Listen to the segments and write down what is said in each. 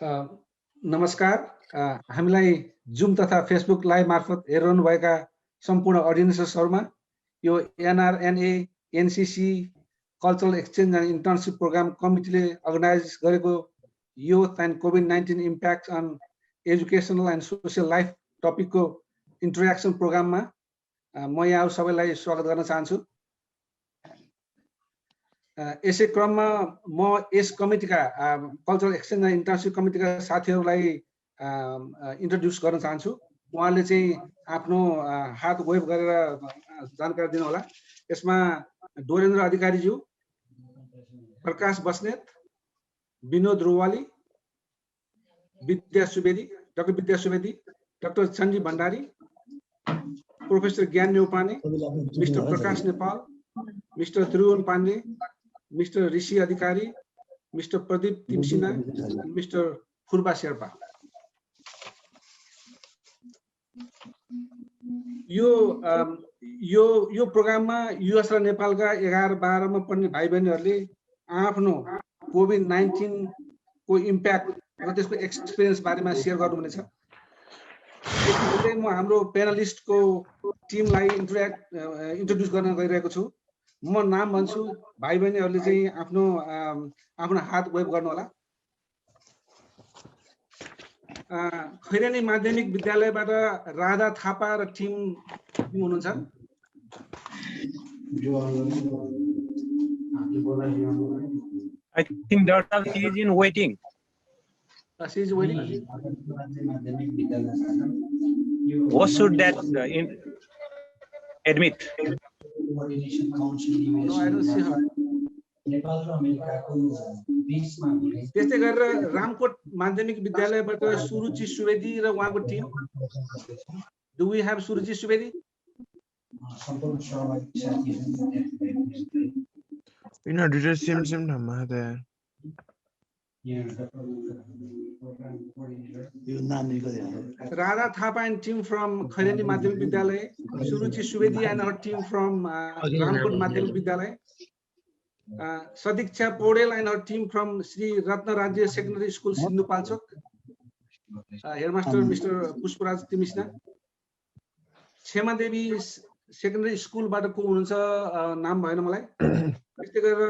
नमस्कार। हामीलाई जुम तथा फेसबुक लाइभ मार्फत हेरिरहनुभएका सम्पूर्ण अडियन्सेसहरूमा यो NRNA NCC cultural exchange and internship program कमिटीले अर्गनाइज गरेको youth and COVID-19 impacts on educational and social life टपिकको इन्ट्रोडक्सन प्रोग्राममा म यहाँ सबैलाई स्वागत गर्न चाहन्छु। यसै क्रममा म यस कमिटीका कल्चरल एक्सचेन्ज एन्ड इन्टर्नसिप कमिटीका साथीहरूलाई इन्ट्रोड्युस गर्न चाहन्छु। उहाँले चाहिँ आफ्नो हात वेभ गरेर जानकारी दिनु होला। यसमा डोरेन्द्र अधिकारीज्यू, प्रकाश बस्नेत, विनोद रोवाली, विद्या सुवेदी, डाक्टर विद्या सुवेदी, डाक्टर चन्जी भण्डारी, प्रोफेसर ज्ञान न्यौपाने, मिस्टर प्रकाश नेपाल, मिस्टर त्रिभुवन पाण्डे, मिस्टर ऋषि अधिकारी, मिस्टर प्रदीप तिमसिना, मिस्टर फुर्बा शेर्पा। यो प्रोग्राममा युएस र नेपालका 11-12 मा पढ्ने भाइ बहिनीहरूले आफ्नो कोभिड-19 को इम्प्याक्ट र त्यसको एक्सपिरियन्स बारेमा शेयर गर्नुहुनेछ। त्यसैले म हाम्रो प्यानलिस्टको टिमलाई इन्ट्रोड्युस गर्न गइरहेको छु। म नाम भन्छु, भाइ बहिनीहरूले चाहिँ आफ्नो हात वेभ गर्नु होला। खैरेनी माध्यमिक विद्यालयबाट राधा थापा र टिम हुनुहुन्छ। I think Dartal is in waiting. She is waiting. What should that admit? No, I don't see her. त्यस्तै गरेर रामकोट माध्यमिक विद्यालयबाट सुरुचि सुवेदी र उहाँको team. Do we have Suruchi Subedi? Radha Thapa and team from Khairani Madhyamik Vidyalaya, Suruchi Suvedi and her team from Ramkot Madhyamik Vidyalaya, Sadiksha Podel and her team from Sri Ratna Rajya Secondary School, Sindhu Palchok, Headmaster Mr. Pushparaj Timisna, Chema Devi Secondary School बाट को हुनुहुन्छ नाम भएन मलाई। त्यस्तै गरेर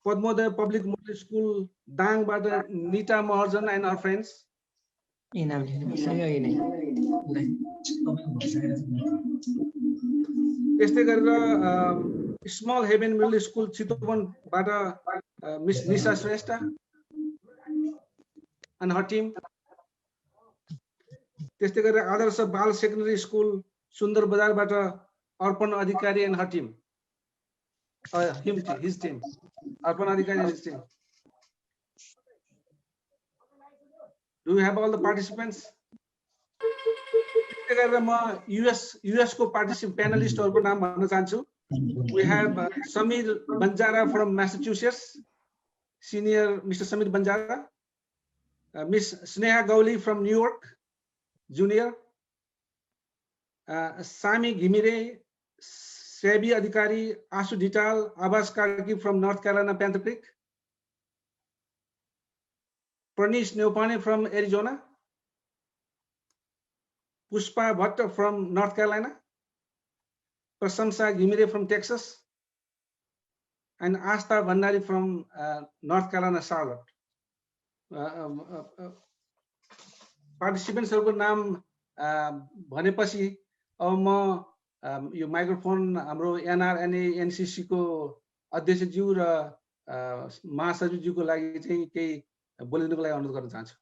Padmodaya public model school दाङबाट Nita Maharjan and her friends. त्यस्तै गरेर स्मल हेभन मिडल स्कुल चितवनबाट miss Nisha Shrestha and her team. त्यस्तै गरेर आदर्श बाल सेकेन्डरी स्कुल सुन्दर बजारबाट Arpan Adhikari and her team. His team. Arpan Adhikari and his team. Do we have all the participants? US को participant panelist को नाम भन्न चाहन्छु। We have Samir Banjara from Massachusetts, senior Mr. Samir Banjara, Miss Sneha Gauli from New York, junior, Sami Gimire, Sebi Adhikari, Asu Dital, Abbas Karki from North Carolina, Panther Creek, Pranish Neopane from Arizona, Pushpa Bhatta from North Carolina, Prasamsa Gimire from Texas, and Asta Bandari from North Carolina, Charlotte. Participants को नाम भनेपछि अब म यो microphone हाम्रो NRNA NCC को अध्यक्षज्यू र महासचिवज्यूको लागि चाहिँ केही बोलिनुको लागि अनुरोध गर्न चाहन्छु।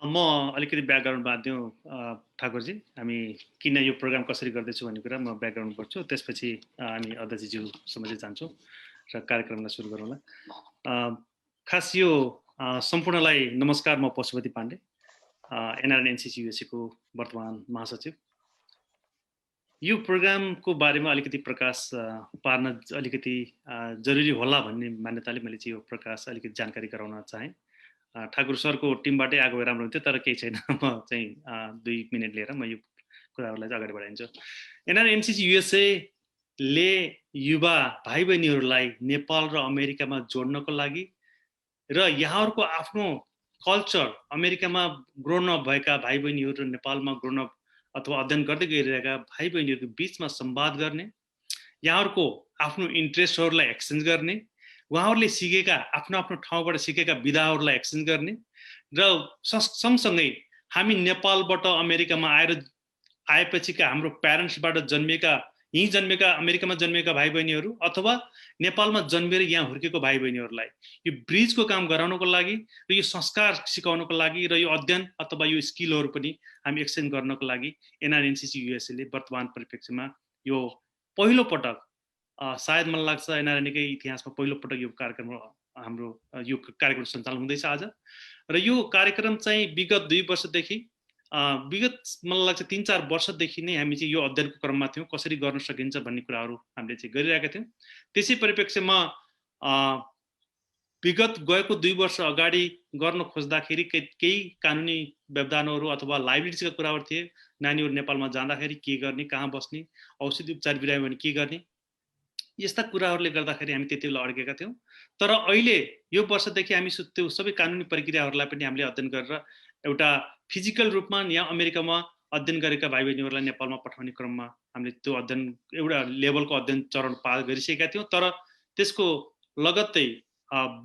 म अलिकति ब्याकग्राउन्ड बाँध्यो ठाकुरजी, हामी किन यो प्रोग्राम कसरी गर्दैछु भन्ने कुरा म ब्याकग्राउन्ड गर्छु, त्यसपछि हामी अध्यक्षज्यूसम्म चाहिँ जान्छौँ र कार्यक्रमलाई सुरु गरौँला। खास यो सम्पूर्णलाई नमस्कार, म Pashupati Pandey, NRN NCC USA को वर्तमान महासचिव। यो प्रोग्रामको बारेमा अलिकति प्रकाश पार्न अलिकति जरुरी होला भन्ने मान्यताले मैले चाहिँ यो प्रकाश अलिकति जानकारी गराउन चाहे। ठाकुर सरको टिमबाटै आएको भए राम्रो हुन्थ्यो, तर केही छैन, म चाहिँ 2 मिनेट लिएर म यो कुराहरूलाई अगाडि बढाइन्छु। एनआरएन एनसीसी युएसए ले युवा भाइ बहिनीहरूलाई नेपाल र अमेरिकामा जोड्नको लागि र यहाँहरुको आफ्नो कल्चर अमेरिकामा ग्रोन अप भएका भाइ बहिनीहरू र नेपालमा ग्रोन अप अथवा अध्ययन गर्दै गइरहेका भाइ बहिनीहरूको बिचमा संवाद गर्ने, यहाँहरूको आफ्नो इन्ट्रेस्टहरूलाई एक्सचेन्ज गर्ने, उहाँहरूले सिकेका आफ्नो आफ्नो ठाउँबाट सिकेका विधाहरूलाई एक्सचेन्ज गर्ने र सँगसँगै हामी नेपालबाट अमेरिकामा आएपछिका हाम्रो प्यारेन्ट्सबाट यहीँ जन्मेका अमेरिकामा जन्मेका भाइ बहिनीहरू अथवा नेपालमा जन्मेर यहाँ हुर्केको भाइ बहिनीहरूलाई यो ब्रिजको काम गराउनको लागि र यो संस्कार सिकाउनको लागि र यो अध्ययन अथवा यो स्किलहरू पनि हामी एक्सचेन्ज गर्नको लागि एनआरएनसीसी युएसए ले वर्तमान परिप्रेक्ष्यमा यो पहिलो पटक सायद मलाई लाग्छ एनआरएनकै इतिहासमा पहिलो पटक यो कार्यक्रम हाम्रो यो कार्यक्रम सञ्चालन हुँदैछ आज र यो कार्यक्रम चाहिँ विगत 2 वर्षदेखि विगत मलाई लाग्छ 3-4 वर्षदेखि नै हामी चाहिँ यो अध्ययनको क्रममा थियौँ कसरी गर्न सकिन्छ भन्ने कुराहरू हामीले चाहिँ गरिरहेका थियौँ। त्यसै परिप्रेक्ष्यमा विगत गएको 2 वर्ष अगाडि गर्न खोज्दाखेरि केही कानुनी व्यवधानहरू अथवा लाइबिलिटिजका कुराहरू थिए। नानीहरू नेपालमा जाँदाखेरि के गर्ने, कहाँ बस्ने, औषधि उपचार बिरामी भने के गर्ने, यस्ता कुराहरूले गर्दाखेरि हामी त्यति बेला अड्केका थियौँ। तर अहिले यो वर्षदेखि हामी त्यो सबै कानुनी प्रक्रियाहरूलाई पनि हामीले अध्ययन गरेर एउटा फिजिकल रूपमा यहाँ अमेरिकामा अध्ययन गरेका भाइ बहिनीहरूलाई नेपालमा पठाउने क्रममा हामीले त्यो अध्ययन एउटा लेभलको अध्ययन चरण पार गरिसकेका थियौँ। तर त्यसको लगत्तै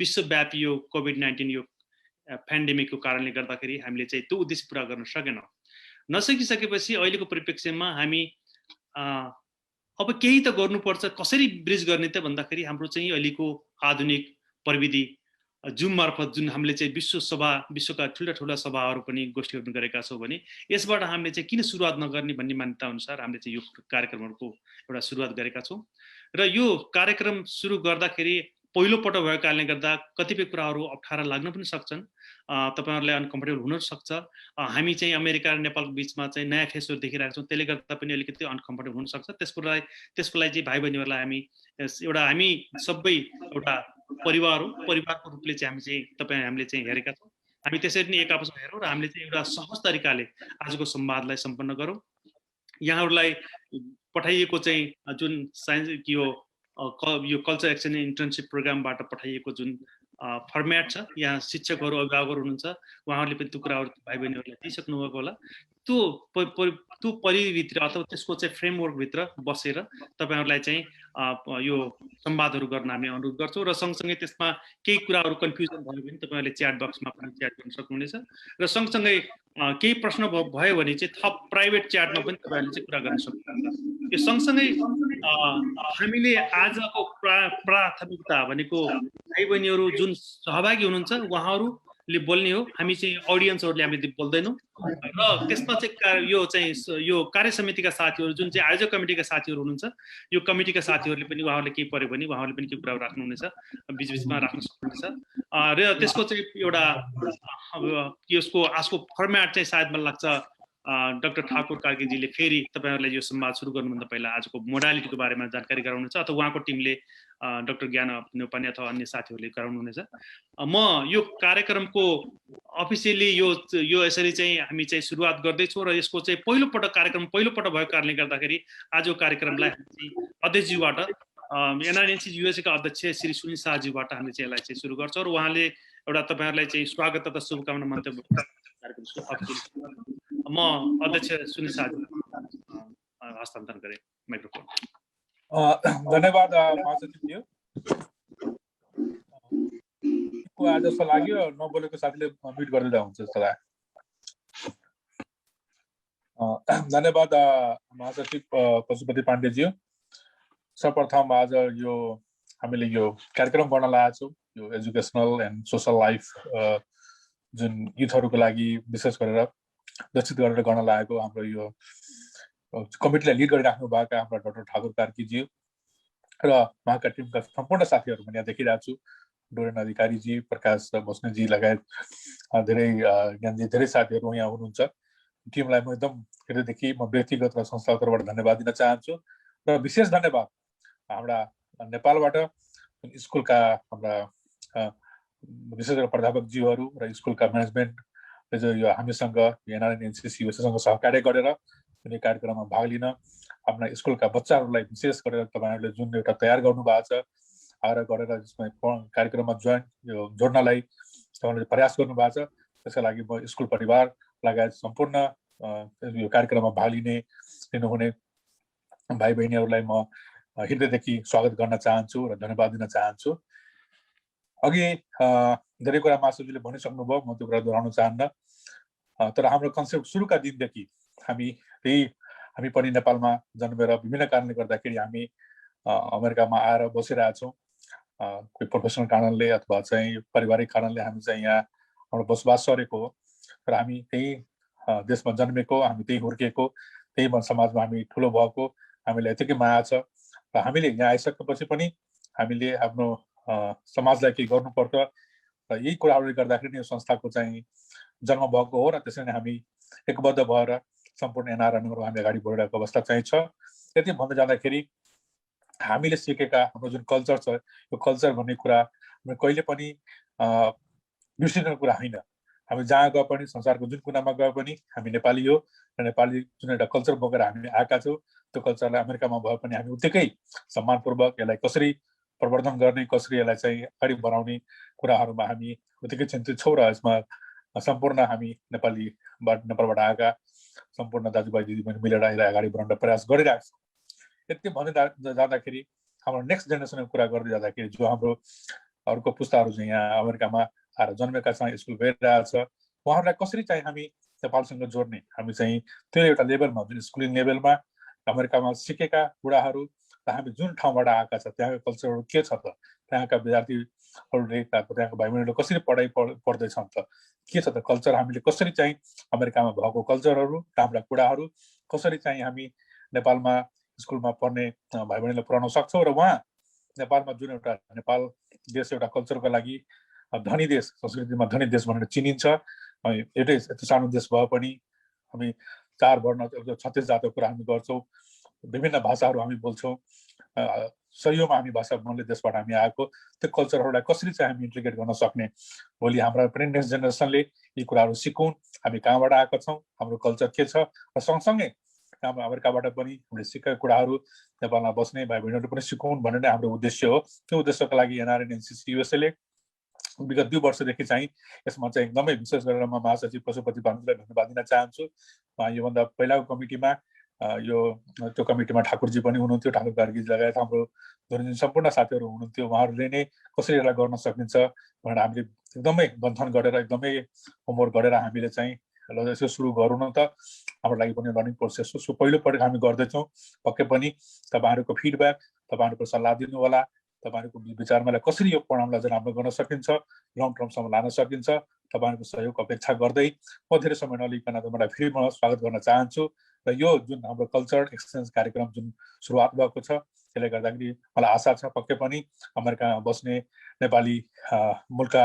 विश्वव्यापी यो कोभिड-19 यो पेन्डेमिकको कारणले गर्दाखेरि हामीले चाहिँ त्यो उद्देश्य पुरा गर्न सकेनौँ। नसकिसकेपछि अहिलेको परिप्रेक्ष्यमा हामी अब केही त गर्नुपर्छ, कसरी ब्रिज गर्ने त भन्दाखेरि हाम्रो चाहिँ अहिलेको आधुनिक प्रविधि जुम मार्फत जुन हामीले चाहिँ विश्वका ठुला सभाहरू पनि गोष्ठीहरू पनि गरेका छौँ भने यसबाट हामीले चाहिँ किन सुरुवात नगर्ने भन्ने मान्यता अनुसार हामीले चाहिँ यो कार्यक्रमहरूको एउटा सुरुवात गरेका छौँ। र यो कार्यक्रम सुरु गर्दाखेरि पहिलो पटक भएको कारणले गर्दा कतिपय कुराहरू अप्ठ्यारा लाग्न पनि सक्छन्, तपाईहरुलाई अनकम्फर्टेबल हुन सक्छ। हामी चाहिँ अमेरिका र नेपालको बीचमा चाहिँ नयाँ फेसहरू देखिरहेका छौँ, त्यसले गर्दा पनि अलिकति अनकम्फर्टेबल हुन सक्छ। त्यसको लागि चाहिँ भाइ बहिनीहरुलाई हामी सबै एउटा परिवार हो, परिवारको रूपले चाहिँ हामीले चाहिँ हेरेका छौँ। हामी त्यसरी नै एक आपसमा हेरौँ र हामीले चाहिँ एउटा सहज तरिकाले आजको संवादलाई सम्पन्न गरौँ। यहाँहरुलाई पठाइएको चाहिँ जुन साइन्स यो कल्चर एक्सचेन्ज इन्टर्नशिप प्रोग्रामबाट पठाइएको जुन फर्मेट छ, यहाँ शिक्षकहरू अभिभावकहरू हुनुहुन्छ, उहाँहरूले पनि त्यो कुराहरू भाइ बहिनीहरूलाई दिइसक्नु भएको होला। त्यो परिभित्र अथवा त्यसको चाहिँ फ्रेमवर्कभित्र बसेर तपाईहरुलाई चाहिँ यो संवादहरू गर्न हामी अनुरोध गर्छौँ। र सँगसँगै त्यसमा केही कुराहरू कन्फ्युजन भयो भने तपाईहरुले च्याट बक्समा पनि च्याट गर्न सक्नुहुनेछ। र सँगसँगै केही प्रश्न भयो भने चाहिँ थप प्राइभेट च्याटमा पनि तपाईहरुले चाहिँ कुरा गर्न सक्नुहुन्छ। यो सँगसँगै हामीले आजको प्राथमिकता भनेको भाइ बहिनीहरू जुन सहभागी हुनुहुन्छ उहाँहरूले बोल्ने हो, हामी चाहिँ अडियन्सहरूले हामीले बोल्दैनौँ। र त्यसमा चाहिँ यो कार्य समितिका साथीहरू जुन चाहिँ आयोजक कमिटीका साथीहरू हुनुहुन्छ, यो कमिटीका साथीहरूले पनि उहाँहरूले केही पर्यो भने उहाँहरूले पनि केही कुरा राख्नुहुनेछ, बिचबिचमा राख्न सक्नुहुनेछ। र त्यसको चाहिँ एउटा यसको आजको फर्मेट चाहिँ सायद मलाई लाग्छ डाक्टर ठाकुर कार्कीजीले फेरि तपाईहरुलाई यो संवाद सुरु गर्नुभन्दा पहिला आजको मोडालिटीको बारेमा जानकारी गराउनुहुन्छ, अथवा उहाँको टिमले डाक्टर ज्ञान नेपानी अथवा अन्य साथीहरूले गराउनुहुनेछ। म यो कार्यक्रमको अफिसियली यो यसरी चाहिँ हामी चाहिँ सुरुवात गर्दैछौँ र यसको चाहिँ कार्यक्रम पहिलो पटक भएको कारणले गर्दाखेरि आजको कार्यक्रमलाई अध्यक्षज्यूबाट एनआरएनसी युएसए का अध्यक्ष श्री सुनिल शाहज्यूबाट हामीले चाहिँ यसलाई चाहिँ सुरु गर्छौँ र उहाँले एउटा तपाईहरुलाई चाहिँ स्वागत तथा शुभकामना मन्तव्य म अध्यक्ष सुनिल शाहज्यू हस्तान्तरण गरे माइक्रोफोन। धन्यवाद महासचिवज्यू। को आज जस्तो लाग्यो नबोलेको साथीले म्युट गरिदिँदा हुन्छ जस्तो लाग्यो। धन्यवाद महासचिव पशुपति पाण्डेज्यू। सर्वप्रथम आज यो हामीले यो कार्यक्रम गर्न लागेका छौँ, यो एजुकेसनल एन्ड सोसल लाइफ जुन युथहरूको लागि विशेष गरेर लक्षित गरेर गर्न लागेको हाम्रो यो कमिटीलाई लिड गरिराख्नु भएका हाम्रो डाक्टर ठाकुर कार्कीज्यू र उहाँका टिमका सम्पूर्ण साथीहरू पनि यहाँ देखिरहेको छु। डोरेन अधिकारीजी, प्रकाश बस्नेजी लगायत धेरै साथीहरू यहाँ हुनुहुन्छ। टिमलाई म एकदम हृदयदेखि म व्यक्तिगत र संस्थागतबाट धन्यवाद दिन चाहन्छु। र विशेष धन्यवाद हाम्रा नेपालबाट स्कुलका हाम्रा विशेष गरेर प्राध्यापकज्यूहरू र स्कुलका म्यानेजमेन्टले जो यो हामीसँग एनआरएनएनसीसी युएसएसँग सहकार्य गरेर कुनै कार्यक्रममा भाग लिन आफ्ना स्कुलका बच्चाहरूलाई विशेष गरेर तपाईहरुले जुन एउटा तयार गर्नु भएको छ, आग्रह गरेर यसमा कार्यक्रममा जोड्नलाई तपाईहरुले प्रयास गर्नु भएको छ, त्यसका लागि म स्कुल परिवार लगायत सम्पूर्ण यो कार्यक्रममा भाग लिनुहुने भाइ बहिनीहरूलाई म हृदयदेखि स्वागत गर्न चाहन्छु र धन्यवाद दिन चाहन्छु। अघि धेरै कुरा मासुजीले भनिसक्नुभयो, म त्यो कुरा दोहोऱ्याउन चाहन्न। तर हाम्रो कन्सेप्ट सुरुका दिनदेखि हामी पनि नेपालमा जन्मेर विभिन्न कारणले गर्दाखेरि हामी अमेरिकामा आएर बसिरहेछौँ। कोही प्रोफेसनल कारणले अथवा चाहिँ पारिवारिक कारणले हामी चाहिँ यहाँ हाम्रो बसोबास सरेको हो। तर हामी त्यही देशमा जन्मेको, हामी त्यही हुर्केको, त्यही समाजमा हामी ठुलो भएको, हामीलाई यतिकै माया छ। र हामीले यहाँ आइसकेपछि पनि हामीले आफ्नो समाजलाई केही गर्नुपर्छ र यही कुराहरूले गर्दाखेरि यो संस्थाको चाहिँ जन्म भएको हो। र त्यसरी नै हामी एकबद्ध भएर सम्पूर्ण एनआरएनहरू हामी अगाडि बढिरहेको अवस्था चाहिँ छ। यति भन्दै जाँदाखेरि हामीले सिकेका हाम्रो जुन कल्चर छ, यो कल्चर भन्ने कुरा हामी कहिले पनि बिर्सिने कुरा होइन। हामी जहाँ गए पनि, संसारको जुन कुनामा गए पनि हामी नेपाली हो र नेपाली जुन एउटा कल्चर बोकेर हामी आएका छौँ, त्यो कल्चरलाई अमेरिकामा भए पनि हामी उत्तिकै सम्मानपूर्वक यसलाई कसरी प्रवर्धन गर्ने, कसरी यसलाई चाहिँ अगाडि बढाउने कुराहरूमा हामी उत्तिकै चिन्तित छौँ। र यसमा सम्पूर्ण हामी नेपालबाट आएका सम्पूर्ण दाजुभाइ दिदीबहिनी मिलेर यसलाई अगाडि बढाउन प्रयास गरिरहेको छौँ। यति भन्दै जाँदाखेरि हाम्रो नेक्स्ट जेनेरेसनको कुरा गर्दै जाँदाखेरि जो हाम्रो अर्को पुस्ताहरू चाहिँ यहाँ अमेरिकामा आएर जन्मेका छन्, स्कुल गइरहेछ, उहाँहरूलाई कसरी चाहिँ हामी नेपालसँग जोड्ने, हामी चाहिँ त्यो एउटा लेभलमा जुन स्कुलिङ लेभलमा अमेरिकामा सिकेका कुराहरू र हामी जुन ठाउँबाट आएका छ त्यहाँको कल्चरहरू के छ त, त्यहाँका विद्यार्थीहरूले त्यहाँको भाइ बहिनीहरूले कसरी पढाइ पढ्दैछन् त, के छ त कल्चर, हामीले कसरी चाहिँ अमेरिकामा भएको कल्चरहरू राम्रा कुराहरू कसरी चाहिँ हामी नेपालमा स्कुलमा पढ्ने भाइ बहिनीलाई पढाउन सक्छौँ। र उहाँ नेपालमा जुन एउटा नेपाल देश एउटा कल्चरको लागि धनी देश, संस्कृतिमा धनी देश भनेर चिनिन्छ। एउटै यति सानो देश भए पनि हामी 4 वर्ण 36 जातको कुरा हामी गर्छौँ, विभिन्न भाषाहरू हामी बोल्छौँ, सयौँमा हामी भाषा बोल्ने देशबाट हामी आएको, त्यो कल्चरहरूलाई कसरी चाहिँ हामी इन्टिग्रेट गर्न सक्ने, भोलि हाम्रो पनि नेक्स्ट जेनेरेसनले यी कुराहरू सिकौँ, हामी कहाँबाट आएका छौँ, हाम्रो कल्चर के छ, र सँगसँगै हाम्रो अमेरिकाबाट पनि हामीले सिकेका कुराहरू नेपालमा बस्ने भाइ बहिनीहरू पनि सिकौँ भन्ने नै हाम्रो उद्देश्य हो। त्यो उद्देश्यको लागि एनआरएन एनसिसी युएसएले विगत 2 वर्षदेखि चाहिँ यसमा चाहिँ एकदमै विशेष गरेर म महासचिव पशुपति पाण्डेलाई धन्यवाद दिन चाहन्छु। योभन्दा पहिलाको कमिटीमा त्यो कमिटीमा ठाकुरजी पनि हुनुहुन्थ्यो, ठाकुर कार्कीजी लगायत हाम्रो जुन सम्पूर्ण साथीहरू हुनुहुन्थ्यो, उहाँहरूले नै कसरी यसलाई गर्न सकिन्छ भनेर हामीले एकदमै गन्थन गरेर एकदमै होमवर्क गरेर हामीले चाहिँ ल यसो सुरु गरौँ न त, हाम्रो लागि पनि लर्निङ प्रोसेस हो। पहिलोपटक हामी गर्दैछौँ। पक्कै पनि तपाईँहरूको फिडब्याक, तपाईँहरूको सल्लाह दिनु होला, तपाईँहरूको विचारमा कसरी यो प्रोग्रामलाई चाहिँ राम्रो गर्न सकिन्छ, लङ टर्मसम्म लान सकिन्छ, तपाईँहरूको सहयोग अपेक्षा गर्दै म धेरै समय नलिकन तपाईँलाई फेरि म स्वागत गर्न चाहन्छु। र यो जुन हाम्रो कल्चर एक्सचेन्ज कार्यक्रम जुन सुरुवात भएको छ, त्यसले गर्दाखेरि मलाई आशा छ पक्कै पनि अमेरिकामा बस्ने नेपाली मूलका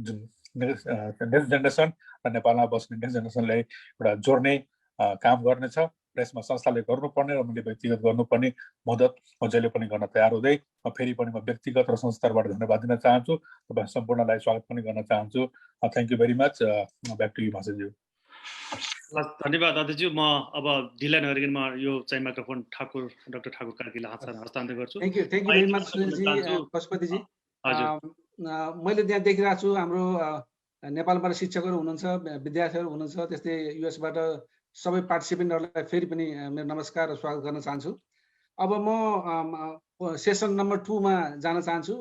जुन नेक्स्ट जेनेरेसन र नेपालमा बस्ने नेक्स्ट जेनेरेसनलाई एउटा जोड्ने काम गर्नेछ। र यसमा संस्थाले गर्नुपर्ने र मैले व्यक्तिगत गर्नुपर्ने मद्दत म जहिले पनि गर्न तयार हुँदै म फेरि पनि म व्यक्तिगत र संस्थाबाट धन्यवाद दिन चाहन्छु। तपाईँ सम्पूर्णलाई स्वागत पनि गर्न चाहन्छु। Thank you very much. Back to you मासुज्यू। धन्यवाद अध्यक्षज्यू। म अब ढिला नगरिकन म यो चाहिँ माइक्रोफोन डाक्टर ठाकुर कार्कीलाई हस्तान्तरण गर्छु। थ्याङ्क यू भेरी मच सुनिलजी, पशुपतिजी। मैले त्यहाँ देखिरहेको छु हाम्रो नेपालबाट शिक्षकहरू हुनुहुन्छ, विद्यार्थीहरू हुनुहुन्छ, त्यस्तै युएसबाट सबै पार्टिसिपेन्टहरूलाई फेरि पनि मेरो नमस्कार र स्वागत गर्न चाहन्छु। अब म सेसन नम्बर 2 मा जान चाहन्छु।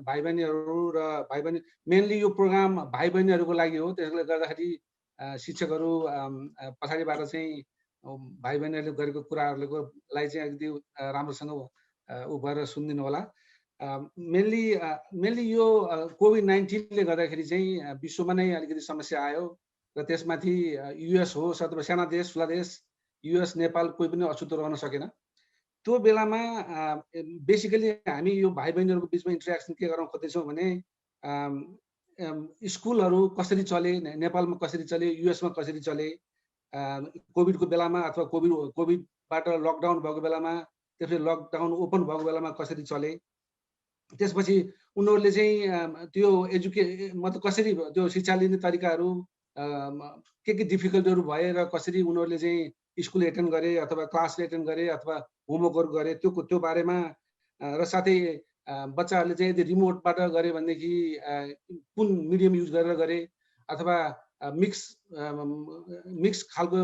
भाइ बहिनीहरू र भाइ बहिनी मेनली यो प्रोग्राम भाइ बहिनीहरूको लागि हो, त्यसले गर्दाखेरि शिक्षकहरू पछाडिबाट चाहिँ भाइ बहिनीहरूले गरेको कुराहरूलाई चाहिँ अलिकति राम्रोसँग उ भएर सुनिदिनु होला। मेनली यो कोभिड-19ले गर्दाखेरि चाहिँ विश्वमा नै अलिकति समस्या आयो र त्यसमाथि युएस होस् अथवा साना देश ठुला देश युएस नेपाल कोही पनि अछुतो रहन सकेन। त्यो बेलामा बेसिकली हामी यो भाइ बहिनीहरूको बिचमा इन्टरेक्सन के गर्न खोज्दैछौँ भने स्कुलहरू कसरी चले, नेपालमा कसरी चले, युएसमा कसरी चले, कोभिडको बेलामा अथवा कोभिडबाट लकडाउन भएको बेलामा, त्यसपछि लकडाउन ओपन भएको बेलामा कसरी चले, त्यसपछि उनीहरूले चाहिँ त्यो मतलब कसरी त्यो शिक्षा लिने तरिकाहरू के डिफिकल्टीहरू भए र कसरी उनीहरूले चाहिँ स्कुल एटेन्ड गरे अथवा क्लास एटेन्ड गरे अथवा होमवर्कहरू गरे त्यो बारेमा, र साथै बच्चाहरूले चाहिँ यदि रिमोटबाट गरे भनेदेखि कुन मिडियम युज गरेर गरे, अथवा मिक्स खालको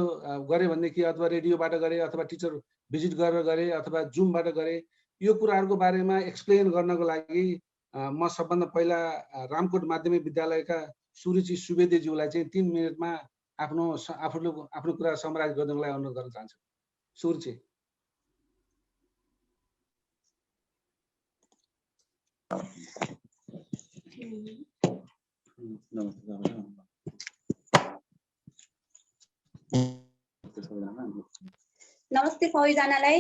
गरे भनेदेखि अथवा रेडियोबाट गरे अथवा टिचर भिजिट गरेर गरे अथवा जुमबाट गरे यो कुराहरूको बारेमा एक्सप्लेन गर्नको लागि म सबभन्दा पहिला रामकोट माध्यमिक विद्यालयका सुरुचि सुवेदीज्यूलाई चाहिँ 3 मिनेटमा आफ्नो कुरा समराइज गर्नको लागि अनुरोध गर्न चाहन्छु। सुरुचि। नमस्ते सबैजनालाई।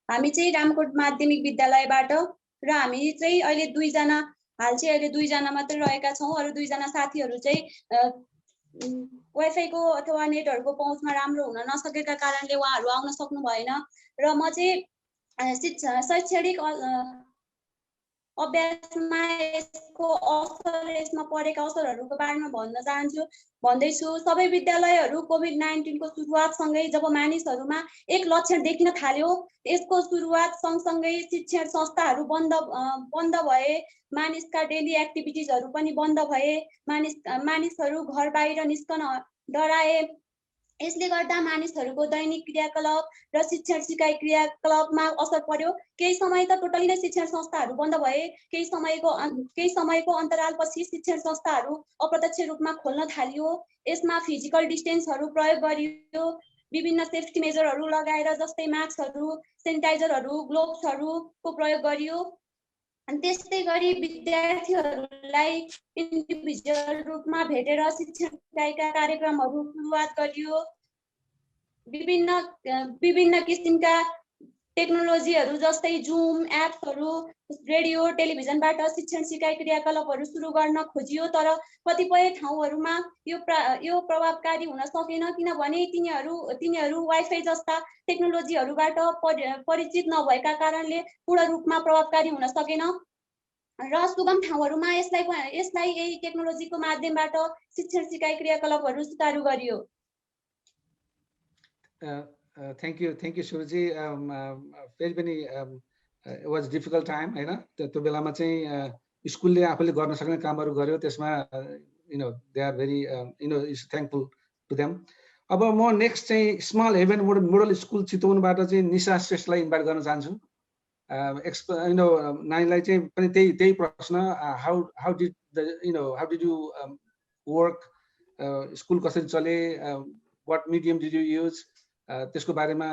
हामी चाहिँ रामकोट माध्यमिक विद्यालयबाट र हामी चाहिँ अहिले दुईजना मात्र रहेका छौं। अरु दुईजना साथीहरु चाहिँ वाइफाई को अथवा नेटहरुको पहुँचमा राम्रो हुन नसकेका कारणले उहाँहरु आउन सक्नु भएन र म चाहिँ शैक्षणिक अभ्यासमा यसमा परेका असरहरुको बारेमा भन्दैछु। सबै विद्यालयहरु कोभिड-19 को सुरुवातसँगै जब मानिसहरुमा एक लक्षण देखिन थाल्यो, यसको सुरुवात सँगसँगै शिक्षण संस्थाहरु बन्द भए, मानिसका डेली एक्टिभिटिजहरु पनि बन्द भए, मानिसहरु घर बाहिर निस्कन डराए। यसले गर्दा मानिसहरुको दैनिक क्रियाकलाप र शिक्षण सिकाइ क्रियाकलापमा असर पर्यो। केही समय त टोटली नै शिक्षण संस्थाहरु बन्द भए, केही समयको अन्तरालपछि शिक्षण संस्थाहरु अप्रत्यक्ष रूपमा खोल्न थालियो। यसमा फिजिकल डिस्टेन्सहरु प्रयोग गरियो, विभिन्न सेफ्टी मेजरहरु लगाएर जस्तै मास्कहरु, सेनिटाइजरहरु, ग्लोभ्सहरुको प्रयोग गरियो। अनि त्यस्तै गरी विद्यार्थीहरुलाई इन्डिभिजुअल रूपमा भेटेर शिक्षण सिकाइका कार्यक्रमहरु सुरुवात गरियो। विभिन्न किसिमका टेक्नोलोजीहरु जस्तै जुम एप्सहरु, रेडियो, टेलिभिजनबाट शिक्षण सिकाइ क्रियाकलापहरु सुरु गर्न खोजियो। तर कतिपय ठाउँहरुमा यो प्रभावकारी हुन सकेन, किनभने तिनीहरु वाइफाई जस्ता टेक्नोलोजीहरुबाट परिचित नभएका कारणले पूर्ण रूपमा प्रभावकारी हुन सकेन र सुगम ठाउँहरुमा यसलाई यही टेक्नोलोजीको माध्यमबाट शिक्षण सिकाइ क्रियाकलापहरु सुचारु गरियो। Thank you सुरुचि। फेरि पनि it was difficult time हैन। त्यो बेलामा चाहिँ स्कुलले आफूले गर्न सक्ने कामहरु गर्यो, त्यसमा they are very is thankful to them। अब म नेक्स्ट चाहिँ स्मल हेभन मोडल स्कुल चितवनबाट चाहिँ निशा श्रेष्ठलाई इन्भाइट गर्न चाहन्छु। नानीलाई चाहिँ पनि त्यही प्रश्न, how did you work, school कसरी चले, what medium did you use, त्यसको बारेमा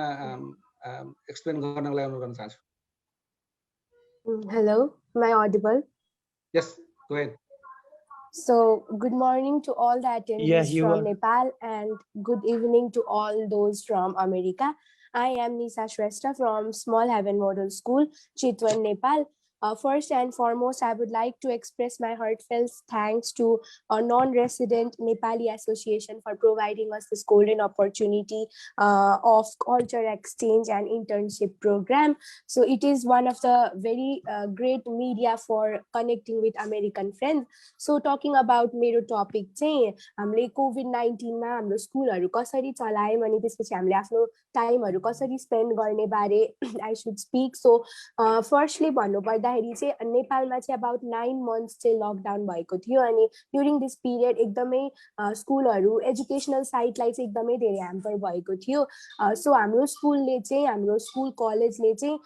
एक्सप्लेन गर्नको लागि अनुरोध गर्न चाहन्छु। Hello, am I audible? Yes, go ahead. So, good morning to all the attendees from Nepal and good evening to all those from America. I am Nisha Shrestha from Small Heaven Model School, Chitwan, Nepal. First and foremost, I would like to express my heartfelt thanks to a non-resident Nepali association for providing us this golden opportunity of culture exchange and internship program. So it is one of the very great media for connecting with American friends. So talking about मेरो topic चाहिँ हामीले COVID-19 मा हाम्रो स्कुलहरु कसरी चलायौं अनि त्यसपछि हामीले आफ्नो टाइमहरु कसरी स्पेन्ड गर्ने बारे I should speak. So firstly भन्नुपर्दा नेपालमा चाहिँ about 9 months चाहिँ लकडाउन भएको थियो अनि ड्युरिङ दिस पिरियड एकदमै स्कुलहरु एजुकेशनल साइडलाई चाहिँ एकदमै धेरै ह्याम्पर भएको थियो। सो हाम्रो स्कुल कलेजले चाहिँ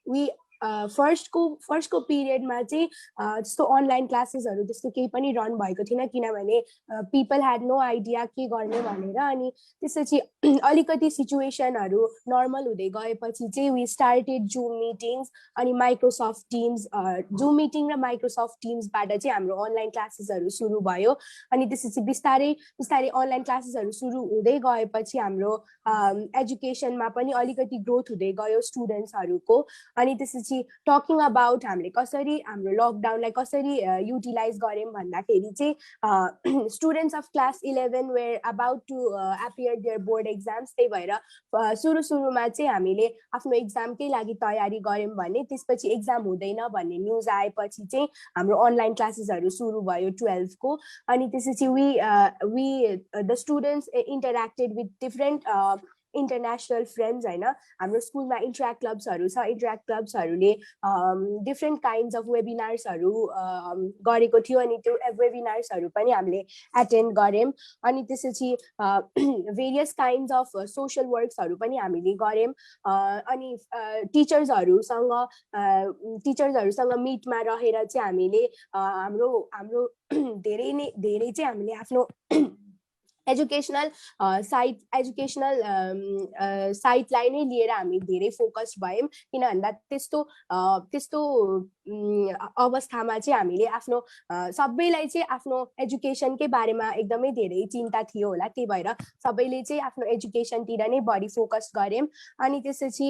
we फर्स्टको पिरियडमा चाहिँ जस्तो अनलाइन क्लासेसहरु त्यस्तो केही पनि रन भएको थिएन, किनभने पिपल ह्याड नो आइडिया के गर्ने भनेर। अनि त्यसपछि अलिकति सिचुएसनहरु नर्मल हुँदै गएपछि चाहिँ वी स्टार्टेड जुम मिटिङ्स अनि माइक्रोसफ्ट टिम्स, जुम मिटिङ र माइक्रोसफ्ट टिम्सबाट चाहिँ हाम्रो अनलाइन क्लासेसहरु सुरु भयो। अनि त्यसपछि बिस्तारै अनलाइन क्लासेसहरु सुरु हुँदै गएपछि हाम्रो एजुकेसनमा पनि अलिकति ग्रोथ हुँदै गयो स्टुडेन्ट्सहरुको। अनि त्यसपछि टकिङ अबाउट हामीले कसरी हाम्रो लकडाउनलाई कसरी युटिलाइज गर्यौं भन्दाखेरि चाहिँ students of class 11 were about to appear their board exams. त्यही भएर सुरुमा चाहिँ हामीले आफ्नो एक्जामकै लागि तयारी गर्यौं भने त्यसपछि एक्जाम हुँदैन भन्ने न्यूज आएपछि चाहिँ हाम्रो अनलाइन क्लासेसहरु सुरु भयो 12 को। अनि त्यसपछि we the students interacted with different international friends होइन हाम्रो स्कुलमा इन्ट्राक्ट क्लब्सहरू छ इन्ट्राक्ट क्लब्सहरूले डिफ्रेन्ट काइन्ड्स अफ वेबिनार्सहरू गरेको थियो अनि त्यो वेबिनार्सहरू पनि हामीले एटेन्ड गऱ्यौँ अनि त्यसपछि भेरियस काइन्ड्स अफ सोसल वर्क्सहरू पनि हामीले गऱ्यौँ अनि टिचर्सहरूसँग मिटमा रहेर चाहिँ हामीले हाम्रो धेरै चाहिँ हामीले आफ्नो एजुकेसनल साइटलाई नै लिएर हामी धेरै फोकस भयौँ किन भन्दा त्यस्तो अवस्थामा चाहिँ हामीले आफ्नो सबैलाई चाहिँ आफ्नो एजुकेसनकै बारेमा एकदमै धेरै चिन्ता थियो होला त्यही भएर सबैले चाहिँ आफ्नो एजुकेसनतिर नै बढी फोकस गऱ्यौँ अनि त्यसपछि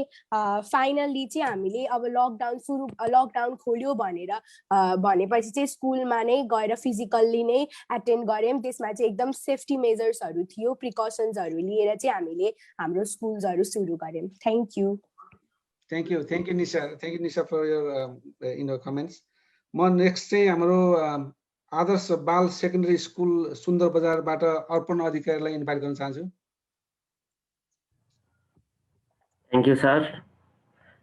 फाइनल्ली चाहिँ हामीले अब लकडाउन खोल्यो भनेपछि चाहिँ स्कुलमा नै गएर फिजिकल्ली नै एटेन्ड गऱ्यौँ त्यसमा चाहिँ एकदम सेफ्टी मेजर्सहरू थियो प्रिकसन्सहरू लिएर चाहिँ हामीले हाम्रो स्कुल्सहरू सुरु गऱ्यौँ thank you Nisha for your comments म नेक्स्ट चाहिँ हाम्रो आदर्श बाल सेकेन्डरी स्कुल सुन्दर बजारबाट अर्पण अधिकारीलाई इन्भाइट गर्न चाहन्छु Thank you, sir.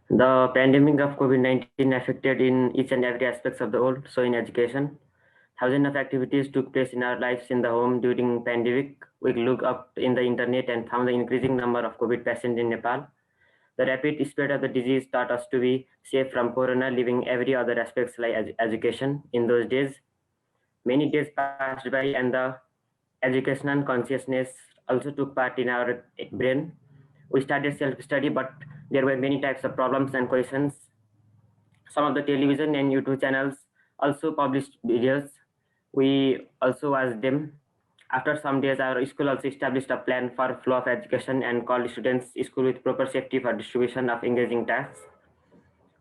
The pandemic of COVID-19 affected in each and every aspects of the world, so in education. Thousands of activities took place in our lives in the home during pandemic. We looked up in the internet and found the increasing number of COVID patients in Nepal. The rapid spread of the disease taught us to be safe from corona, leaving every other aspects like education in those days. Many days passed by and the educational consciousness also took part in our brain. We started self-study, but there were many types of problems and questions. Some of the television and YouTube channels also published videos. We also watched them. After some days, our school also established a plan for flow of education and called students to school with proper safety for distribution of engaging tasks.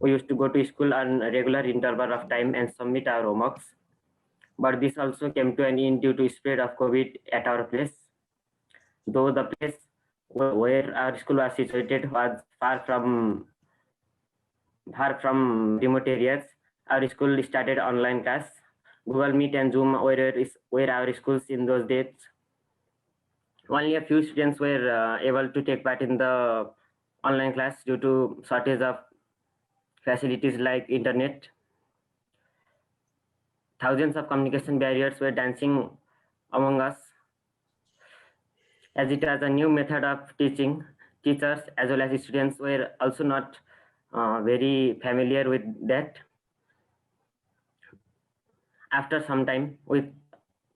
We used to go to school on a regular interval of time and submit our homeworks. But this also came to an end due to spread of COVID at our place. Though the place where our school was situated was far from remote areas, our school started online class. Google Meet and Zoom were our schools in those days. Only a few students were able to take part in the online class due to shortage of facilities like internet. Thousands of communication barriers were dancing among us. As it was a new method of teaching, teachers as well as students were also not very familiar with that. After some time, with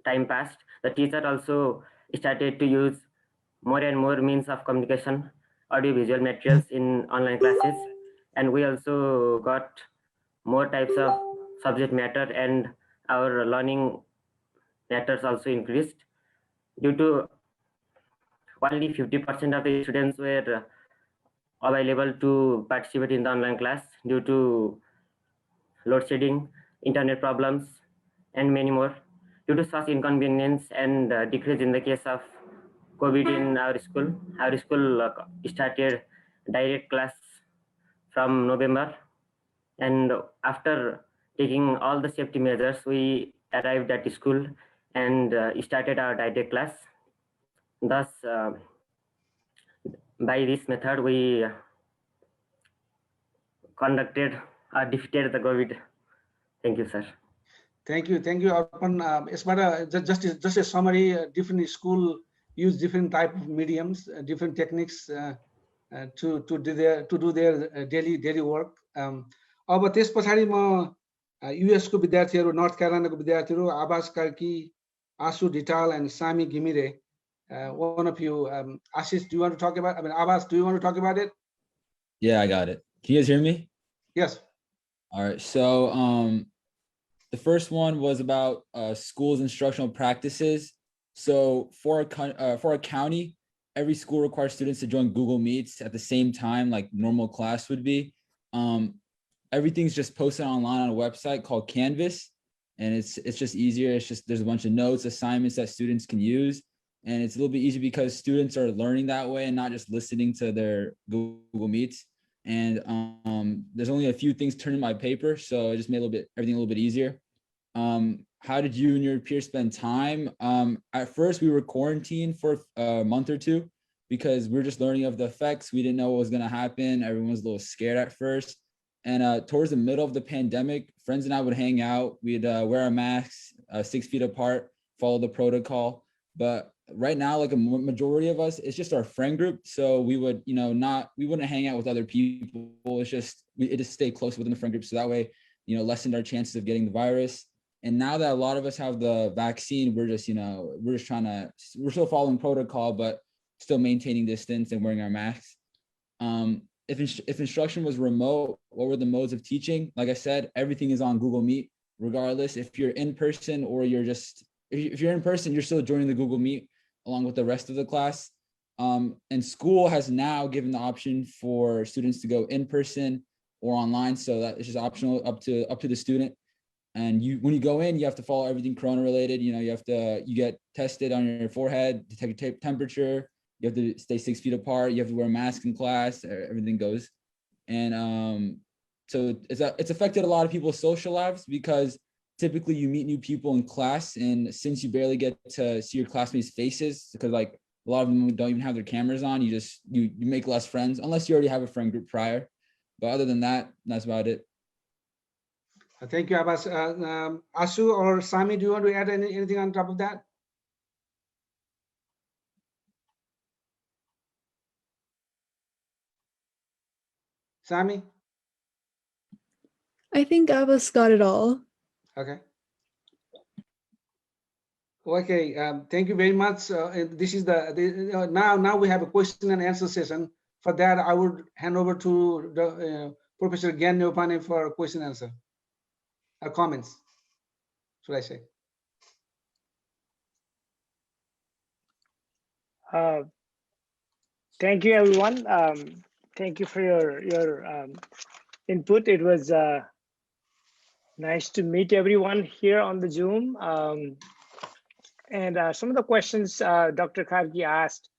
time passed, the teacher also started to use more and more means of communication, audio-visual materials in online classes, and we also got more types of subject matter, and our learning matters also increased. Due to only 50% of the students were available to participate in the online class due to load shedding, internet problems, and many more. Due to such inconvenience and decrease in the case of COVID in our school started direct class from November. And after taking all the safety measures, we arrived at school and started our direct class. Thus, by this method, we defeated the COVID. Thank you, sir. Thank you, Arpan. Just a summary. Different school use different type of mediums, different techniques to do their daily work. अब त्यस पछाडि म US को विद्यार्थीहरू, north क्यारोलाइनाको विद्यार्थीहरू, आवाज कार्की, आशु ढिटाल and Sami Gimire. One of you, Ashish, do you want to talk about? Abbas, do you want to talk about it? Yeah, I got it. Can you guys hear me? Yes. All right. So the first one was about schools' instructional practices. So for a county, every school requires students to join Google Meets at the same time, like normal class would be. Everything's just posted online on a website called Canvas, and it's just easier. It's just there's a bunch of notes, assignments that students can use, and it's a little bit easier because students are learning that way and not just listening to their Google Meets. And there's only a few things turned in my paper, so it just made everything a little bit easier. How did you and your peers spend time? At first, we were quarantined for a month or two, because we're just learning of the effects. We didn't know what was going to happen. Everyone was a little scared at first. And towards the middle of the pandemic, friends and I would hang out. We'd wear our masks 6 feet apart, follow the protocol. But right now, like a majority of us, it's just our friend group. So we would, we wouldn't hang out with other people. It just stay close within the friend group. So that way, lessened our chances of getting the virus. And now that a lot of us have the vaccine, we're still following protocol, but still maintaining distance and wearing our masks. If instruction was remote, what were the modes of teaching? Like I said, everything is on Google Meet, regardless if you're in person or if you're in person, you're still joining the Google Meet along with the rest of the class. And school has now given the option for students to go in person or online. So that is just optional up to the student. And when you go in, you have to follow everything Corona related. You get tested on your forehead, detect your temperature. You have to stay 6 feet apart. You have to wear a mask in class. Everything goes. And so it's affected a lot of people's social lives because typically you meet new people in class. And since you barely get to see your classmates' faces, because like a lot of them don't even have their cameras on, you make less friends unless you already have a friend group prior. But other than that, that's about it. Thank you, Abbas. Asu or Sami, do you want to add anything on top of that? Sami? I think Abbas got it all. Okay. Okay, thank you very much. This is now we have a question and answer session. For that, I would hand over to the Professor Gyan Neopane for question and answer. Comments, should I say? Thank you, everyone. Thank you for your input. It was nice to meet everyone here on the Zoom. And some of the questions Dr. Kharki asked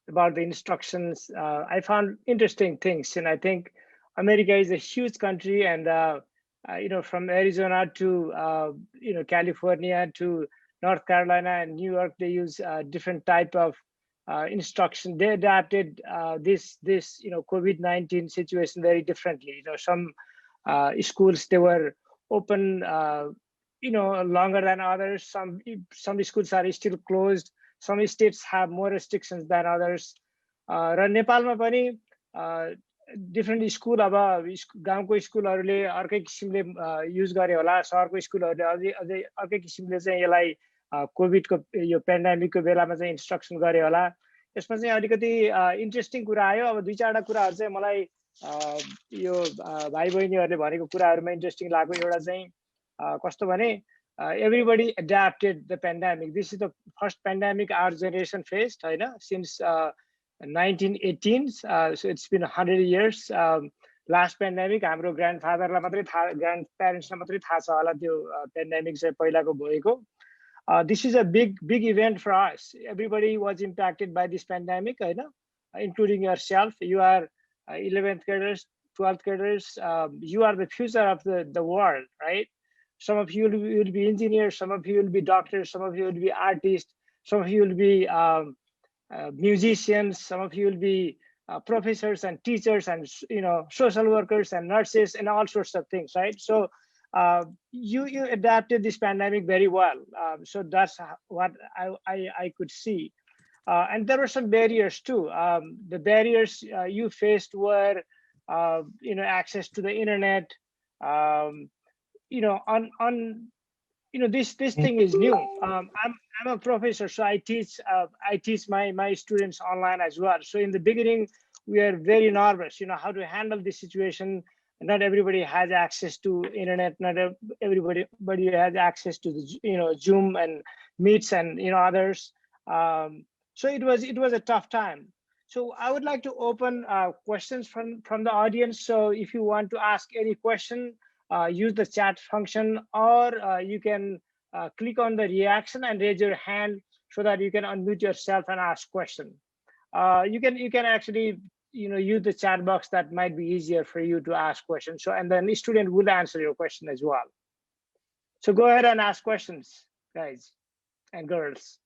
about the instructions, I found interesting things. And I think America is a huge country, and from Arizona to California to North Carolina and New York, they use different type of instruction. They adapted this COVID-19 situation very differently. Some schools, they were open longer than others. Some schools are still closed. Some states have more restrictions than others. र नेपालमा पनि different school अब गाउँको स्कुलहरूले अर्कै किसिमले use गरे होला, सहरको स्कुलहरूले अझै अर्कै किसिमले चाहिँ यसलाई कोभिडको यो पेन्डेमिकको बेलामा चाहिँ इन्स्ट्रक्सन गरे होला। यसमा चाहिँ अलिकति इन्ट्रेस्टिङ कुरा आयो। अब दुई चारवटा कुराहरू चाहिँ मलाई यो भाइ बहिनीहरूले भनेको कुराहरूमा इन्ट्रेस्टिङ लाग्यो। एउटा चाहिँ कस्तो भने everybody adapted the pandemic. This is the first pandemic our generation faced, since 1918. So it's been 100 years. Last pandemic, हाम्रो grandfatherलाई मात्रै थाहा, grandparentsलाई मात्रै थाहा छ होला त्यो pandemic चाहिँ पहिलाको भएको. This is a big event for us. Everybody was impacted by this pandemic, including yourself. You are 11th graders, 12th graders. You are the future of the world, right? Some of you will be engineers, some of you will be doctors, some of you will be artists, some of you will be musicians, some of you will be professors and teachers and social workers and nurses and all sorts of things, right? So you adapted this pandemic very well. So that's what I could see. And there were some barriers too. The barriers you faced were access to the internet. This thing is new. I'm a professor, so I teach my students online as well. So in the beginning, we are very nervous, how to handle this situation. Not everybody has access to internet. Not everybody has access to the Zoom and Meets and others. So it was a tough time. So I would like to open questions from the audience. So if you want to ask any question, use the chat function, or you can click on the reaction and raise your hand so that you can unmute yourself and ask question. You can actually use the chat box. That might be easier for you to ask questions. So, and then the student will answer your question as well. So go ahead and ask questions, guys and girls.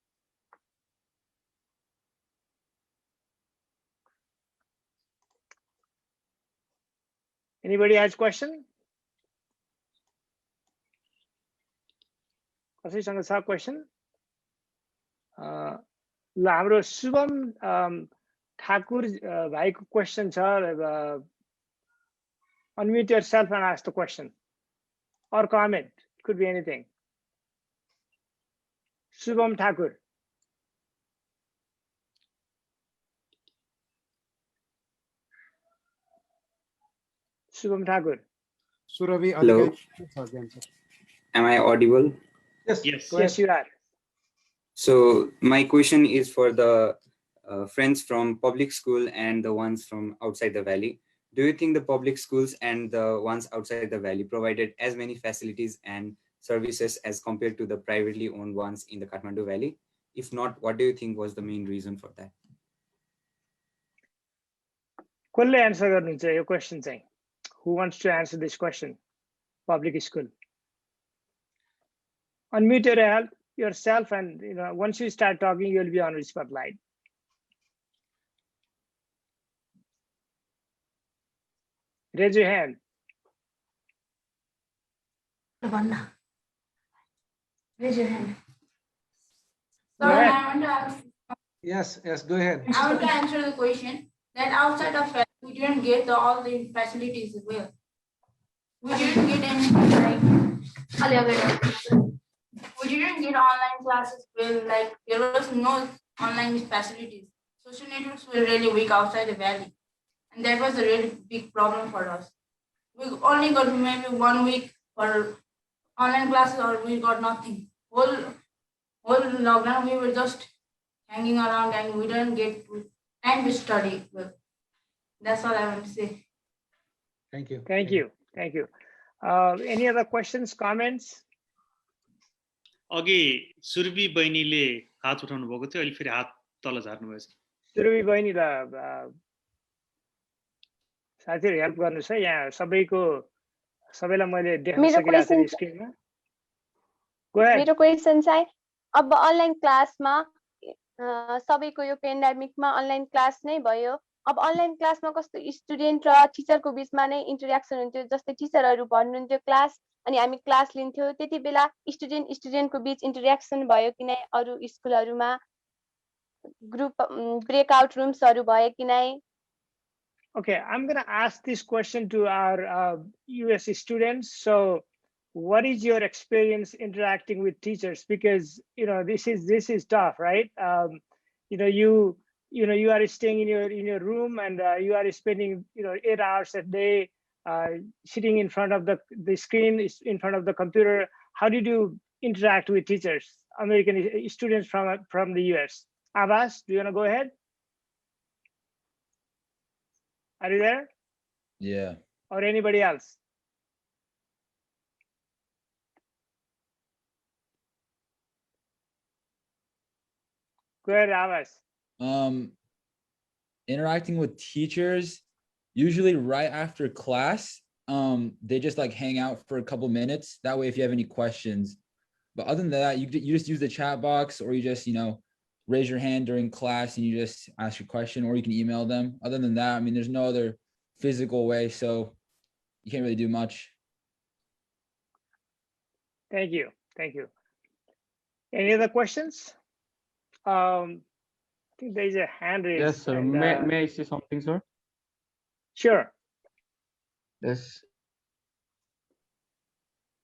Anybody has question? कसैसँग छ question? ल हाम्रो शुभम ठाकुर भाइको question छ. Unmute yourself and ask the question or comment. It could be anything. Shubham Thakur. Shubham Thakur. Surabhi, hello. Am I audible? Yes. Yes, you are. So my question is for the friends from public school and the ones from outside the valley. Do you think the public schools and the ones outside the valley provided as many facilities and services as compared to the privately owned ones in the Kathmandu Valley? If not, what do you think was the main reason for that? कसले answer गर्नुहुन्छ यो question चाहिँ? Who wants to answer this question? Public school. Unmute yourself, and once you start talking, you'll be on the spotlight. Raise your hand. Raise your hand. Go ahead. I want to ask. Yes, go ahead. I want to answer the question that outside of that, we didn't get all the facilities as well. We didn't get anything like we didn't get online classes well, like there was no online facilities. Social networks were really weak outside the valley. And that was a really big problem for us. We only got maybe 1 week for online classes, or we got nothing. Whole lockdown, we were just hanging around and we didn't get time to study. Well, that's all I want to say. Thank you. Thank you. Any other questions, comments? अघि सुरभि बहिनीले हात उठाउनु भएको थियो, अहिले फेरि हात तल झार्नु भएछ. सुरभि बहिनीलाई साथीहरु हेल्प गर्नुस् है, यहाँ सबैलाई मैले देख्न सकिरहेको छु स्क्रिनमा. मेरो क्वेशन चाहिँ अब अनलाइन क्लासमा सबैको यो पेन्डेमिकमा अनलाइन क्लास नै भयो. अब अनलाइन क्लासमा कस्तो स्टुडेन्ट र टिचरको बीचमा नै इन्टरेक्सन हुन्थ्यो, जस्तै टिचरहरु भन्नुहुन्थ्यो क्लास अनि हामी क्लास लिन्थ्यो, त्यति बेला स्टुडेन्टको बीच इन्टरेक्सन भयो कि नै, अरु स्कुलहरुमा ग्रुप ब्रेकआउट रुम्सहरु भयो कि नै? Okay, I'm going to ask this question to our US students. So what is your experience interacting with teachers? Because this is tough, right? You are staying in your room and you are spending 8 hours a day sitting in front of the screen, in front of the computer. How did you interact with teachers, American students from the US? Abbas, do you want to go ahead? Are you there? Yeah. Or anybody else? Go ahead, Abbas. Interacting with teachers, usually right after class, they just like hang out for a couple minutes. That way, if you have any questions, but other than that, you just use the chat box, or you just, raise your hand during class and you just ask your question, or you can email them. Other than that, I mean, there's no other physical way, so you can't really do much. Thank you. Any other questions? I think there is a hand raised. Yes, sir. May I say something, sir? Sure. Yes.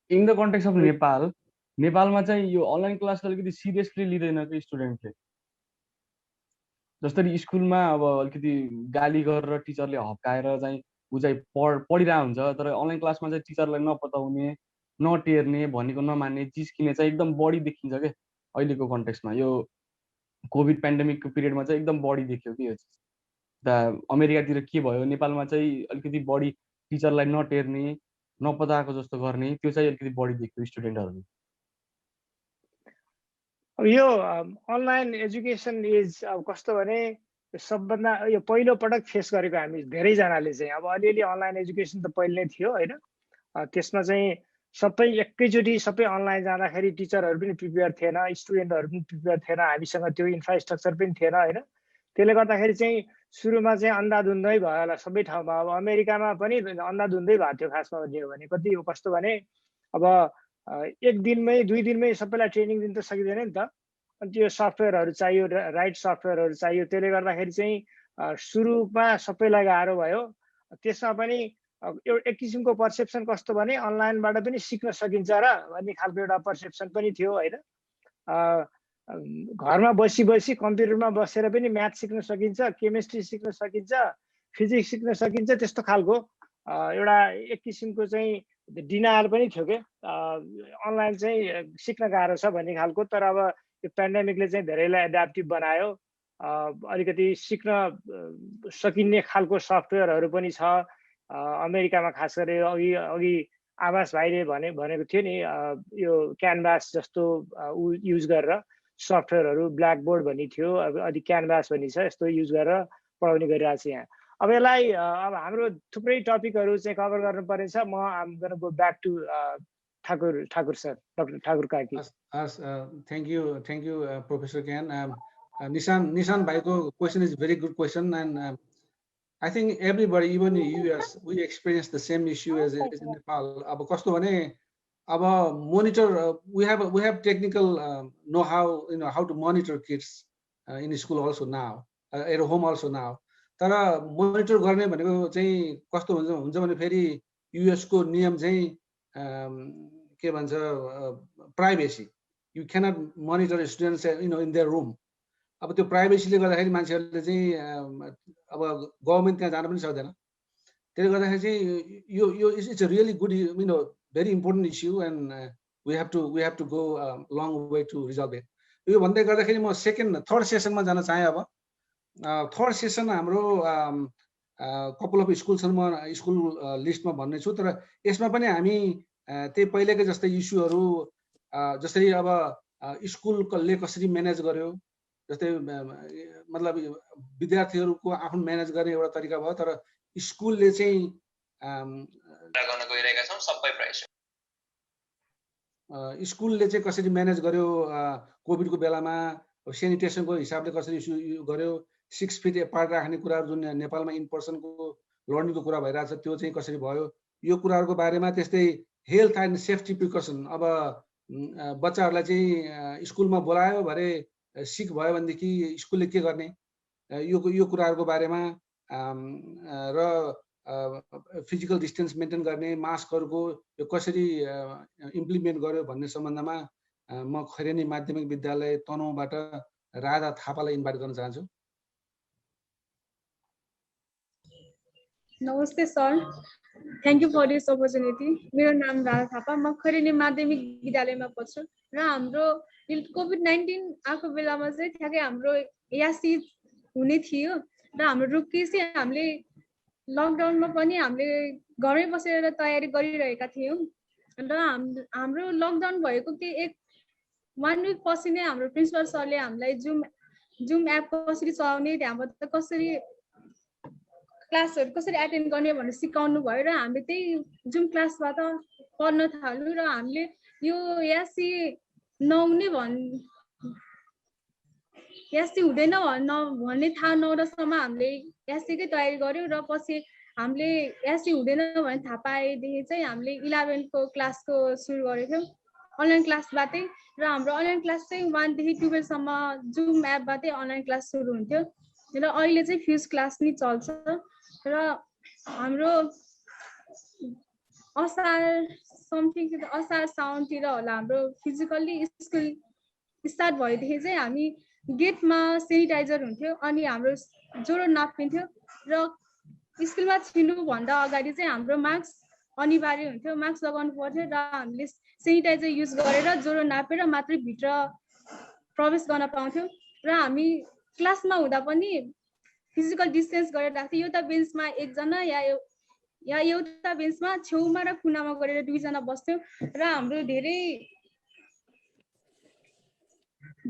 In the context of नेपालमा चाहिँ यो online class अलिकति seriously लिदैन के स्टुडेन्टले. जस्तै स्कुलमा अब अलिकति गाली गरेर टिचरले हप्काएर चाहिँ उ चाहिँ पढिरहेको हुन्छ, तर अनलाइन क्लासमा चाहिँ टिचरलाई नपताउने, नटेर्ने, भनेको नमान्ने, जिस्किने चाहिँ एकदम बढी देखिन्छ के अहिलेको कन्टेक्स्टमा. यो कोभिड पेन्डेमिकको पिरियडमा चाहिँ एकदम बढी देखियो कि यो चिज. त अमेरिकातिर के भयो, नेपालमा चाहिँ अलिकति बढी टिचरलाई नटेर्ने, नपताएको जस्तो गर्ने, त्यो चाहिँ अलिकति बढी देखियो स्टुडेन्टहरुले. यो अनलाइन एजुकेसन इज कस्तो भने सबभन्दा यो पहिलो पटक फेस गरेको हामी धेरैजनाले चाहिँ. अब अलिअलि अनलाइन एजुकेसन त पहिले नै थियो हैन, त्यसमा चाहिँ सबै एकैचोटि सबै अनलाइन जाँदाखेरि टिचरहरु पनि प्रिपेयर थिएन, स्टुडेन्टहरु पनि प्रिपेयर थिएन, हामीसँग त्यो इन्फ्रास्ट्रक्चर पनि थिएन हैन. त्यसले गर्दाखेरि चाहिँ सुरुमा चाहिँ अन्धाधुन्दै भयो होला सबै ठाउँमा। अब अमेरिकामा पनि अन्धाधुन्दै भएको थियो खासमा भन्ने हो भने। कति कस्तो भने अब एक दिनमै 2 दिनमै सबैलाई ट्रेनिङ दिन त सकिँदैन नि त। अनि त्यो सफ्टवेयरहरू चाहियो, राइट सफ्टवेयरहरू चाहियो। त्यसले गर्दाखेरि चाहिँ सुरुमा सबैलाई गाह्रो भयो। त्यसमा पनि एक किसिमको पर्सेप्सन कस्तो भने अनलाइनबाट पनि सिक्न सकिन्छ र भन्ने खालको एउटा पर्सेप्सन पनि थियो होइन। घरमा बसी कम्प्युटरमा बसेर पनि म्याथ सिक्न सकिन्छ, केमिस्ट्री सिक्न सकिन्छ, फिजिक्स सिक्न सकिन्छ, त्यस्तो खालको एउटा एक किसिमको चाहिँ डिनायल पनि थियो के अनलाइन चाहिँ सिक्न गाह्रो छ भन्ने खालको। तर अब यो पेन्डेमिकले चाहिँ धेरैलाई एडाप्टिभ बनायो। अलिकति सिक्न सकिने खालको सफ्टवेयरहरू पनि छ अमेरिकामा। खास गरी अघि आवास भाइले भनेको थियो नि यो क्यानभास जस्तो युज गरेर सफ्टवेयरहरू, ब्ल्याक बोर्ड भन्ने थियो, अब अलि क्यानभास भन्ने छ, यस्तो युज गरेर पढाउने गरिरहेको छ यहाँ। अब यसलाई अब हाम्रो थुप्रै टपिकहरू चाहिँ कभर गर्नु पर्नेछ। म am gonna go back to Thakur sir, doctor Thakur Karki. Thank you professor Gyan. Nishan भाइको question is very good question and I think everybody, even in the US, we experience the same issue as in Nepal. अब कस्तो भने अब monitor, we have technical know-how, how to monitor kids in school also now, at home also now. तर monitor गर्ने भनेको चाहिँ कस्तो हुन्छ भने फेरि US को नियम चाहिँ के भन्छ privacy. You cannot monitor students, in their room. अब त्यो प्राइभेसीले गर्दाखेरि मान्छेहरूले चाहिँ अब गभर्नमेन्ट त्यहाँ जान पनि सक्दैन। त्यसले गर्दाखेरि चाहिँ यो it's a really good very important issue and we have to go long way to resolve it. यो भन्दै गर्दाखेरि म थर्ड सेसनमा जान चाहेँ। अब थर्ड सेसन हाम्रो कपाल अफ स्कुल छन्, म स्कुल लिस्टमा भन्ने छु। तर यसमा पनि हामी त्यही पहिलेकै जस्तै इस्युहरू जस्तै अब स्कुलले कसरी म्यानेज गर्यो, जस्तै मतलब विद्यार्थीहरूको आफ्नो म्यानेज गर्ने एउटा तरिका भयो। तर स्कुलले चाहिँ गर्न गइरहेका छौँ सबै प्राइस स्कुलले चाहिँ कसरी म्यानेज गर्यो, कोभिडको बेलामा सेनिटेसनको हिसाबले कसरी इस्यु गर्यो, 6 फिट एपार्ट राख्ने कुराहरू जुन नेपालमा इन पर्सनको लर्निङको कुरा भइरहेछ त्यो चाहिँ कसरी भयो, यो कुराहरूको बारेमा। त्यस्तै हेल्थ एन्ड सेफ्टी प्रिकसन। अब बच्चाहरूलाई चाहिँ स्कुलमा बोलायो भरे सिक भयो भनेदेखि स्कुलले के गर्ने, यो कुराहरूको बारेमा र फिजिकल डिस्टेन्स मेन्टेन गर्ने, मास्कहरूको यो कसरी इम्प्लिमेन्ट गर्यो भन्ने सम्बन्धमा म खैरेनी माध्यमिक विद्यालय तनहुँबाट राधा थापालाई इन्भाइट गर्न चाहन्छु। नमस्ते sir, thank you for this opportunity. मेरो नाम राधा थापा, म खैरेनी माध्यमिक विद्यालयमा पढ्छु र हाम्रो कोभिड-19 आएको बेलामा चाहिँ ठ्याक्कै हाम्रो यासी हुने थियो र हाम्रो रुकी चाहिँ हामीले लकडाउनमा पनि हामीले घरमै बसेर तयारी गरिरहेका थियौँ। र हाम्रो लकडाउन भएको कि 1 विक पछि नै हाम्रो प्रिन्सिपल सरले हामीलाई जुम एप कसरी चलाउने, त्यहाँबाट कसरी क्लासहरू कसरी एटेन्ड गर्ने भनेर सिकाउनु भयो र हामीले त्यही जुम क्लासबाट पढ्न थाल्यौँ। र हामीले यो यासी हुँदैन भन्ने थाहा नहुँदासम्म हामीले यासीकै तयारी गऱ्यौँ र पछि हामीले यासी हुँदैन भन्ने थाहा पाएदेखि चाहिँ हामीले 11 को क्लासको सुरु गरेको थियौँ अनलाइन क्लासबाटै। र हाम्रो अनलाइन क्लास चाहिँ 1 देखि 12 सम्म जुम एपबाटै अनलाइन क्लास सुरु हुन्थ्यो र अहिले चाहिँ फ्युज क्लास नै चल्छ। र हाम्रो असार साउन्डतिर होला हाम्रो फिजिकल्ली स्कुल स्टार्ट भएदेखि चाहिँ हामी गेटमा सेनिटाइजर हुन्थ्यो अनि हाम्रो ज्वरो नापिन्थ्यो र स्कुलमा छिर्नुभन्दा अगाडि चाहिँ हाम्रो मास्क अनिवार्य हुन्थ्यो, मास्क लगाउनु पर्थ्यो र हामीले सेनिटाइजर युज गरेर ज्वरो नापेर मात्रै भित्र प्रवेश गर्न पाउँथ्यौँ। र हामी क्लासमा हुँदा पनि फिजिकल डिस्टेन्स गरेर राख्थ्यौँ। एउटा बेन्चमा एकजना या एउटा बेन्चमा छेउमा र कुनामा गरेर 2 जना बस्थ्यौँ र हाम्रो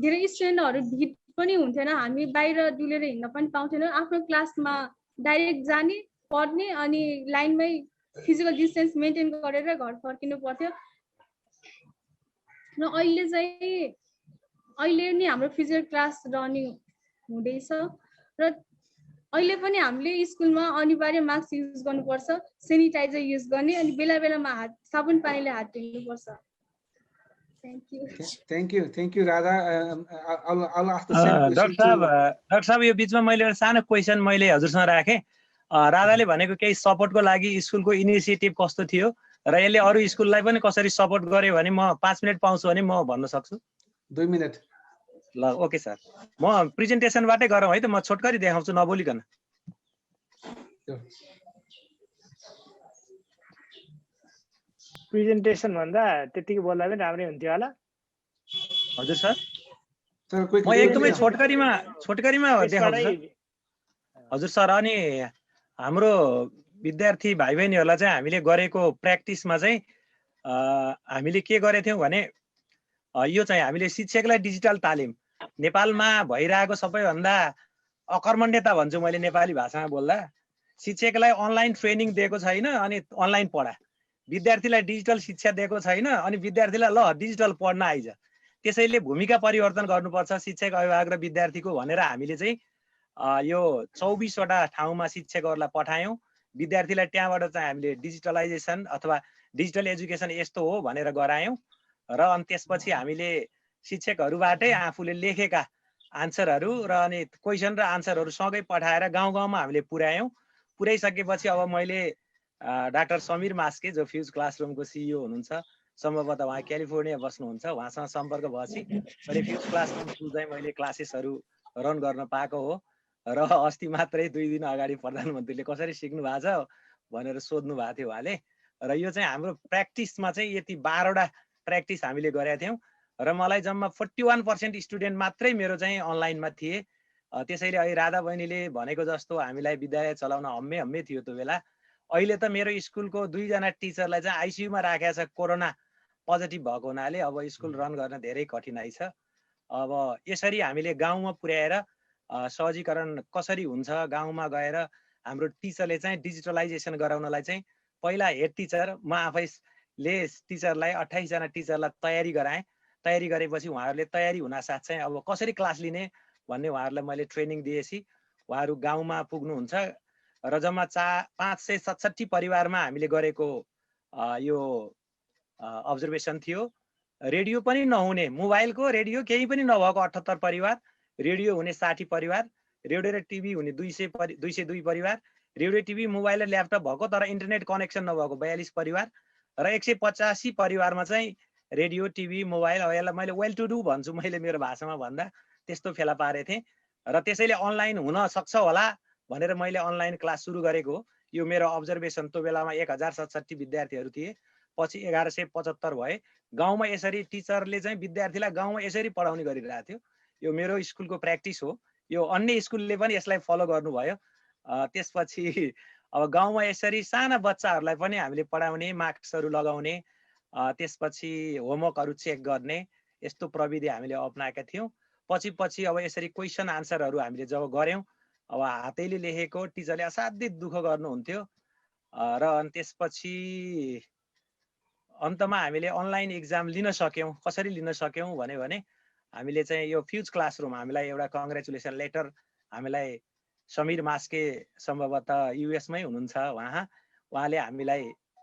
धेरै स्टुडेन्टहरू भिड पनि हुन्थेन, हामी बाहिर डुलेर हिँड्न पनि पाउँथेनौँ। आफ्नो क्लासमा डाइरेक्ट जाने पढ्ने अनि लाइनमै फिजिकल डिस्टेन्स मेन्टेन गरेर घर फर्किनु पर्थ्यो। र अहिले नै हाम्रो फिजिकल क्लास रनिङ हुँदैछ र अहिले पनि हामीले स्कुलमा अनिवार्य मास्क युज गर्नुपर्छ, सेनिटाइजर युज गर्ने अनि बेला बेलामा हात साबुन पानीले हात धुनुपर्छ। Thank you, Radha. I'll ask the same question to doctor साहब यो बीचमा मैले एउटा सानो क्वेशन मैले हजुरसँग राखे। राधाले भनेको केही सपोर्टको लागि स्कुलको इनिसिएटिभ कस्तो थियो र यसले अरु स्कुललाई पनि कसरी सपोर्ट गर्यो भने म 5 मिनेट पाउँछु भने म भन्न सक्छु। 2 मिनेट। ल ओके सर, म प्रेजेन्टेसनबाटै गरौँ है त, म छोटकरी देखाउँछु नबोलिकन। प्रेजेन्टेसन भन्दा त्यतिकै बोल्दा पनि राम्रै हुन्थ्यो होला। हजुर सर, म एकदमै छोटकरीमा देखाउँछु सर। हजुर सर, अनि हाम्रो विद्यार्थी भाइ बहिनीहरूलाई चाहिँ हामीले गरेको प्र्याक्टिसमा चाहिँ हामीले के गरेथ्यौँ भने यो चाहिँ हामीले शिक्षकलाई डिजिटल तालिम नेपालमा भइरहेको सबैभन्दा अकर्मण्यता भन्छु मैले नेपाली भाषामा बोल्दा, शिक्षकलाई अनलाइन ट्रेनिङ दिएको छैन अनि अनलाइन पढा, विद्यार्थीलाई डिजिटल शिक्षा दिएको छैन अनि विद्यार्थीलाई ल डिजिटल पढ्न आइज। त्यसैले भूमिका परिवर्तन गर्नुपर्छ शिक्षक अभिभावक र विद्यार्थीको भनेर हामीले चाहिँ यो 24 वटा ठाउँमा शिक्षकहरूलाई पठायौँ। विद्यार्थीलाई त्यहाँबाट चाहिँ हामीले डिजिटलाइजेसन अथवा डिजिटल एजुकेसन यस्तो हो भनेर गरायौँ र अनि त्यसपछि हामीले शिक्षकहरूबाटै आफूले लेखेका आन्सरहरू र अनि क्वेसन र आन्सरहरू सँगै पठाएर गाउँ गाउँमा हामीले पुर्यायौँ। पुर्याइसकेपछि अब मैले डाक्टर समीर मास्के जो फ्युज क्लासरुमको सिइओ हुनुहुन्छ, सम्भवतः उहाँ क्यालिफोर्निया बस्नुहुन्छ, उहाँसँग सम्पर्क भएपछि मैले फ्युज क्लासरुम चाहिँ मैले क्लासेसहरू रन गर्न पाएको हो र अस्ति मात्रै 2 दिन अगाडि प्रधानमन्त्रीले कसरी सिक्नु भएको छ भनेर सोध्नु भएको थियो उहाँले। र यो चाहिँ हाम्रो प्र्याक्टिसमा चाहिँ यति 12 वटा प्र्याक्टिस हामीले गरेका थियौँ र मलाई जम्मा 41% स्टुडेन्ट मात्रै मेरो चाहिँ अनलाइनमा थिए। त्यसैले अहिले राधा बहिनीले भनेको जस्तो हामीलाई विद्यालय चलाउन हम्मे थियो त्यो बेला। अहिले त मेरो स्कुलको 2 जना टिचरलाई चाहिँ आइसियुमा राखेको छ कोरोना पोजिटिभ भएको हुनाले अब स्कुल रन गर्न धेरै कठिनाइ छ। अब यसरी हामीले गाउँमा पुर्याएर सहजीकरण कसरी हुन्छ, गाउँमा गएर हाम्रो टिचरले चाहिँ डिजिटलाइजेसन गराउनलाई चाहिँ पहिला हेड टिचर म आफैले टिचरलाई 28 जना टिचरलाई तयारी गराएँ। तयारी गरेपछि उहाँहरूले तयारी हुनासाथ चाहिँ अब कसरी क्लास लिने भन्ने उहाँहरूलाई मैले ट्रेनिङ दिएपछि उहाँहरू गाउँमा पुग्नुहुन्छ र जम्मा 567 परिवारमा हामीले गरेको यो अब्जर्भेसन थियो। रेडियो पनि नहुने, मोबाइलको रेडियो केही पनि नभएको 78 परिवार, रेडियो हुने 60 परिवार, रेडियो र टिभी हुने 202 परिवार, रेडियो टिभी मोबाइल र ल्यापटप भएको तर इन्टरनेट कनेक्सन नभएको 42 परिवार र 185 परिवारमा चाहिँ रेडियो टिभी मोबाइल, अब यसलाई मैले वेल टु डु भन्छु मैले मेरो भाषामा भन्दा, त्यस्तो फेला पारेको थिएँ र त्यसैले अनलाइन हुन सक्छ होला भनेर मैले अनलाइन क्लास सुरु गरेको हो। यो मेरो अब्जर्भेसन त्यो बेलामा 1067 विद्यार्थीहरू थिए, पछि 1175 भए। गाउँमा यसरी टिचरले चाहिँ विद्यार्थीलाई गाउँमा यसरी पढाउने गरिरहेको थियो। यो मेरो स्कुलको प्र्याक्टिस हो, यो अन्य स्कुलले पनि यसलाई फलो गर्नुभयो। त्यसपछि अब गाउँमा यसरी साना बच्चाहरूलाई पनि हामीले पढाउने, मार्क्सहरू लगाउने, त्यसपछि होमवर्कहरू चेक गर्ने यस्तो प्रविधि हामीले अपनाएका थियौँ। पछि अब यसरी क्वेसन आन्सरहरू हामीले जब गऱ्यौँ, अब हातैले लेखेको टिचरले असाध्यै दुःख गर्नुहुन्थ्यो र अनि त्यसपछि अन्तमा हामीले अनलाइन एक्जाम लिन सक्यौँ। कसरी लिन सक्यौँ भने हामीले चाहिँ यो फ्युज क्लासरुम हामीलाई एउटा कङ्ग्रेचुलेसन लेटर हामीलाई समीर मास्के सम्भवतः युएसमै हुनुहुन्छ उहाँले हामीलाई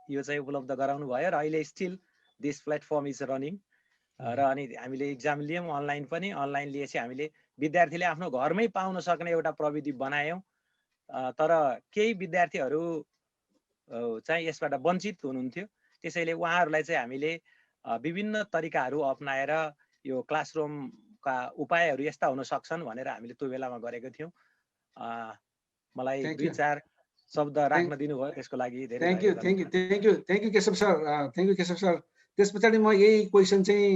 यो चाहिँ उपलब्ध गराउनु भयो र अहिले still this platform is running र अनि हामीले एक्जाम लियौँ अनलाइन पनि। अनलाइन लिएपछि हामीले विद्यार्थीले आफ्नो घरमै पाउन सक्ने एउटा प्रविधि बनायौँ। तर केही विद्यार्थीहरू चाहिँ यसबाट वञ्चित हुनुहुन्थ्यो, त्यसैले उहाँहरूलाई चाहिँ हामीले विभिन्न तरिकाहरू अपनाएर यो क्लासरुमका उपायहरू यस्ता हुन सक्छन् भनेर हामीले त्यो बेलामा गरेको थियौँ। मलाई 2-4 शब्द राख्न दिनुभयो त्यसको लागि धेरै thank you Keshav sir. Thank you Keshav sir. त्यस पछाडि म यही क्वेसन चाहिँ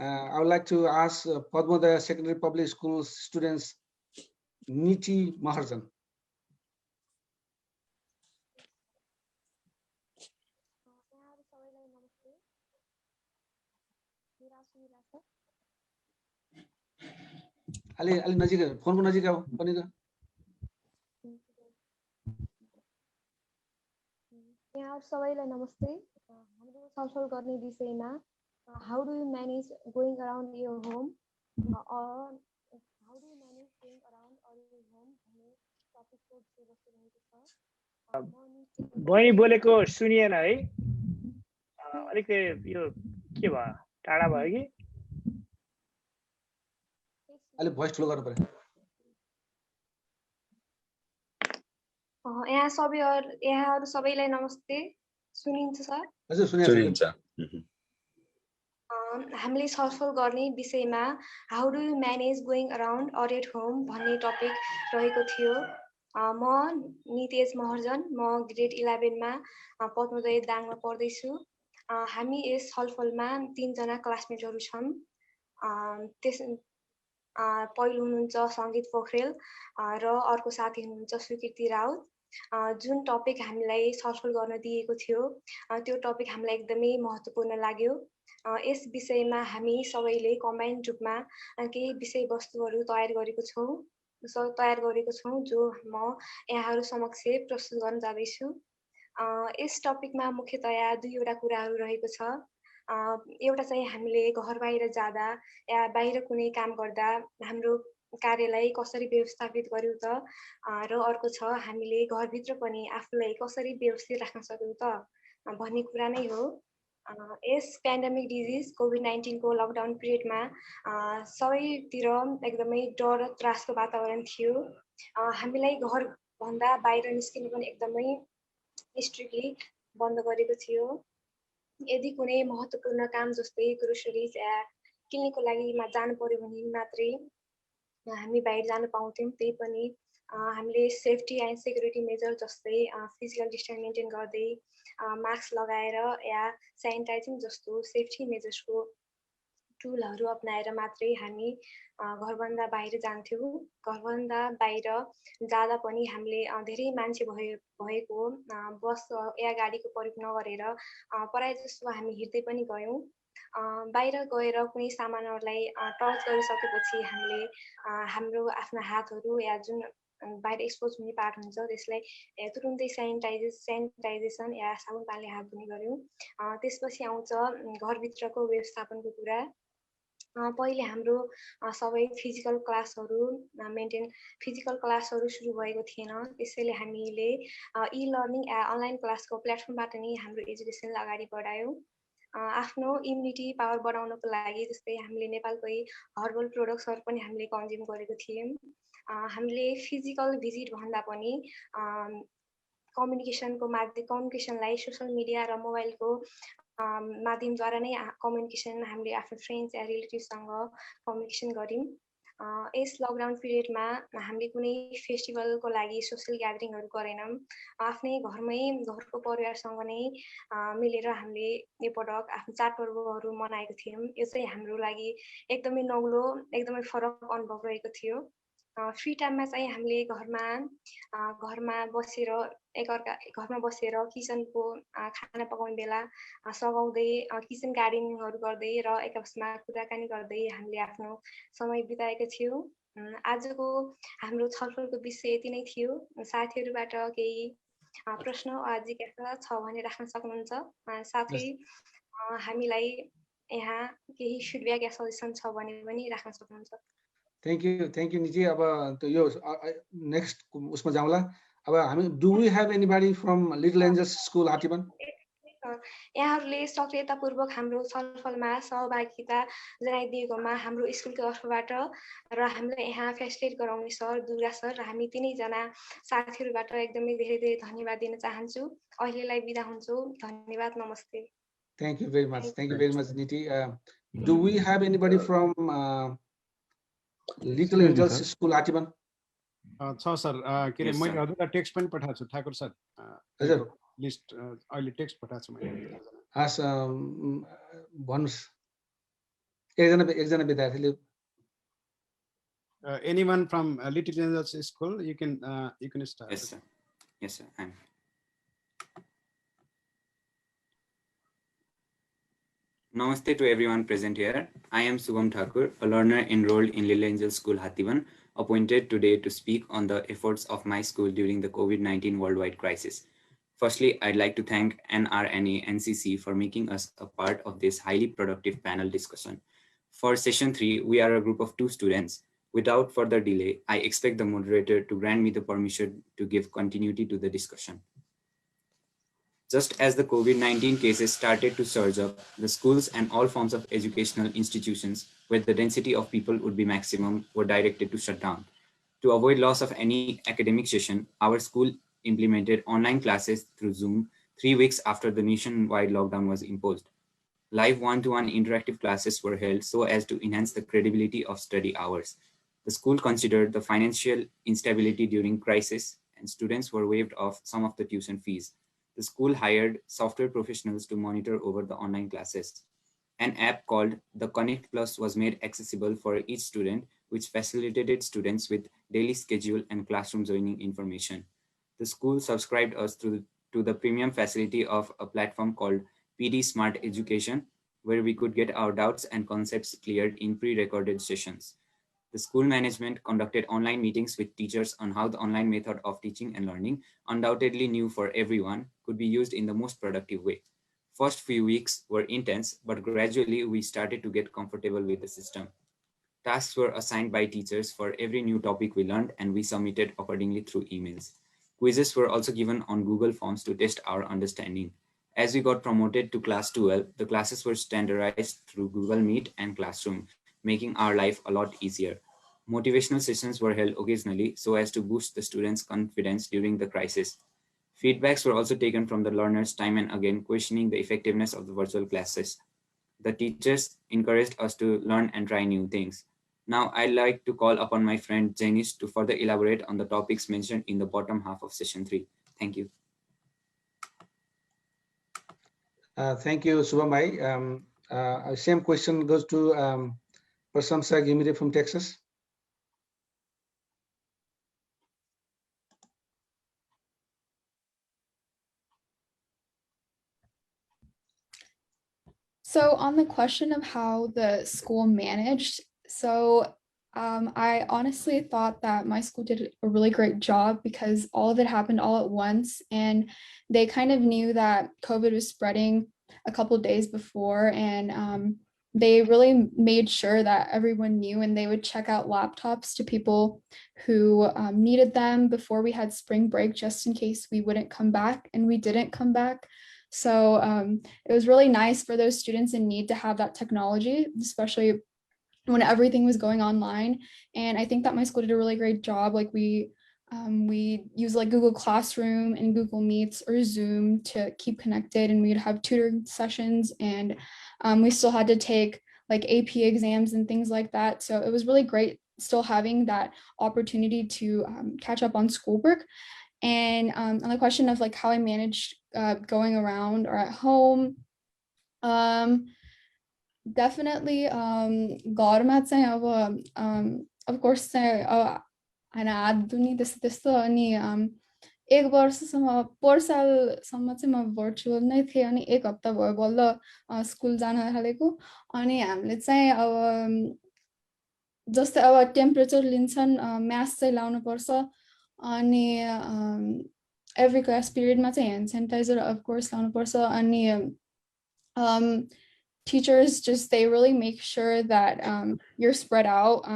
I would like to ask Padmodaya secondary public school students Nichi Maharjan. अलि नजिक फोनको नजिक आऊ पनि त। यहाँ सबैलाई नमस्ते। हाम्रो छलफल गर्ने विषयमा how do you manage going around your home how do you manage going around your home भन्ने टपिक बहिनी बोलेको सुनिएन है अलिकति यो के भयो टाढा भयो कि अलि भोइस ठुलो गर्नु पर्यो यहाँहरू सबैलाई नमस्ते सुनिन्छ सर हजुर सुनिन्छ हामीले छलफल गर्ने विषयमा how do you manage going around or at home भन्ने टपिक रहेको थियो म नितेश महर्जन म ग्रेड 11 मा पद्मोदय दाङमा पढ्दैछु हामी यस छलफलमा 3 जना क्लासमेटहरू छौं पहिलो हुनुहुन्छ सङ्गीत पोखरेल र अर्को साथी हुनुहुन्छ सुकृति राउत जुन टपिक हामीलाई छलफल गर्न दिएको थियो त्यो टपिक हामीलाई एकदमै महत्त्वपूर्ण लाग्यो यस विषयमा हामी सबैले कम्बाइन्ड रूपमा केही विषयवस्तुहरू तयार गरेको छौं जो म यहाँहरू समक्ष प्रस्तुत गर्न जाँदैछु यस टपिकमा मुख्यतया दुईवटा कुराहरू रहेको छ एउटा चाहिँ हामीले घर बाहिर जाँदा या बाहिर कुनै काम गर्दा हाम्रो कार्यलाई कसरी व्यवस्थापित गर्यौं त र अर्को छ हामीले घरभित्र पनि आफूलाई कसरी व्यवस्थित राख्न सक्यौं त भन्ने कुरा नै हो यस पेन्डेमिक डिजिज कोभिड-19 को लकडाउन पिरियडमा सबैतिर एकदमै डर र त्रासको वातावरण थियो हामीलाई घर भन्दा बाहिर निस्किन पनि एकदमै स्ट्रिक्टली बन्द गरेको थियो यदि कुनै महत्त्वपूर्ण काम जस्तै ग्रोसरिज या किन्नको लागि जानु पर्यो भने मात्रै हामी बाहिर जान पाउँथ्यौं त्यही पनि हामीले सेफ्टी एन्ड सेक्युरिटी मेजर जस्तै फिजिकल डिस्टेन्स मेन्टेन गर्दै मास्क लगाएर या सेनिटाइजिङ जस्तो सेफ्टी मेजर्सको टुलहरू अपनाएर मात्रै हामी घरभन्दा बाहिर जान्थ्यौं घरभन्दा बाहिर जाँदा पनि हामीले धेरै मान्छे भएको बस या गाडीको प्रयोग नगरेर प्राय जसो हामी हिँड्दै पनि गयौं बाहिर गएर कुनै सामानहरूलाई टच गरिसकेपछि हामीले हाम्रो आफ्ना हातहरू या जुन बाहिर एक्सपोज हुने पार्ट हुन्छ त्यसलाई तुरुन्तै सेनिटाइजेसन या साबुन पानीले हात धुने गर्यौं त्यसपछि आउँछ घरभित्रको व्यवस्थापनको कुरा पहिले हाम्रो सबै फिजिकल क्लासहरू सुरु भएको थिएन त्यसैले हामीले ई लर्निङ या अनलाइन क्लासको प्लेटफर्मबाट नै हाम्रो एजुकेसनलाई अगाडि बढायौं आफ्नो इम्युनिटी पावर बढाउनको लागि जस्तै हामीले नेपालकै हर्बल प्रोडक्ट्सहरू पनि हामीले कन्ज्युम गरेको थियौं हामीले फिजिकल भिजिट भन्दा पनि कम्युनिकेसनलाई सोशल मिडिया र मोबाइलको माध्यमद्वारा नै कम्युनिकेसन हामीले आफ्नो फ्रेन्ड्स या रिलेटिभसँग कम्युनिकेसन गर्यौं यस लकडाउन पिरियडमा हामीले कुनै फेस्टिभलको लागि सोशल ग्यादरिङहरू गरेनौं आफ्नै घरको परिवारसँग नै मिलेर हामीले यो पटक आफ्नो चाडपर्वहरू मनाएको थियौं यो चाहिँ हाम्रो लागि एकदमै नौलो एकदमै फरक अनुभव रहेको थियो फ्री टाइममा चाहिँ हामीले घरमा बसेर घरमा बसेर किचनको खाना पकाउने बेला सघाउँदै किचन गार्डनिङहरू गर्दै र एकअपसमा कुराकानी गर्दै हामीले आफ्नो समय बिताएका थियौं आजको हाम्रो छलफलको विषय यति नै थियो साथीहरूबाट केही प्रश्न वा जिज्ञासा छ भने राख्न सक्नुहुन्छ साथै हामीलाई यहाँ केही फिडब्याक या सजेसन छ भने पनि राख्न सक्नुहुन्छ थ्यांक यू निजी अब यो नेक्स्ट उसमा जाउँला अब हामी do we have anybody from little angels school Hattiban यहाँहरूले सक्रियतापूर्वक हाम्रो छलफलमा सहभागिता जनाइदिएकोमा हाम्रो स्कुलको तर्फबाट र हामीलाई यहाँ फेसिलिटेट गराउने सर दुर्गा सर र हामी तिनैजना साथीहरूबाट एकदमै धेरै धेरै धन्यवाद दिन चाहन्छु अहिलेलाई बिदा हुन्छु धन्यवाद नमस्ते थ्यांक यू भेरी मच निटी do we have anybody from little angels school Hattiban छ सर के रे मैले हजुरलाई टेक्स्ट पनि पठाएको छु ठाकुर सर हजुर लिस्ट अहिले टेक्स्ट पठाएको छु मैले हस् भन्नुस् एकजना विद्यार्थीले anyone from Little Angels School you can start. Yes sir I'm Namaste to everyone present here. I am Subham Thakur, a learner enrolled in Little Angels School Hathiban, appointed today to speak on the efforts of my school during the COVID-19 worldwide crisis. Firstly, I'd like to thank NRNA NCC for making us a part of this highly productive panel discussion. For session 3, we are a group of 2 students Without further delay, I expect the moderator to grant me the permission to give continuity to the discussion. Just as the COVID-19 cases started to surge up, the schools and all forms of educational institutions where the density of people would be maximum were directed to shut down. To avoid loss of any academic session, our school implemented online classes through Zoom 3 weeks after the nationwide lockdown was imposed. Live one-to-one interactive classes were held so as to enhance the credibility of study hours. The school considered the financial instability during crisis, and students were waived off some of the tuition fees. The school hired software professionals to monitor over the online classes. An app called the Connect Plus was made accessible for each student, which facilitated students with daily schedule and classroom joining information. The school subscribed us to the premium facility of a platform called PD Smart Education, where we could get our doubts and concepts cleared in pre-recorded sessions. The school management conducted online meetings with teachers on how the online method of teaching and learning, undoubtedly new for everyone, could be used in the most productive way. First few weeks were intense, but gradually we started to get comfortable with the system. Tasks were assigned by teachers for every new topic we learned, and we submitted accordingly through emails. Quizzes were also given on Google Forms to test our understanding. As we got promoted to class 12, the classes were standardized through Google Meet and Classroom, making our life a lot easier. Motivational sessions were held occasionally so as to boost the students' confidence during the crisis. Feedbacks were also taken from the learners time and again, questioning the effectiveness of the virtual classes. The teachers encouraged us to learn and try new things. Now I'd like to call upon my friend Janice to further elaborate on the topics mentioned in the bottom half of session 3. Thank you. Thank you, Subhamai. Same question goes to Prasamsa Gimire from Texas. So on the question of how the school managed, I honestly thought that my school did a really great job because all of it happened all at once, and they kind of knew that COVID was spreading a couple of days before, and they really made sure that everyone knew, and they would check out laptops to people who needed them before we had spring break, just in case we wouldn't come back, and we didn't come back. So it was really nice for those students in need to have that technology, especially when everything was going online. And I think that my school did a really great job. Like we use like Google Classroom and Google Meets or Zoom to keep connected, and we'd have tutoring sessions, and we still had to take like AP exams and things like that. So it was really great still having that opportunity to catch up on schoolwork. And on the question of like how I managed going around or at home, definitely घरमा चाहिँ अब of course चाहिँ होइन हात धुने त्यस्तो अनि 1 वर्षसम्म 4 सालसम्म चाहिँ म भर्चुअल नै थिएँ, अनि 1 हप्ता भयो बल्ल स्कुल जान थालेको। अनि हामीले चाहिँ अब जस्तै अब टेम्परेचर लिन्छन्, मास्क चाहिँ लाउनु पर्छ, अनि every class period ma चाहिँ hand sanitizer of course लाउनु पर्छ, अनि teachers they really make sure that you're spread out,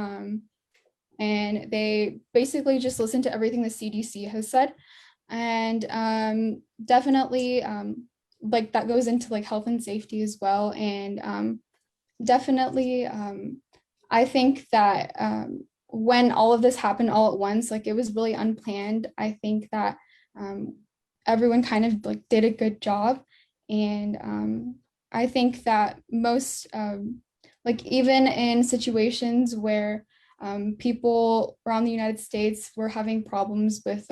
and they basically just listen to everything the CDC has said, and definitely like that goes into like health and safety as well. And definitely I think that when all of this happened all at once, like it was really unplanned, I think that everyone kind of like did a good job. And I think that most like even in situations where people around the United States were having problems with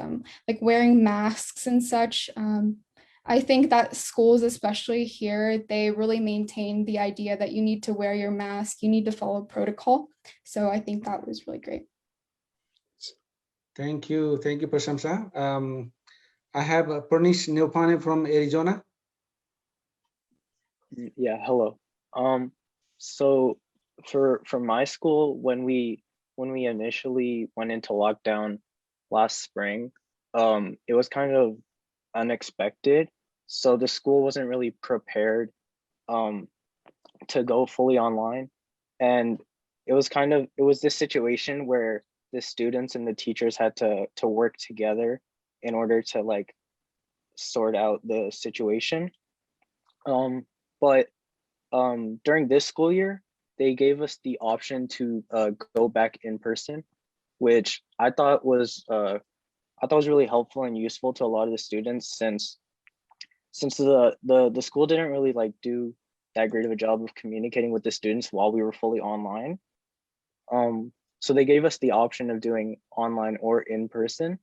like wearing masks and such, I think that schools, especially here, they really maintain the idea that you need to wear your mask, you need to follow protocol. So I think that was really great. Thank you, Prasamsa. I have Pernice Neopane from Arizona. Yeah, hello. So for my school, when we initially went into lockdown last spring, it was kind of unexpected. So the school wasn't really prepared to go fully online. And this situation where the students and the teachers had to work together in order to like sort out the situation. But during this school year, they gave us the option to go back in person, which I thought was really helpful and useful to a lot of the students, since the school didn't really like do that great of a job of communicating with the students while we were fully online. So they gave us the option of doing online or in person.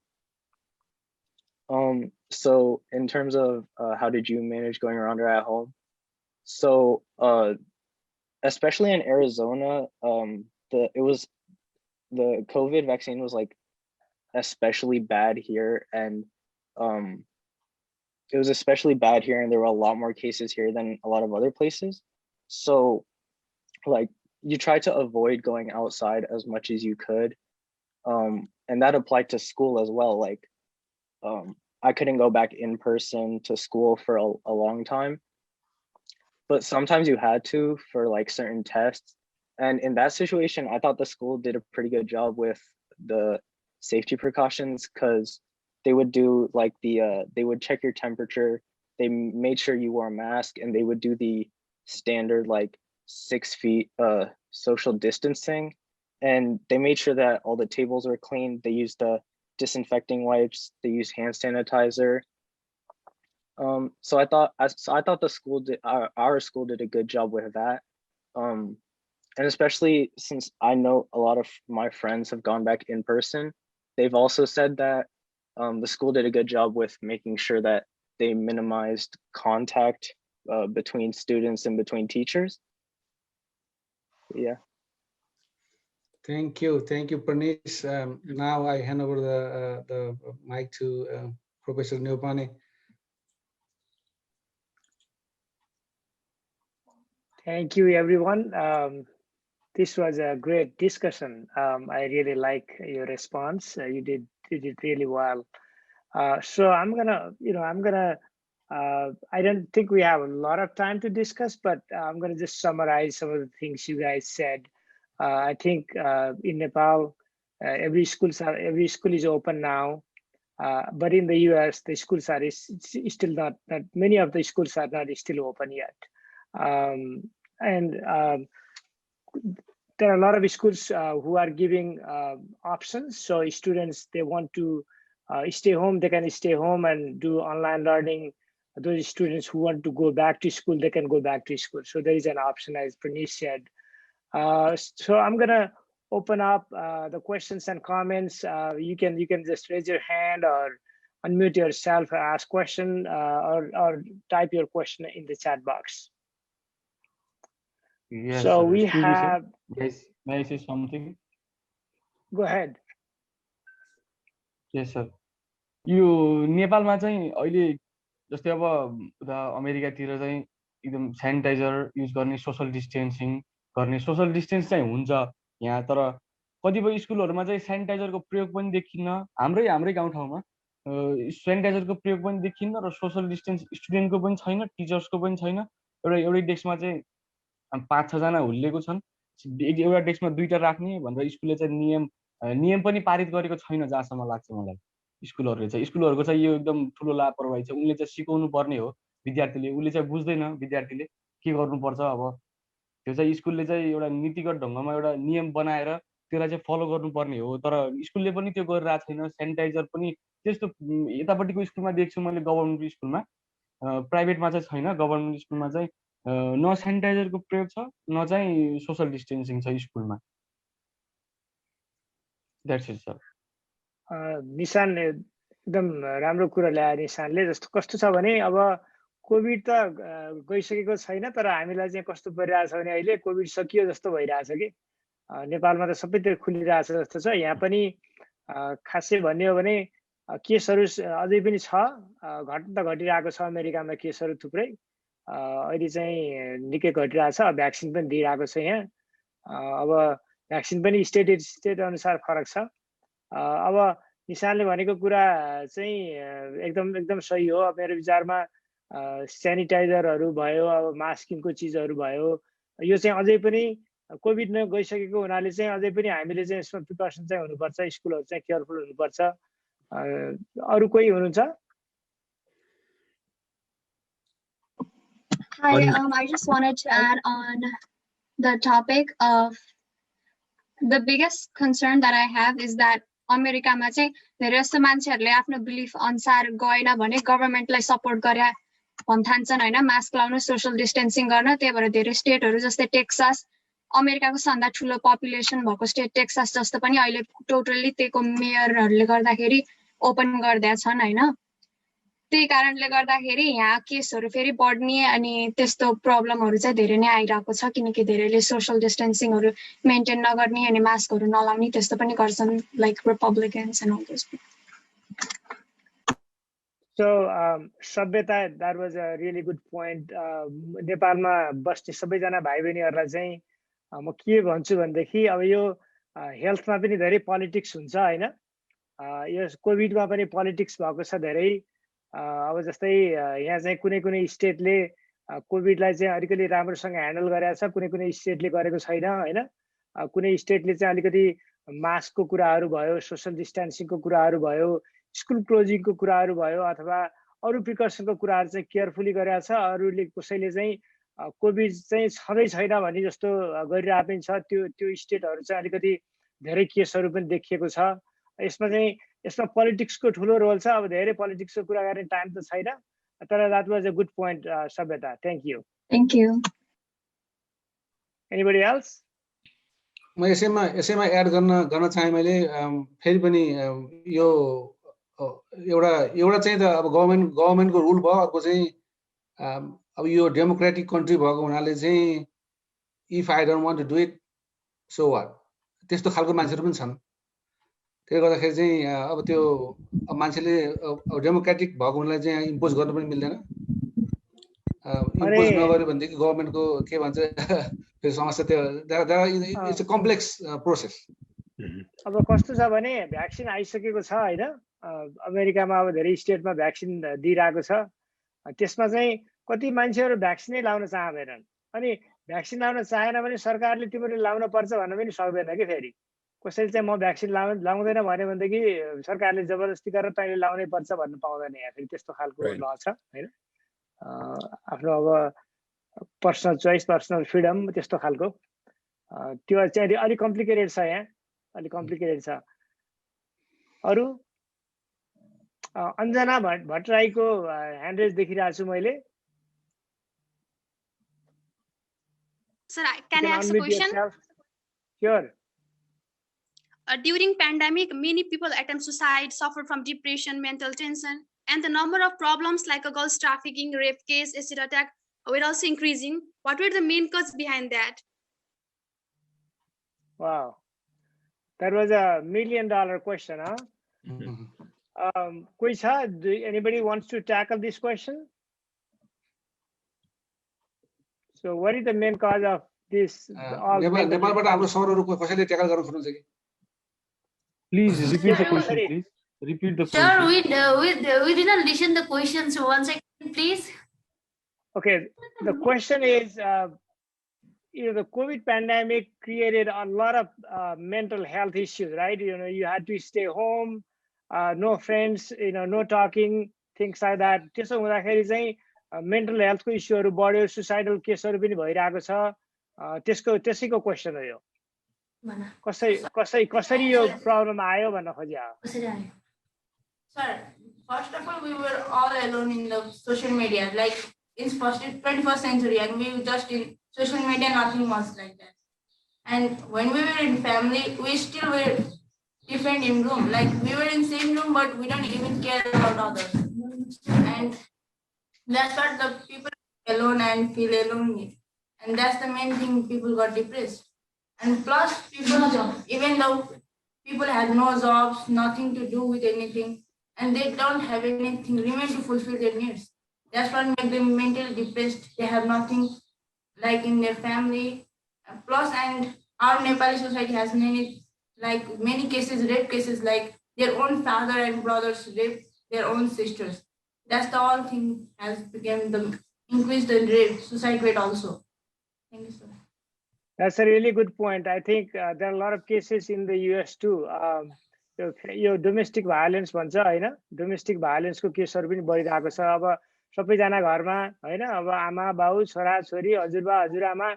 So in terms of how did you manage going around or at home? So especially in Arizona, the COVID vaccine was like especially bad here, and it was especially bad here, and there were a lot more cases here than a lot of other places. So like you try to avoid going outside as much as you could, and that applied to school as well. Like I couldn't go back in person to school for a long time, but sometimes you had to for like certain tests. And in that situation, I thought the school did a pretty good job with the safety precautions, because they would do like they would check your temperature, they made sure you wore a mask, and they would do the standard like 6 feet social distancing, and they made sure that all the tables were clean. They used disinfecting wipes, they used hand sanitizer. So I thought the school did, our school did a good job with that. And especially since I know a lot of my friends have gone back in person, they've also said that the school did a good job with making sure that they minimized contact between students and between teachers. Yeah. Thank you, Pranesh. Now I hand over the mic to Professor Neopane. Thank you, everyone. This was a great discussion. I really like your response. You did really well. So I'm gonna, I don't think we have a lot of time to discuss, but I'm gonna just summarize some of the things you guys said. I think in Nepal, every school is open now, but in the US, the schools are still not. Many of the schools are not still open yet, and there are a lot of schools who are giving options. So students, they want to stay home, they can stay home and do online learning. Those students who want to go back to school, they can go back to school. So there is an option, as Pranesh said. So I'm gonna open up the questions and comments. You can just raise your hand or unmute yourself, ask question, or type your question in the chat box. Yes, so sir. we Excuse me, sir. have. Guys, may I say something? Go ahead. Yes, sir. यो नेपालमा चाहिँ अहिले जस्तै अब उता अमेरिकातिर चाहिँ एकदम sanitiser use गर्ने, सोशल डिस्टेन्सिङ गर्ने, सोशल डिस्टेन्स चाहिँ हुन्छ यहाँ, तर कतिपय स्कुलहरूमा चाहिँ सेनिटाइजरको प्रयोग पनि देखिन्न। हाम्रै गाउँठाउँमा सेनिटाइजरको प्रयोग पनि देखिन्न र सोशल डिस्टेन्स स्टुडेन्टको पनि छैन, टिचर्सको पनि छैन। एउटै डेस्कमा चाहिँ 5-6 जना हुल्लेको छन्, एउटा डेस्कमा 2टा राख्ने भनेर स्कुलले चाहिँ नियम पनि पारित गरेको छैन जहाँसम्म लाग्छ मलाई। स्कुलहरूको चाहिँ यो एकदम ठुलो लापरवाही छ। उनले चाहिँ सिकाउनु पर्ने हो विद्यार्थीले, उसले चाहिँ बुझ्दैन विद्यार्थीले के गर्नुपर्छ। अब त्यो चाहिँ स्कुलले चाहिँ एउटा नीतिगत ढङ्गमा एउटा नियम बनाएर त्यसलाई चाहिँ फलो गर्नुपर्ने हो, तर स्कुलले पनि त्यो गरिरहेको छैन। सेनिटाइजर पनि त्यस्तो यतापट्टिको स्कुलमा देख्छु मैले, गभर्मेन्ट स्कुलमा, प्राइभेटमा चाहिँ छैन। गभर्मेन्ट स्कुलमा चाहिँ न सेनिटाइजरको प्रयोग छ, न चाहिँ सोशल डिस्टेन्सिङ छ स्कुलमा। That's it sir. निशानले एकदम राम्रो कुरा ल्याए निशानले। कस्तो छ भने अब कोभिड त गइसकेको छैन, तर हामीलाई चाहिँ कस्तो परिरहेछ भने अहिले कोभिड सकियो जस्तो भइरहेछ कि नेपालमा त सबैतिर खुलिरहेछ जस्तो छ। यहाँ पनि खासै भन्ने हो भने केसहरू अझै पनि छ, घटिरहेको छ। अमेरिकामा केसहरू थुप्रै अहिले चाहिँ निकै घटिरहेछ। भ्याक्सिन पनि दिइरहेको छ यहाँ। अब भ्याक्सिन पनि स्टेट अनुसार फरक छ। अब निशानले भनेको कुरा चाहिँ एकदम सही हो। मेरो विचारमा सेनिटाइजरहरू भयो, अब मास्किङको चिजहरू भयो, यो चाहिँ अझै पनि कोभिड गइसकेको हुनाले चाहिँ अझै पनि हामीले चाहिँ यसमा प्रिकसन चाहिँ हुनुपर्छ, स्कुलहरु चाहिँ केयरफुल हुनुपर्छ। अरु कोही हुनुहुन्छ? Hi, I just wanted to add on the topic of the biggest concern that I have is that अमेरिकामा चाहिँ धेरै जस्तो मान्छेहरूले आफ्नो बिलिफ अनुसार गएन भने गभर्नमेन्टलाई सपोर्ट गरे भन्ठान्छन् हैन, मास्क लाउनु, सोशल डिस्टेन्सिङ गर्न। त्यही भएर धेरै स्टेटहरु जस्तै टेक्सास, अमेरिकाको सबभन्दा ठुलो पपुलेसन भएको स्टेट टेक्सास जस्तो पनि अहिले टोटल्ली त्यको मेयरहरुले गर्दाखेरि ओपन गर्दै छन् हैन। त्यही कारणले गर्दाखेरि यहाँ केसहरु फेरि बढ्ने अनि त्यस्तो प्रब्लमहरु चाहिँ धेरै नै आइरहेको छ, किनकि धेरैले सोशल डिस्टेन्सिङहरु मेन्टेन नगर्ने अनि मास्कहरु नलाउने त्यस्तो पनि गर्छन्, like Republicans and all those. So Sabhyata, that was a really good point. नेपालमा बस्ने सबैजना भाइ बहिनीहरुलाई चाहिँ म के भन्छु भन्देखि अब यो हेल्थमा पनि धेरै पोलिटिक्स हुन्छ हैन। यो कोभिडमा पनि पोलिटिक्स भएको छ धेरै। अब जस्तै यहाँ चाहिँ कुनै कुनै स्टेटले कोभिडलाई चाहिँ अलिकति राम्रोसँग ह्यान्डल गरेको छ, कुनै कुनै स्टेटले गरेको छैन हैन। कुनै स्टेटले चाहिँ अलिकति मास्कको कुराहरू भयो, सोशल डिस्टेन्सिङको कुराहरू भयो, स्कुल क्लोजिङको कुराहरू भयो, अथवा अरू प्रिकसनको कुराहरू चाहिँ केयरफुली गरेको छ। अरूले कसैले चाहिँ कोभिड चाहिँ छँदै छैन भने जस्तो गरिरहेको पनि छ। त्यो स्टेटहरू चाहिँ अलिकति धेरै केसहरू पनि देखिएको छ। यसमा पोलिटिक्सको ठुलो रोल छ। अब धेरै पोलिटिक्सको कुरा गर्ने टाइम त छैन, तर that was a good point, सभ्यता। Thank you. Thank you. Anybody else? म यसैमा एड गर्न चाहे मैले फेरि पनि यो एउटा चाहिँ त अब गभर्नमेन्टको रुल भयो, अर्को चाहिँ अब यो डेमोक्रेटिक कन्ट्री भएको हुनाले चाहिँ if I don't want to do it so what, त्यस्तो खालको मान्छेहरू पनि छन्। त्यसले गर्दाखेरि चाहिँ अब त्यो मान्छेले डेमोक्रेटिक भएको हुनाले चाहिँ इम्पोज गर्न पनि मिल्दैन। इम्पोज नगर्यो भनेदेखि गभर्नमेन्टको के भन्छ फेरि समस्या, त्यो इट्स अ कम्प्लेक्स प्रोसेस। अब कस्तो छ भने भ्याक्सिन आइसकेको छ हैन, अमेरिकामा अब धेरै स्टेटमा भ्याक्सिन दिइरहेको छ। त्यसमा चाहिँ कति मान्छेहरू भ्याक्सिनै लाउन चाहँदैनन्, अनि भ्याक्सिन लाउन चाहेन भने सरकारले तिमीले लाउन पर्छ भन्न पनि सक्दैन कि। फेरि कसैले चाहिँ म भ्याक्सिन लाउँदैन भन्यो भनेदेखि सरकारले जबरजस्ती गरेर तैँले लाउनै पर्छ भन्न पाउँदैन। यहाँ फेरि त्यस्तो खालको ल छ हैन। आफ्नो अब पर्सनल चोइस, पर्सनल फ्रिडम त्यस्तो खालको त्यो चाहिँ अलिक कम्प्लिकेटेड छ। यहाँ अलिक कम्प्लिकेटेड छ। अरू अन्जना भट्टराईको ह्यान्ड रेज देखिरहेको छु मैले। Sir, can I ask a question? Sure. During pandemic, many people attempt suicide, suffer from depression, mental tension, and the number of problems like girls trafficking, rape case, acid attack were also increasing. What were the main causes behind that? Wow, that was a $1 million question, huh? Anybody wants to tackle this question? So what is the main cause of this? नेपालबाट हाम्रो सरहरुको कसैले tackle गर्न सक्नुहुन्छ कि? Please repeat the question, please. Repeat the question. Sir, we didn't listen the question, so 1 second, please. Okay, the question is, the COVID pandemic created a lot of mental health issues, right? You had to stay home, no friends, no talking, things like that. त्यसो हुँदाखेरि चाहिँ mental हेल्थको इस्युहरू बढ्यो, suicidal केसहरू पनि भइरहेको छ। त्यसैको question हो यो। कसरी यो प्रब्लम आयो भन्न खोज्या। Sir, first of all, we were all alone in the social media, like in 21st century, and we were just in social media, nothing much like that. And when we were in family, we still were different in room. Like we were in same room, but we don't even care about others. And that's what the people alone and feel alone. And that's the main thing, people got depressed. And plus, even though people had no jobs, nothing to do with anything, and they don't have anything remain to fulfill their needs. That's what makes them mentally depressed. They have nothing like in their family. Plus, and our Nepali society has many cases, rape cases, like their own father and brothers rape their own sisters. That's the whole thing has become the increased the rate, suicide rate also. Thank you, sir. That's a really good point. I think there are a lot of cases in the US too. यो domestic violence भन्छ होइन, domestic भायोलेन्सको केसहरू पनि बढिरहेको छ। अब सबैजना घरमा होइन, अब आमा बाउ छोरा छोरी हजुरबा हजुरआमा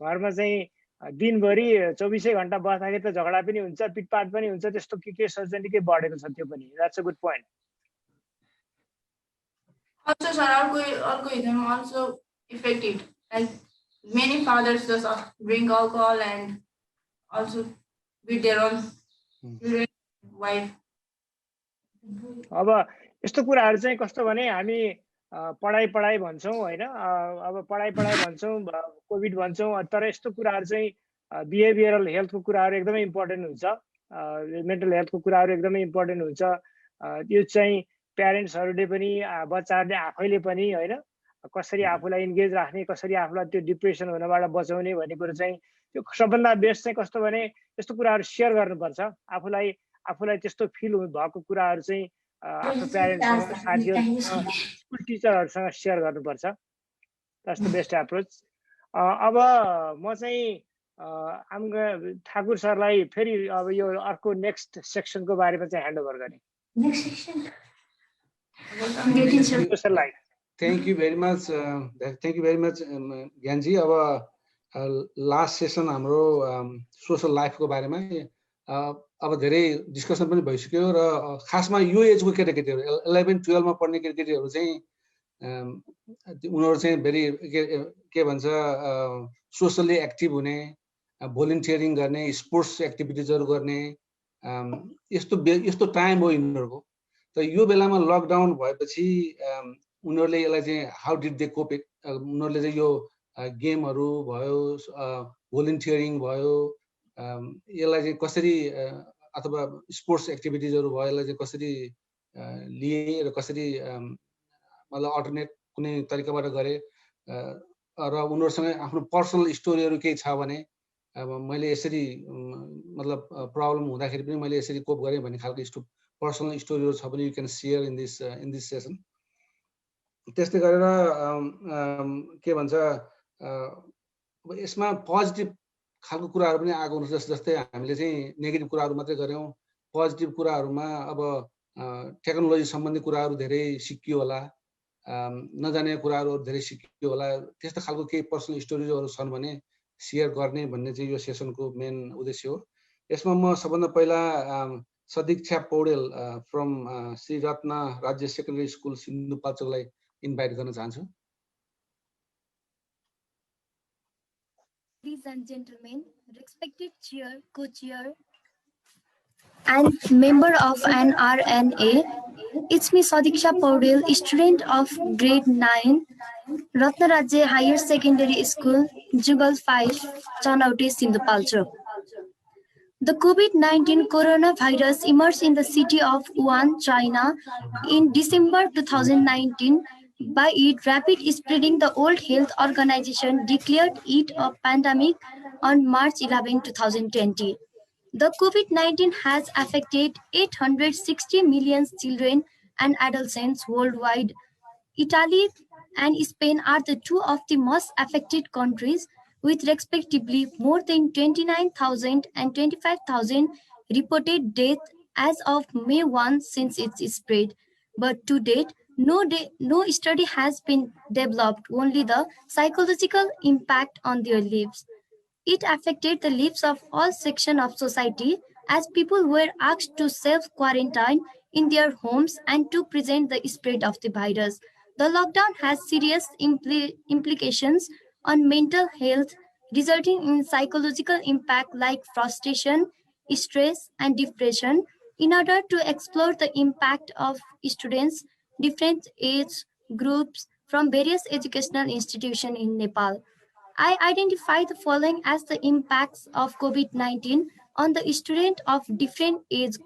घरमा चाहिँ दिनभरि 24 घण्टा बस्दाखेरि त झगडा पनि हुन्छ, पिटपाट पनि हुन्छ, त्यस्तो केसहरू चाहिँ निकै बढेको छ त्यो पनि। That's a good point. Also, sir, alcoholism also affected. Like many fathers just drink alcohol and also beat their own wife. अब यस्तो कुराहरू चाहिँ कस्तो भने हामी पढाइ भन्छौँ होइन, अब पढाइ भन्छौँ, कोभिड भन्छौँ, तर यस्तो कुराहरू चाहिँ बिहेभियरल हेल्थको कुराहरू एकदमै इम्पोर्टेन्ट हुन्छ, मेन्टल हेल्थको कुराहरू एकदमै इम्पोर्टेन्ट हुन्छ। यो चाहिँ प्यारेन्ट्सहरूले पनि बच्चाहरूले आफैले पनि होइन कसरी आफूलाई इन्गेज राख्ने, कसरी आफूलाई त्यो डिप्रेसन हुनबाट बचाउने भन्ने कुरो चाहिँ त्यो सबभन्दा बेस्ट चाहिँ कस्तो भने यस्तो कुराहरू सेयर गर्नुपर्छ। आफूलाई त्यस्तो फिल भएको कुराहरू चाहिँ आफ्नो प्यारेन्ट्ससँग, साथीहरूसँग, स्कुल टिचरहरूसँग सेयर गर्नुपर्छ। That's the best approach. अब म चाहिँ ठाकुर सरलाई फेरि अब यो अर्को नेक्स्ट सेक्सनको बारेमा चाहिँ ह्यान्ड ओभर गरेँ। Thank you very much. Thank you very much, ज्ञानजी। अब लास्ट सेसन हाम्रो सोसल लाइफको बारेमा अब धेरै डिस्कसन पनि भइसक्यो र खासमा यो एजको केटाकेटीहरू 11-12 मा पढ्ने केटाकेटीहरू चाहिँ उनीहरू चाहिँ भेरी के भन्छ सोसली एक्टिभ हुने, भोलिन्टियरिङ गर्ने, स्पोर्ट्स एक्टिभिटिजहरू गर्ने, यस्तो टाइम हो यिनीहरूको। त यो बेलामा लकडाउन भएपछि उनीहरूले यसलाई चाहिँ how did they cope it, उनीहरूले चाहिँ यो गेमहरू भयो, भोलिन्टियरिङ भयो, यसलाई चाहिँ कसरी अथवा स्पोर्ट्स एक्टिभिटिजहरू भयो यसलाई चाहिँ कसरी लिए र कसरी मतलब अल्टरनेट कुनै तरिकाबाट गरे र उनीहरूसँग आफ्नो पर्सनल स्टोरीहरू केही छ भने अब मैले यसरी मतलब प्रब्लम हुँदाखेरि पनि मैले यसरी कोप गरेँ भन्ने खालको पर्सनल स्टोरीहरू छ भने you can share in this session. त्यस्तै गरेर के भन्छ अब यसमा पोजिटिभ खालको कुराहरू पनि आएको हुन्छ, जस्तै हामीले चाहिँ नेगेटिभ कुराहरू मात्रै गऱ्यौँ। पोजिटिभ कुराहरूमा अब टेक्नोलोजी सम्बन्धी कुराहरू धेरै सिकियो होला, नजाने कुराहरू धेरै सिकियो होला, त्यस्तो खालको केही पर्सनल स्टोरीजहरू छन् भने सेयर गर्ने भन्ने चाहिँ यो सेसनको मेन उद्देश्य हो। यसमा म सबभन्दा पहिला सदीक्षा पौडेल फ्रम श्री रत्न राज्य सेकेन्डरी स्कुल सिन्धुपाल्चोकलाई इन्भाइट गर्न चाहन्छु। Ladies and gentlemen, respected chair, co-chair, and member of NRNA, it's me Sadiksha Paudel, student of grade 9, Ratnarajya Higher Secondary School, Jugal 5, Chanauti, Sindhupalchok. The COVID-19 coronavirus emerged in the city of Wuhan, China in December 2019. By it rapid spreading, the World Health Organization declared it a pandemic on March 11, 2020. The COVID-19 has affected 860 million children and adolescents worldwide. Italy and Spain are the two of the most affected countries, with respectively more than 29,000 and 25,000 reported deaths as of May 1 since its spread. But to date, no study has been developed, only the psychological impact on their lives. It affected the lives of all sections of society, as people were asked to self-quarantine in their homes and to prevent the spread of the virus. The lockdown has serious implications on mental health, resulting in psychological impact like frustration, stress, and depression. In order to explore the impact of students, different age groups from various educational institutions in Nepal, I identify the following as the impacts of COVID-19 on the student of different age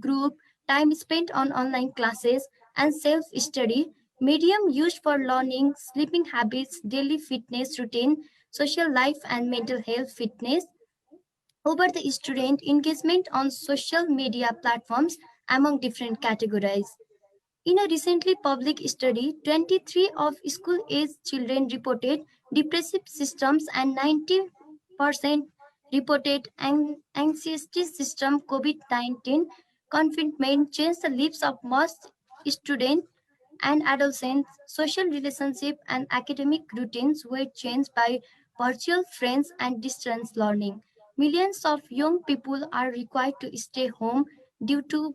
group: time spent on online classes and self-study, medium used for learning, sleeping habits, daily fitness routine, social life and mental health fitness, over the student engagement on social media platforms, among different categories. In a recently published study, 23 of school-age children reported depressive symptoms and reported anxiety system COVID-19 confinement changed the lives of most students and adolescents. Social relationships and academic routines were changed by virtual friends and distance learning. Millions of young people are required to stay home due to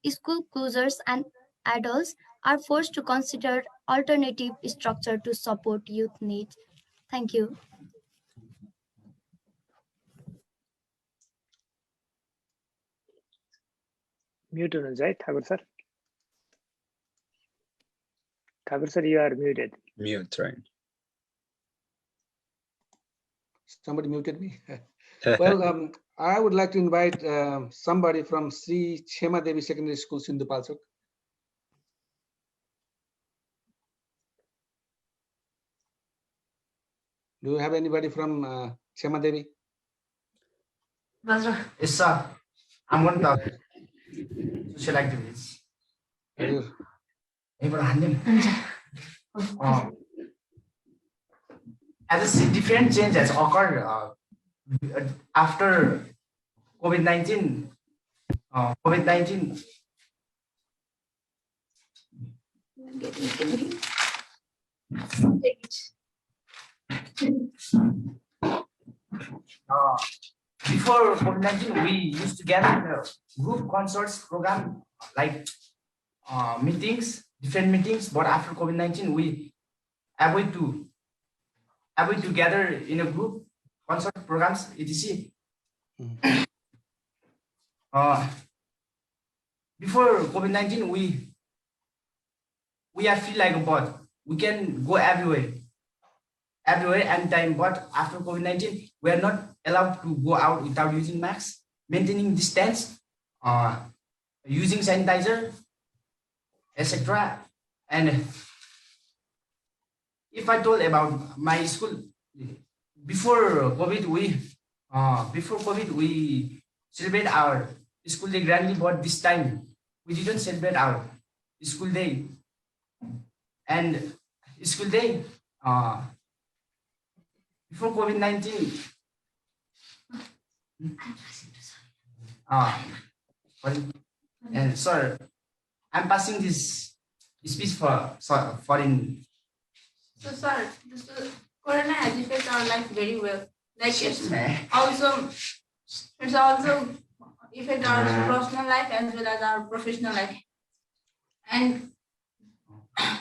school closures, and adults are forced to consider alternative structure to support youth needs. Thank you. Mute हुनुहुन्छ है Thakur sir. Thakur sir, you are muted. Mute, right? Somebody muted me. Well, I would like to invite somebody from Sri Chema Devi Secondary School, Sindhupalchok. Do you have anybody from Chema Devi? Yes, sir. I'm going to talk social activities. As a different change has occurred after COVID-19. COVID-19. Before COVID-19, we used to gather in a group concerts program like meetings, different meetings. But after COVID-19, we avoid to gather in a group concert programs, etc. Before COVID-19, we are feel like a bot. We can go everywhere anytime. But after COVID-19, we are not allowed to go out without using masks, maintaining distance, using sanitizer, etc. And if I told about my school, before COVID, we celebrate our school day grandly, but this time we didn't celebrate our school day. And school day before COVID-19. And sir, I'm passing this speech for in. So sir, Corona has affected our life very well. Like it's also affect our personal life as well as our professional life. And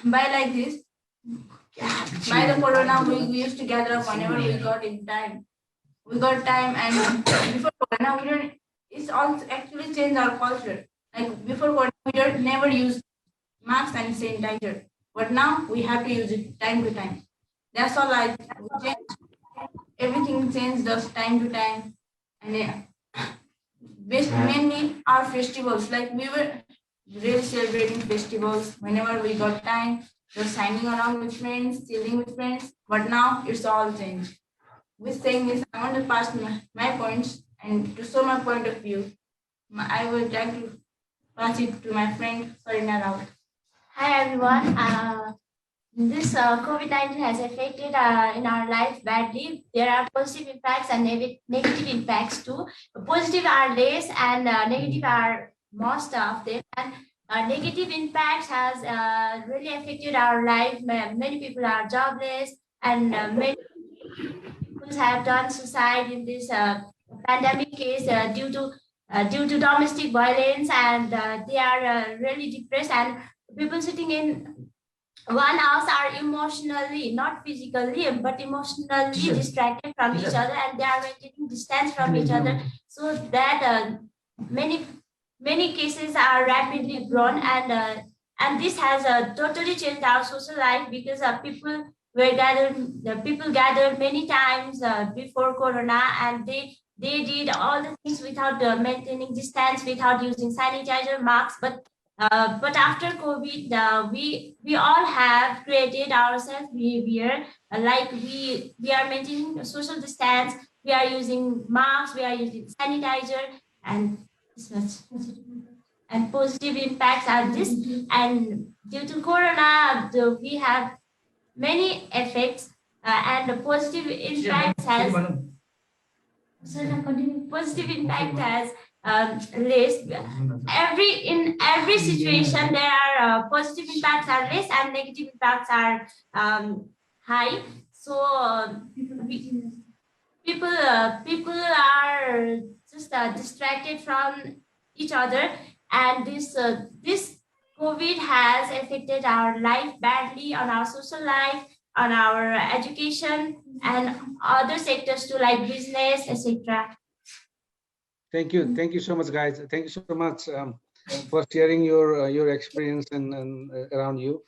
by like this, by the Corona, we used to gather up whenever we got in time. We got time, and before Corona, we don't. It's also actually changed our culture. Like before Corona, we don't never use masks and sanitizer, but now we have to use it time to time. That's all. Like everything changed us time to time, and mainly our festivals. Like we were really celebrating festivals whenever we got time, just hanging around with friends, chilling with friends. But now it's all changed. With saying this, I want to pass my points and to show my point of view. I would like to pass it to my friend Sarina Rao. Hi everyone. This COVID-19 has affected in our life badly. There are positive impacts and negative impacts too. Positive are less and negative are most of them. And negative impacts has really affected our life. Many people are jobless, and many people have done suicide in this pandemic case due to domestic violence, and they are really depressed. And people sitting in one house are emotionally, not physically, but emotionally distracted from each other, and they are maintaining distance from each other, so that many cases are rapidly grown, and this has totally changed our social life, because people gathered many times before Corona, and they did all the things without maintaining distance, without using sanitizer, masks. But after COVID, we all have created our self-behavior, like we are maintaining social distance, we are using masks, we are using sanitizer, and positive impacts are this. And due to Corona, we have many effects, and the positive impacts has positive impact has less. In every situation, there are positive impacts are less and negative impacts are high. So people are just distracted from each other, and this COVID has affected our life badly, on our social life, on our education, and other sectors too, like business, etc. Thank you so much, guys. Thank you so much for sharing your experience and around you.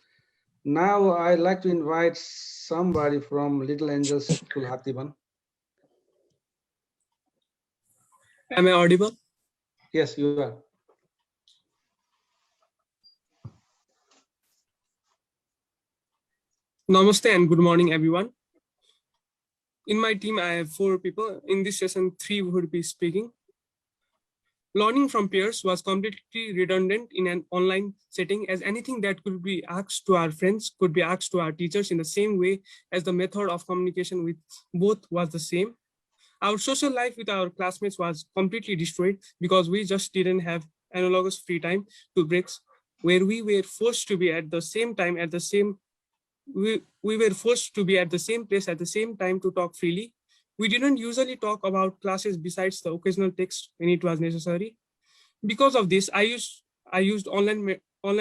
Now I'd like to invite somebody from Little Angels School, Hatiban. Am I audible? Yes, you are. Namaste and good morning, everyone. In my team, I have 4 people. In this session, 3 would be speaking. Learning from peers was completely redundant in an online setting, as anything that could be asked to our friends could be asked to our teachers in the same way, as the method of communication with both was the same. Our social life with our classmates was completely destroyed because we just didn't have analogous free time to breaks, where we were forced to be at the same time at the same we were forced to be at the same place at the same time to talk freely. We didn't usually talk about classes besides the occasional text when it was necessary. Because of this, I used online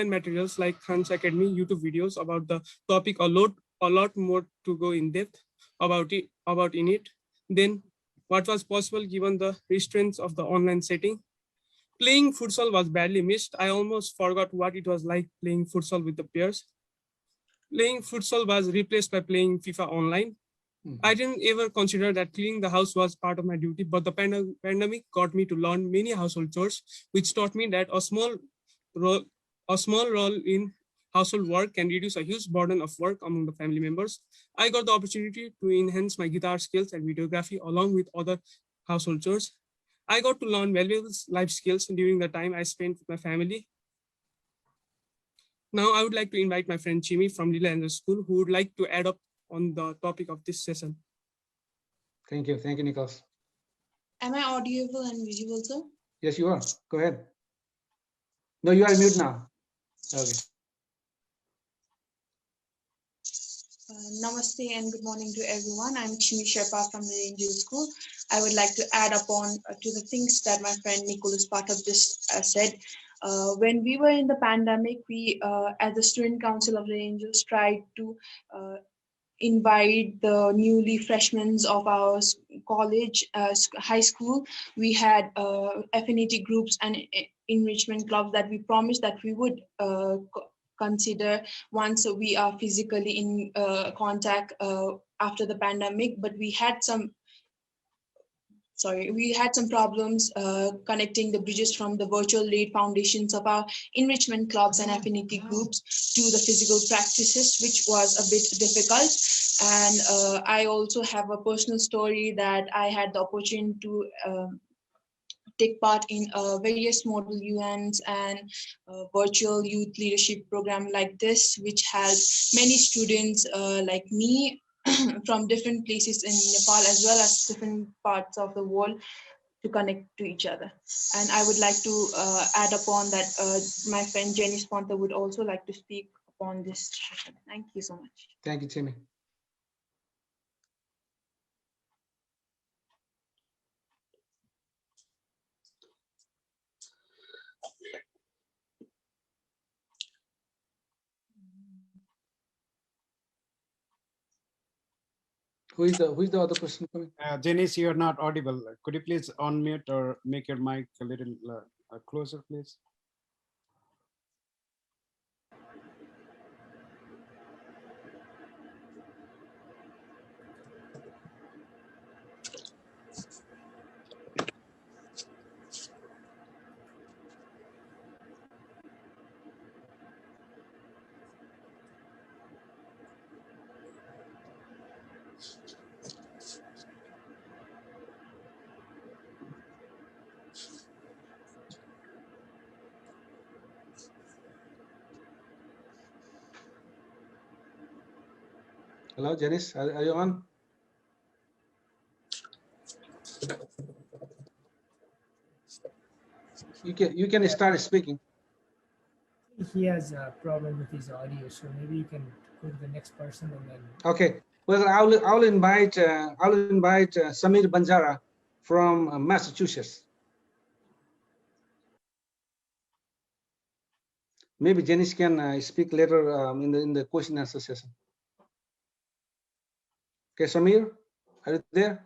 materials like Khan's Academy, YouTube videos about the topic a lot more to go in depth about in it than what was possible given the restraints of the online setting. Playing futsal was badly missed. I almost forgot what it was like playing futsal with the peers. Playing futsal was replaced by playing FIFA online. I didn't ever consider that cleaning the house was part of my duty, but the pandemic got me to learn many household chores, which taught me that a small role in household work can reduce a huge burden of work among the family members. I got the opportunity to enhance my guitar skills and videography along with other household chores. I got to learn valuable life skills during the time I spent with my family. Now I would like to invite my friend Chimi from Little Angels School, who would like to add up on the topic of this session. Thank you, Nicholas. Am I audible and visible, sir? Yes, you are. Go ahead. No, you are mute now. Okay. Namaste and good morning to everyone. I'm Chimi Sherpa from the Angel School. I would like to add upon to the things that my friend Nicholas Pathak just said. When we were in the pandemic, we, as the Student Council of the Angels, tried to invite the newly freshmen of our college, high school. We had affinity groups and enrichment clubs that we promised that we would consider once we are physically in contact after the pandemic, but we had some problems connecting the bridges from the virtual laid foundations of our enrichment clubs and affinity groups to the physical practices, which was a bit difficult. And I also have a personal story that I had the opportunity to take part in various model UNs and virtual youth leadership program like this, which has many students like me from different places in Nepal as well as different parts of the world to connect to each other. And I would like to add upon that my friend Jenny Sponta would also like to speak upon this session. Thank you so much. Thank you, Timmy. Who is the other person coming? Janice, you are not audible. Could you please unmute or make your mic a little closer, please? Hello, Janice, are you on? You can start speaking. He has a problem with his audio, so maybe you can go to the next person and then. Okay. Well, I'll invite Samir Banjara from Massachusetts. Maybe Janice can speak later in the question and answer session. Okay, Samir, are you there?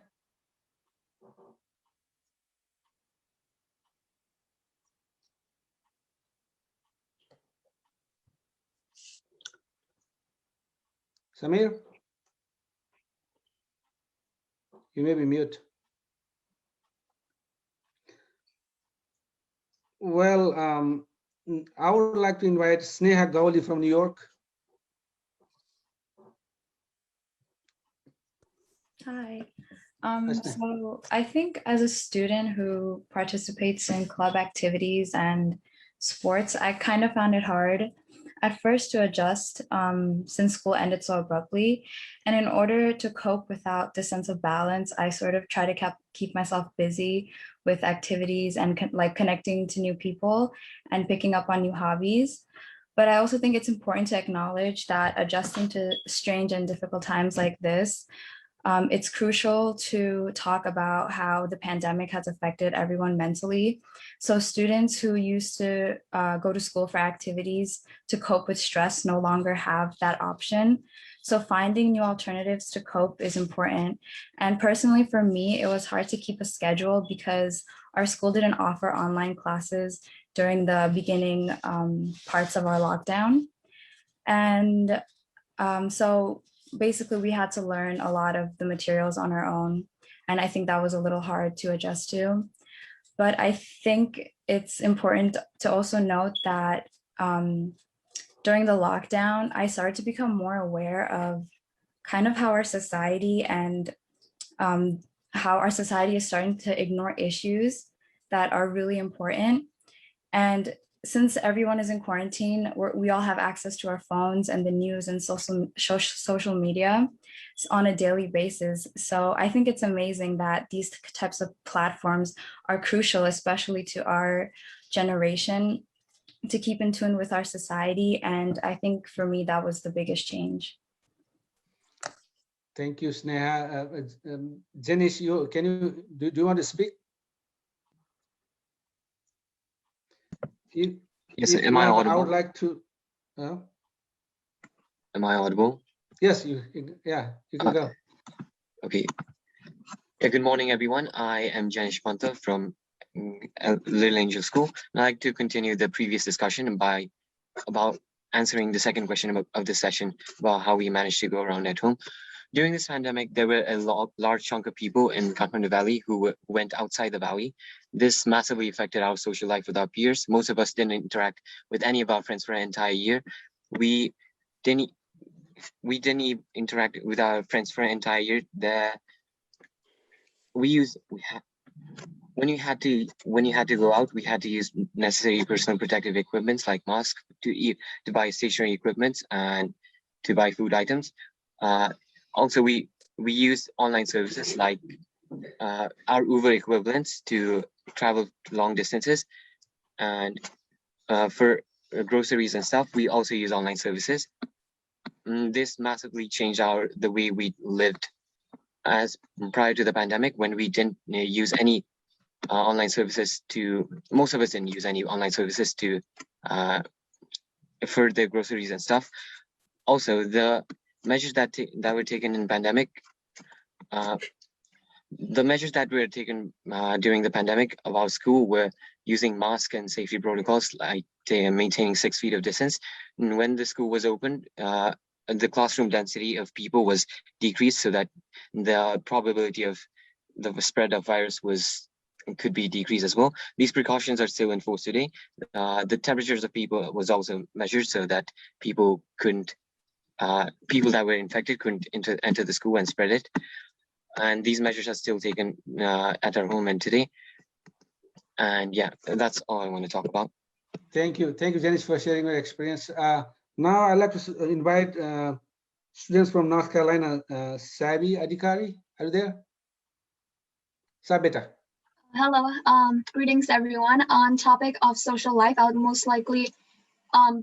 Samir, you may be mute. Well, I would like to invite Sneha Gawli from New York. Hi. So I think as a student who participates in club activities and sports, I kind of found it hard at first to adjust since school ended so abruptly. And in order to cope without the sense of balance, I sort of try to keep myself busy with activities and like connecting to new people and picking up on new hobbies. But I also think it's important to acknowledge that adjusting to strange and difficult times like this, it's crucial to talk about how the pandemic has affected everyone mentally. So students who used to go to school for activities to cope with stress no longer have that option. So finding new alternatives to cope is important. And personally for me, it was hard to keep a schedule because our school didn't offer online classes during the beginning parts of our lockdown. And so basically we had to learn a lot of the materials on our own. And I think that was a little hard to adjust to. But I think it's important to also note that during the lockdown, I started to become more aware of kind of how our society and how our society is starting to ignore issues that are really important. And since everyone is in quarantine, we all have access to our phones and the news and social media on a daily basis. So I think it's amazing that these types of platforms are crucial, especially to our generation, to keep in tune with our society. And I think for me, that was the biggest change. Thank you, Sneha. Janice, do you want to speak? Yes, am I audible? I would like to. Am I audible? Yes, you can go. Okay. Yeah, good morning, everyone. I am Janish Panta from Little Angel School. I'd like to continue the previous discussion about answering the second question of this session about how we managed to go around at home. During this pandemic, there were a large chunk of people in Kathmandu Valley who went outside the valley. This massively affected our social life with our peers. Most of us didn't interact with any of our friends for an entire year. We didn't interact with our friends for an entire year. When you had to go out, we had to use necessary personal protective equipment like masks to buy stationary equipment and to buy food items. Also, we used online services like our Uber equivalents to travel long distances, and for groceries and stuff, we also use online services. This massively changed the way we lived as prior to the pandemic, when we didn't use any online services most of us didn't use any online services for the groceries and stuff. Also, the measures that were taken in pandemic, during the pandemic of our school were using masks and safety protocols, like maintaining 6 feet of distance. And when the school was opened, the classroom density of people was decreased so that the probability of the spread of virus could be decreased as well. These precautions are still enforced today. The temperatures of people was also measured so that people that were infected couldn't enter the school and spread it. And these measures are still taken at our home and today. And yeah, that's all I want to talk about. Thank you, Janice, for sharing your experience. Now I'd like to invite students from North Carolina. Sabi Adhikari, are you there? Sabeta. Hello, greetings everyone. On topic of social life, I would most likely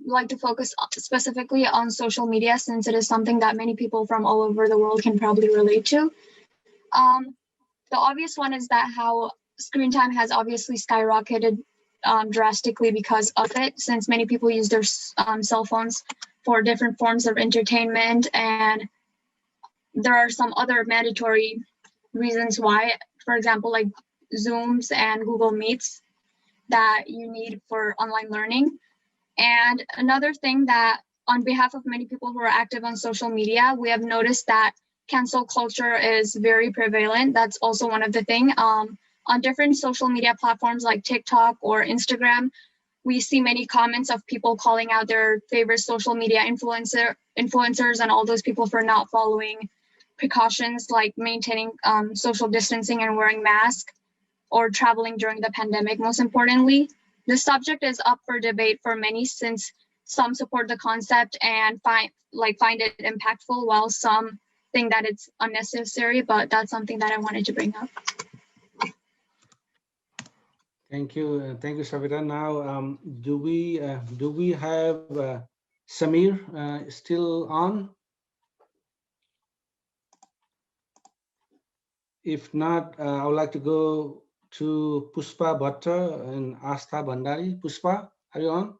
like to focus specifically on social media, since it is something that many people from all over the world can probably relate to. The obvious one is that how screen time has obviously skyrocketed drastically because of it, since many people use their cell phones for different forms of entertainment, and there are some other mandatory reasons why, for example, like Zooms and Google Meets that you need for online learning. And another thing that on behalf of many people who are active on social media, we have noticed that cancel culture is very prevalent. That's also one of the things. On different social media platforms like TikTok or Instagram, we see many comments of people calling out their favorite social media influencers and all those people for not following precautions like maintaining social distancing and wearing masks or traveling during the pandemic. Most importantly, the subject is up for debate for many, since some support the concept and find it impactful, while some think that it's unnecessary. But that's something that I wanted to bring up. Thank you, Savita. Now, do we have Samir still on? If not, I would like to go to Puspa Bhatta and Astha Bhandari. Puspa, are you on?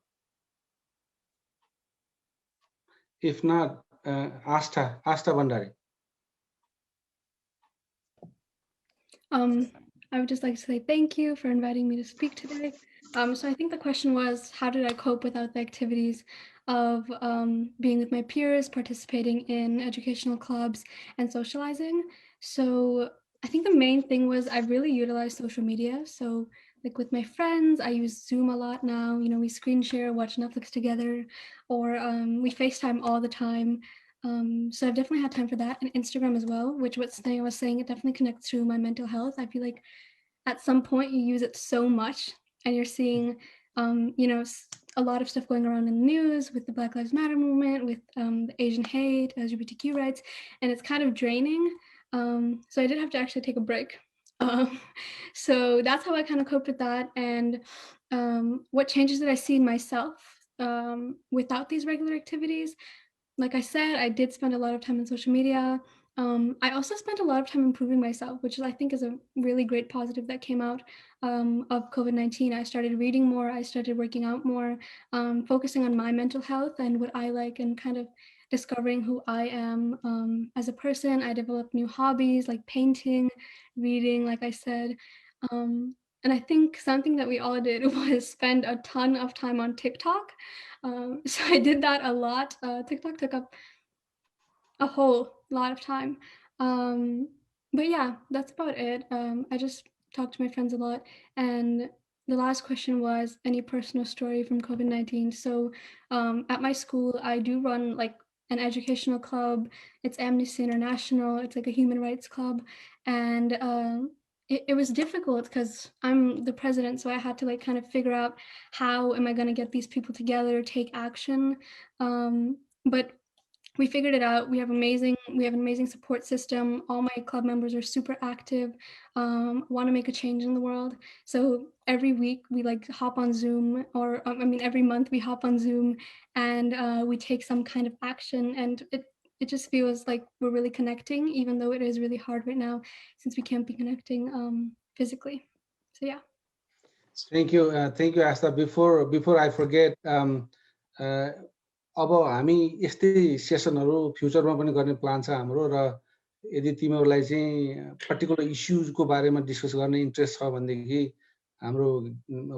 If not, Astha Bhandari. I would just like to say thank you for inviting me to speak today. So I think the question was, how did I cope without the activities of being with my peers, participating in educational clubs, and socializing? So I think the main thing was I really utilized social media. So like with my friends, I use Zoom a lot now. You know, we screen share, watch Netflix together, or we FaceTime all the time. So I've definitely had time for that, and Instagram as well, which what Sneh was saying, it definitely connects to my mental health. I feel like at some point you use it so much and you're seeing, you know, a lot of stuff going around in the news with the Black Lives Matter movement, with the Asian hate, LGBTQ rights, and it's kind of draining. So I did have to actually take a break. So that's how I kind of coped with that. And what changes did I see in myself without these regular activities? Like I said, I did spend a lot of time on social media. I also spent a lot of time improving myself, which I think is a really great positive that came out of COVID-19. I started reading more, I started working out more, focusing on my mental health and what I like, and kind of discovering who I am as a person. I developed new hobbies like painting, reading, like I said. And I think something that we all did was spend a ton of time on TikTok. So I did that a lot. TikTok took up a whole lot of time. But yeah, that's about it. I just talked to my friends a lot. And the last question was any personal story from COVID-19. So at my school, I do run like an educational club. It's Amnesty International. It's like a human rights club. And it was difficult because I'm the president, so I had to like kind of figure out how am I going to get these people together, take action. But we figured it out. We have an amazing support system. All my club members are super active, want to make a change in the world. So every week we like hop on Zoom, or I mean every month we hop on Zoom, and we take some kind of action, and it just feels like we're really connecting, even though it is really hard right now since we can't be connecting physically. So yeah. Thank you, Asta. Before I forget, अब हामी यस्तै सेसनहरू फ्युचरमा पनि गर्ने plan छ हाम्रो, र यदि तिमीहरूलाई चाहिँ पर्टिकुलर इस्युजको बारेमा डिस्कस गर्ने इन्ट्रेस्ट छ भनेदेखि हाम्रो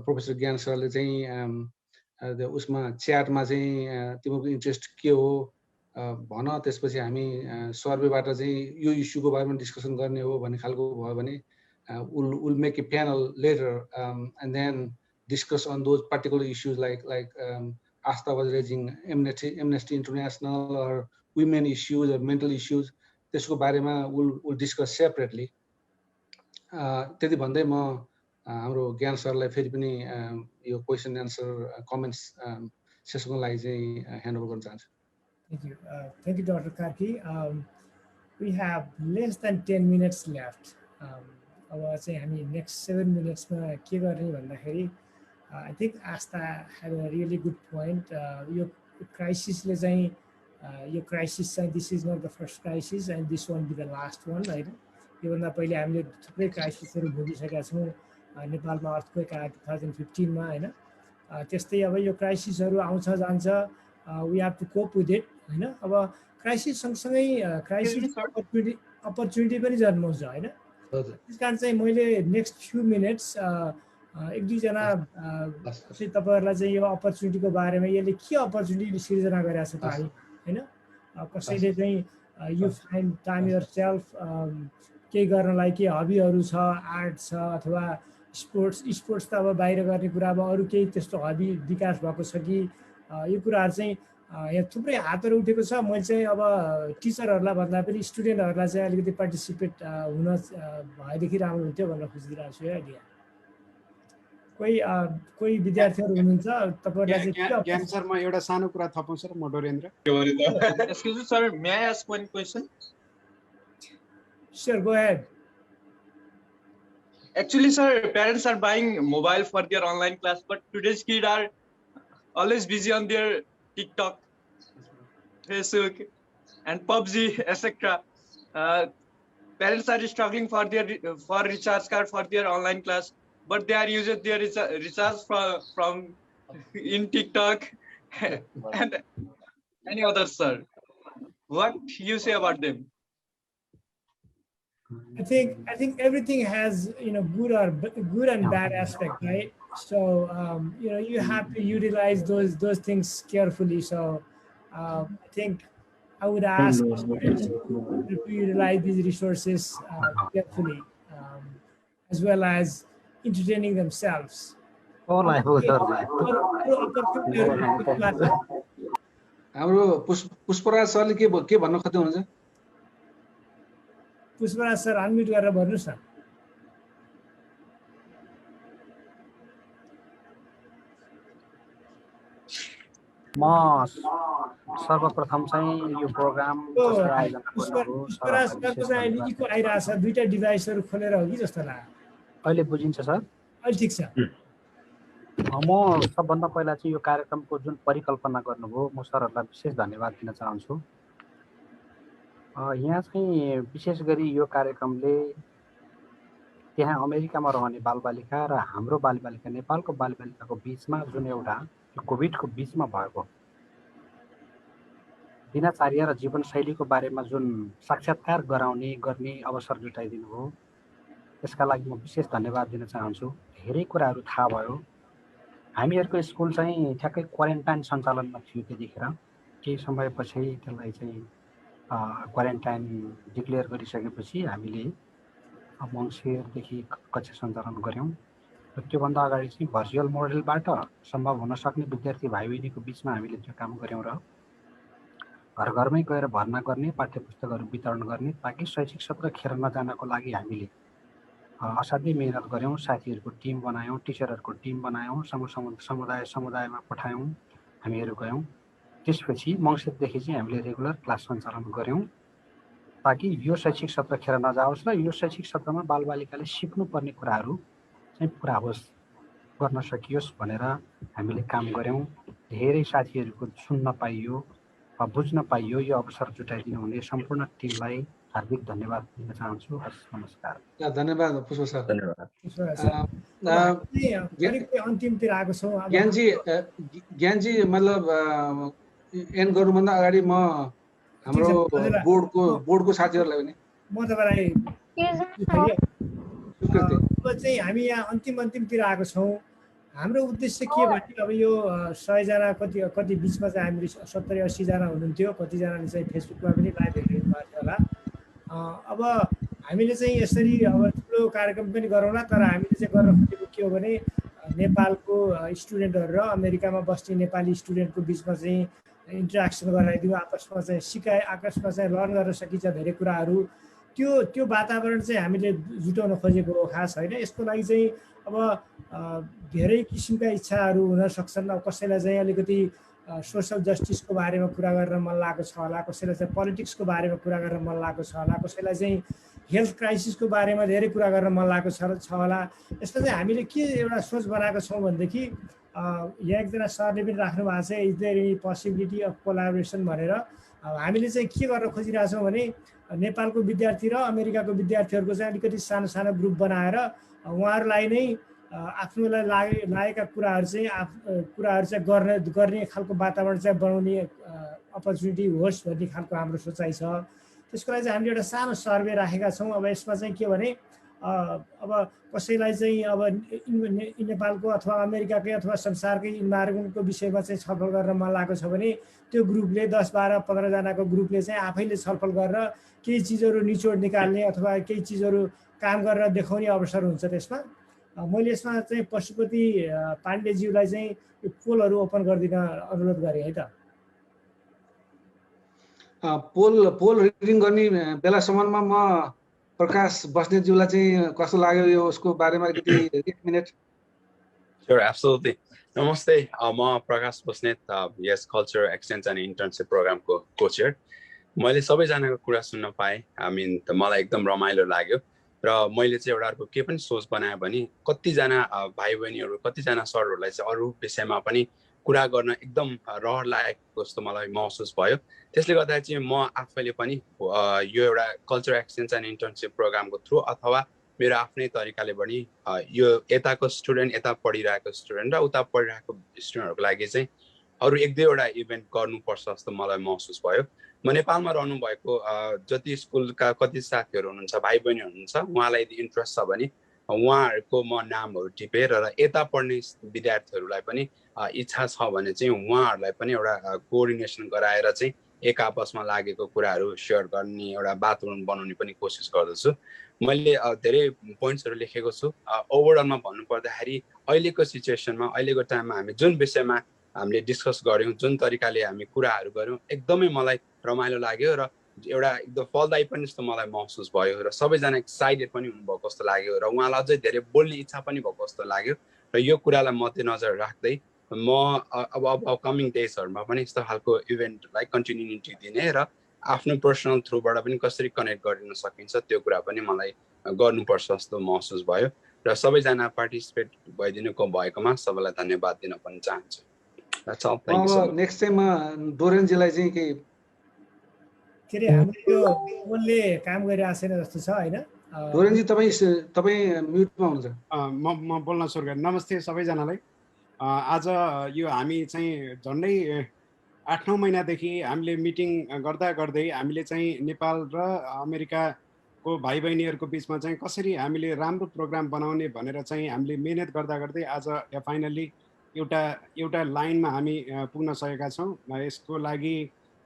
प्रोफेसर ज्ञान सरले चाहिँ उसमा च्याटमा चाहिँ तिमीहरूको इन्ट्रेस्ट के हो भन, त्यसपछि हामी सर्वेबाट चाहिँ यो इस्युको बारेमा डिस्कसन गर्ने हो भन्ने खालको भयो भने we'll make a panel later and then discuss on those particular issues like Asta was raising Amnesty International or women issues or mental issues. त्यसको बारेमा we'll discuss separately. त्यति भन्दै म हाम्रो ज्ञान सरलाई फेरि पनि यो क्वेसन एन्सर कमेन्ट्स सेसनको लागि चाहिँ ह्यान्ड ओभर गर्न चाहन्छु. Thank you, Dr. Karki. We have less than 10 minutes left अब चाहिँ हामी नेक्स्ट 7 मिनट्समा के गर्ने भन्दाखेरि I think Aastha had a really good point यो क्राइसिसले चाहिँ यो क्राइसिस चाहिँ this is not the first crisis and this won't be the last one होइन योभन्दा पहिले हामीले थुप्रै क्राइसिसहरू भोगिसकेका छौँ नेपालमा अर्थक्वेक आयो 2015मा होइन त्यस्तै अब यो क्राइसिसहरू आउँछ जान्छ we have to cope with it होइन अब क्राइसिस सँगसँगै क्राइसिस अपर्च्युनिटी पनि जन्माउँछ होइन त्यस कारण चाहिँ मैले नेक्स्ट फ्यु मिनट्स एक दुईजना चाहिँ तपाईँहरूलाई चाहिँ यो अपर्च्युनिटीको बारेमा यसले के अपर्च्युनिटी सिर्जना गरेको छ त हामी होइन कसैले चाहिँ you find time yourself केही गर्नलाई के हबीहरू छ आर्ट छ अथवा स्पोर्ट्स त अब बाहिर गर्ने कुरा अब अरू केही त्यस्तो हबी विकास भएको छ कि यो कुराहरू चाहिँ यहाँ थुप्रै हातहरू उठेको छ मैले चाहिँ अब टिचरहरूलाई भन्दा पनि स्टुडेन्टहरूलाई चाहिँ अलिकति पार्टिसिपेट हुन भएदेखि राम्रो हुन्थ्यो भनेर खोजिदिरहेको छु है अहिले कोही विद्यार्थीहरू हुनुहुन्छ तपाईँहरूलाई चाहिँ ज्ञान सर म एउटा सानो कुरा थपौँ सर म डोरेन्द्र Excuse me, sir. May I ask one question? Sure, go ahead. Actually, sir, parents are buying mobile for their online class, but today's kids are always busy on their TikTok, Facebook, and PUBG, etc. Parents are struggling for recharge card for their online class, but they are using their recharge from in TikTok and any other, sir. What you say about them? I think everything has good and bad aspect, right? So you have to utilize those things carefully. So I think I would ask students to utilize these resources carefully, as well as entertaining themselves. हाम्रो पुष्पराज सरले के भन्न खोज्नुहुन्छ? Pushpraj sir unmute गरेर भन्नुहोस् न। म सर्वप्रथम चाहिँ यो प्रोग्राम पुष्पराज सरको चाहिँ अहिले इको आइरहेछ दुईटा डिभाइसहरू खोलेर हो कि जस्तो लाग्यो। अहिले बुझिन्छ सर? अहिले ठिक छ। म सबभन्दा पहिला चाहिँ यो कार्यक्रमको जुन परिकल्पना गर्नुभयो म सरहरूलाई विशेष धन्यवाद दिन चाहन्छु। यहाँ चाहिँ विशेष गरी यो कार्यक्रमले त्यहाँ अमेरिकामा रहने बालबालिका र हाम्रो बालबालिका नेपालको बालबालिकाको बिचमा जुन एउटा कोभिडको बिचमा भएको दिनचर्या र जीवनशैलीको बारेमा जुन साक्षात्कार गर्ने अवसर जुटाइदिनु भयो त्यसका लागि म विशेष धन्यवाद दिन चाहन्छु। धेरै कुराहरू थाहा भयो। हामीहरूको स्कुल चाहिँ ठ्याक्कै क्वारेन्टाइन सञ्चालनमा थियो त्यतिखेर। केही समयपछि त्यसलाई चाहिँ क्वारेन्टाइन डिक्लेयर गरिसकेपछि हामीले मङ्सिरदेखि कक्षा सञ्चालन गऱ्यौँ र त्योभन्दा अगाडि चाहिँ भर्चुअल मोडलबाट सम्भव हुन सक्ने विद्यार्थी भाइ बहिनीको बिचमा हामीले त्यो काम गऱ्यौँ र घर घरमै गएर भर्ना गर्ने पाठ्यपुस्तकहरू वितरण गर्ने ताकि शैक्षिक सत्र खेर नजानको लागि हामीले असाध्यै मेहनत गऱ्यौँ। साथीहरूको टिम बनायौँ, टिचरहरूको टिम बनायौँ, समुदायमा पठायौँ, हामीहरू गयौँ। त्यसपछि मङ्सिरदेखि चाहिँ हामीले रेगुलर क्लास सञ्चालन गऱ्यौँ ताकि यो शैक्षिक सत्र खेर नजाओस् र यो शैक्षिक सत्रमा बालबालिकाले सिक्नुपर्ने कुराहरू चाहिँ पुरा होस् गर्न सकियोस् भनेर हामीले काम गऱ्यौँ। धेरै साथीहरूको सुन्न पाइयो, बुझ्न पाइयो। यो अवसर जुटाइदिनु हुने सम्पूर्ण टिमलाई हार्दिक धन्यवाद दिन चाहन्छु। हस्, नमस्कार। धन्यवाद पुष्प सर। अन्तिमतिर आएको छौँ। ज्ञानजी मतलब एन्ड गर्नुभन्दा अगाडि म हाम्रो बोर्डको साथीहरूलाई पनि म तपाईँलाई अब चाहिँ हामी यहाँ अन्तिमतिर आएको छौँ। हाम्रो उद्देश्य के भने अब यो 100जना कति बिचमा चाहिँ हामी 70-80 जना हुनुहुन्थ्यो। कतिजनाले चाहिँ फेसबुकमा पनि लाइभ हेरिदिनु भएको थियो होला। अब हामीले चाहिँ यसरी अब ठुलो कार्यक्रम पनि गरौँला, तर हामीले चाहिँ गर्न खोजेको के हो भने नेपालको स्टुडेन्टहरू र अमेरिकामा बस्ने नेपाली स्टुडेन्टको बिचमा चाहिँ इन्टरेक्सन गराइदिउँ, आपसमा चाहिँ लर्न गर्न सकिन्छ धेरै कुराहरू। त्यो वातावरण चाहिँ हामीले जुटाउन खोजेको हो खास होइन। यसको लागि चाहिँ अब धेरै किसिमका इच्छाहरू हुन सक्छन्। अब कसैलाई चाहिँ अलिकति सोसल जस्टिसको बारेमा कुरा गर्न मन लागेको छ होला, कसैलाई चाहिँ पोलिटिक्सको बारेमा कुरा गर्न मन लागेको छ होला, कसैलाई चाहिँ हेल्थ क्राइसिसको बारेमा धेरै कुरा गर्न मन लागेको छ होला। यसमा चाहिँ हामीले के एउटा सोच बनाएको छौँ भनेदेखि यहाँ एकजना सरले पनि राख्नु भएको छ, is there any possibility of collaboration भनेर। हामीले चाहिँ के गर्न खोजिरहेछौँ भने नेपालको विद्यार्थी र अमेरिकाको विद्यार्थीहरूको चाहिँ अलिकति सानो सानो ग्रुप बनाएर उहाँहरूलाई नै आफ्नोलाई लागेका कुराहरू चाहिँ गर्ने खालको वातावरण चाहिँ बनाउने अपर्च्युनिटी होस् भन्ने खालको हाम्रो सोचाइ छ। त्यसको लागि चाहिँ हामीले एउटा सानो सर्वे राखेका छौँ। अब यसमा चाहिँ के भने अब कसैलाई चाहिँ अब नेपालको अथवा अमेरिकाकै अथवा संसारकै इन्भाइरोमेन्टको विषयमा चाहिँ छलफल गर्न मन लागेको छ भने त्यो ग्रुपले 10, 12, 15 जनाको ग्रुपले चाहिँ आफैले छलफल गरेर केही चिजहरू निचोड निकाल्ने अथवा केही चिजहरू काम गरेर देखाउने अवसर हुन्छ त्यसमा। मैले यसमा चाहिँ पशुपति पाण्डेज्यूलाई चाहिँ यो पोलहरू ओपन गरिदिन अनुरोध गरेँ है त। पोल रिडिङ गर्ने बेलासम्ममा म प्रकाश बस्नेतज्यूलाई चाहिँ कस्तो लाग्यो यो उसको बारेमा अलिकति 1 मिनेट? Sure, absolutely. Namaste. म प्रकाश बस्नेत, यस कल्चर एक्सचेन्ज एन्ड इन्टर्नसिप प्रोग्रामको कोचर। मैले सबैजनाको कुरा सुन्न पाएँ। मलाई एकदम रमाइलो लाग्यो र मैले चाहिँ एउटा अर्को के पनि सोच बनाएँ भने कतिजना भाइ बहिनीहरू कतिजना सरहरूलाई चाहिँ अरू विषयमा पनि कुरा गर्न एकदम रहर लागेको जस्तो मलाई महसुस भयो। त्यसले गर्दा चाहिँ म आफैले पनि यो एउटा कल्चर एक्सचेन्ज एन्ड इन्टर्नसिप प्रोग्रामको थ्रु अथवा मेरो आफ्नै तरिकाले पनि यो यताको स्टुडेन्ट, यता पढिरहेको स्टुडेन्ट र उता पढिरहेको स्टुडेन्टहरूको लागि चाहिँ अरू 1-2वटा इभेन्ट गर्नुपर्छ जस्तो मलाई महसुस भयो। म नेपालमा रहनु भएको जति स्कुलका कति साथीहरू हुनुहुन्छ, भाइ बहिनी हुनुहुन्छ, उहाँलाई यदि इन्ट्रेस्ट छ भने उहाँहरूको म नामहरू टिपेर र यता पढ्ने विद्यार्थीहरूलाई पनि इच्छा छ भने चाहिँ उहाँहरूलाई पनि एउटा कोअर्डिनेसन गराएर चाहिँ एक आपसमा लागेको कुराहरू सेयर गर्ने एउटा वातावरण बनाउने पनि कोसिस गर्दछु। मैले धेरै पोइन्ट्सहरू लेखेको छु। ओभरअलमा भन्नुपर्दाखेरि अहिलेको सिचुएसनमा, अहिलेको टाइममा हामी जुन विषयमा हामीले डिस्कस गऱ्यौँ, जुन तरिकाले हामी कुराहरू गऱ्यौँ, एकदमै मलाई रमाइलो लाग्यो र एउटा एकदम फलदायी पनि जस्तो मलाई महसुस भयो र सबैजना एक्साइटेड पनि हुनुभएको जस्तो लाग्यो र उहाँलाई अझै धेरै बोल्ने इच्छा पनि भएको जस्तो लाग्यो र यो कुरालाई मध्यनजर राख्दै म अब अपकमिङ डेजहरूमा पनि यस्तो खालको इभेन्टलाई कन्टिन्युटी दिने र आफ्नो पर्सनल थ्रुबाट पनि कसरी कनेक्ट गरिन सकिन्छ त्यो कुरा पनि मलाई गर्नुपर्छ जस्तो महसुस भयो र सबैजना पार्टिसिपेट भएकोमा सबैलाई धन्यवाद दिन पनि चाहन्छु। That's all. Thank you so much. Next time डोरेन्जीलाई चाहिँ के अरे हाम्रो यो पोलले काम गरिरहेको छैन जस्तो छ हैन? डोरेन्जी तपाईँ म्युटमा हुनुहुन्छ। म बोल्न सुरु गरेँ। नमस्ते सबैजनालाई। आज यो हामी चाहिँ झन्डै 8-9 महिनादेखि हामीले मिटिङ गर्दा गर्दै हामीले चाहिँ नेपाल र अमेरिकाको भाइ बहिनीहरूको बिचमा चाहिँ कसरी हामीले राम्रो प्रोग्राम बनाउने भनेर चाहिँ हामीले मेहनत गर्दा गर्दै आज फाइनल्ली एउटा लाइनमा हामी पुग्न सकेका छौँ। यसको लागि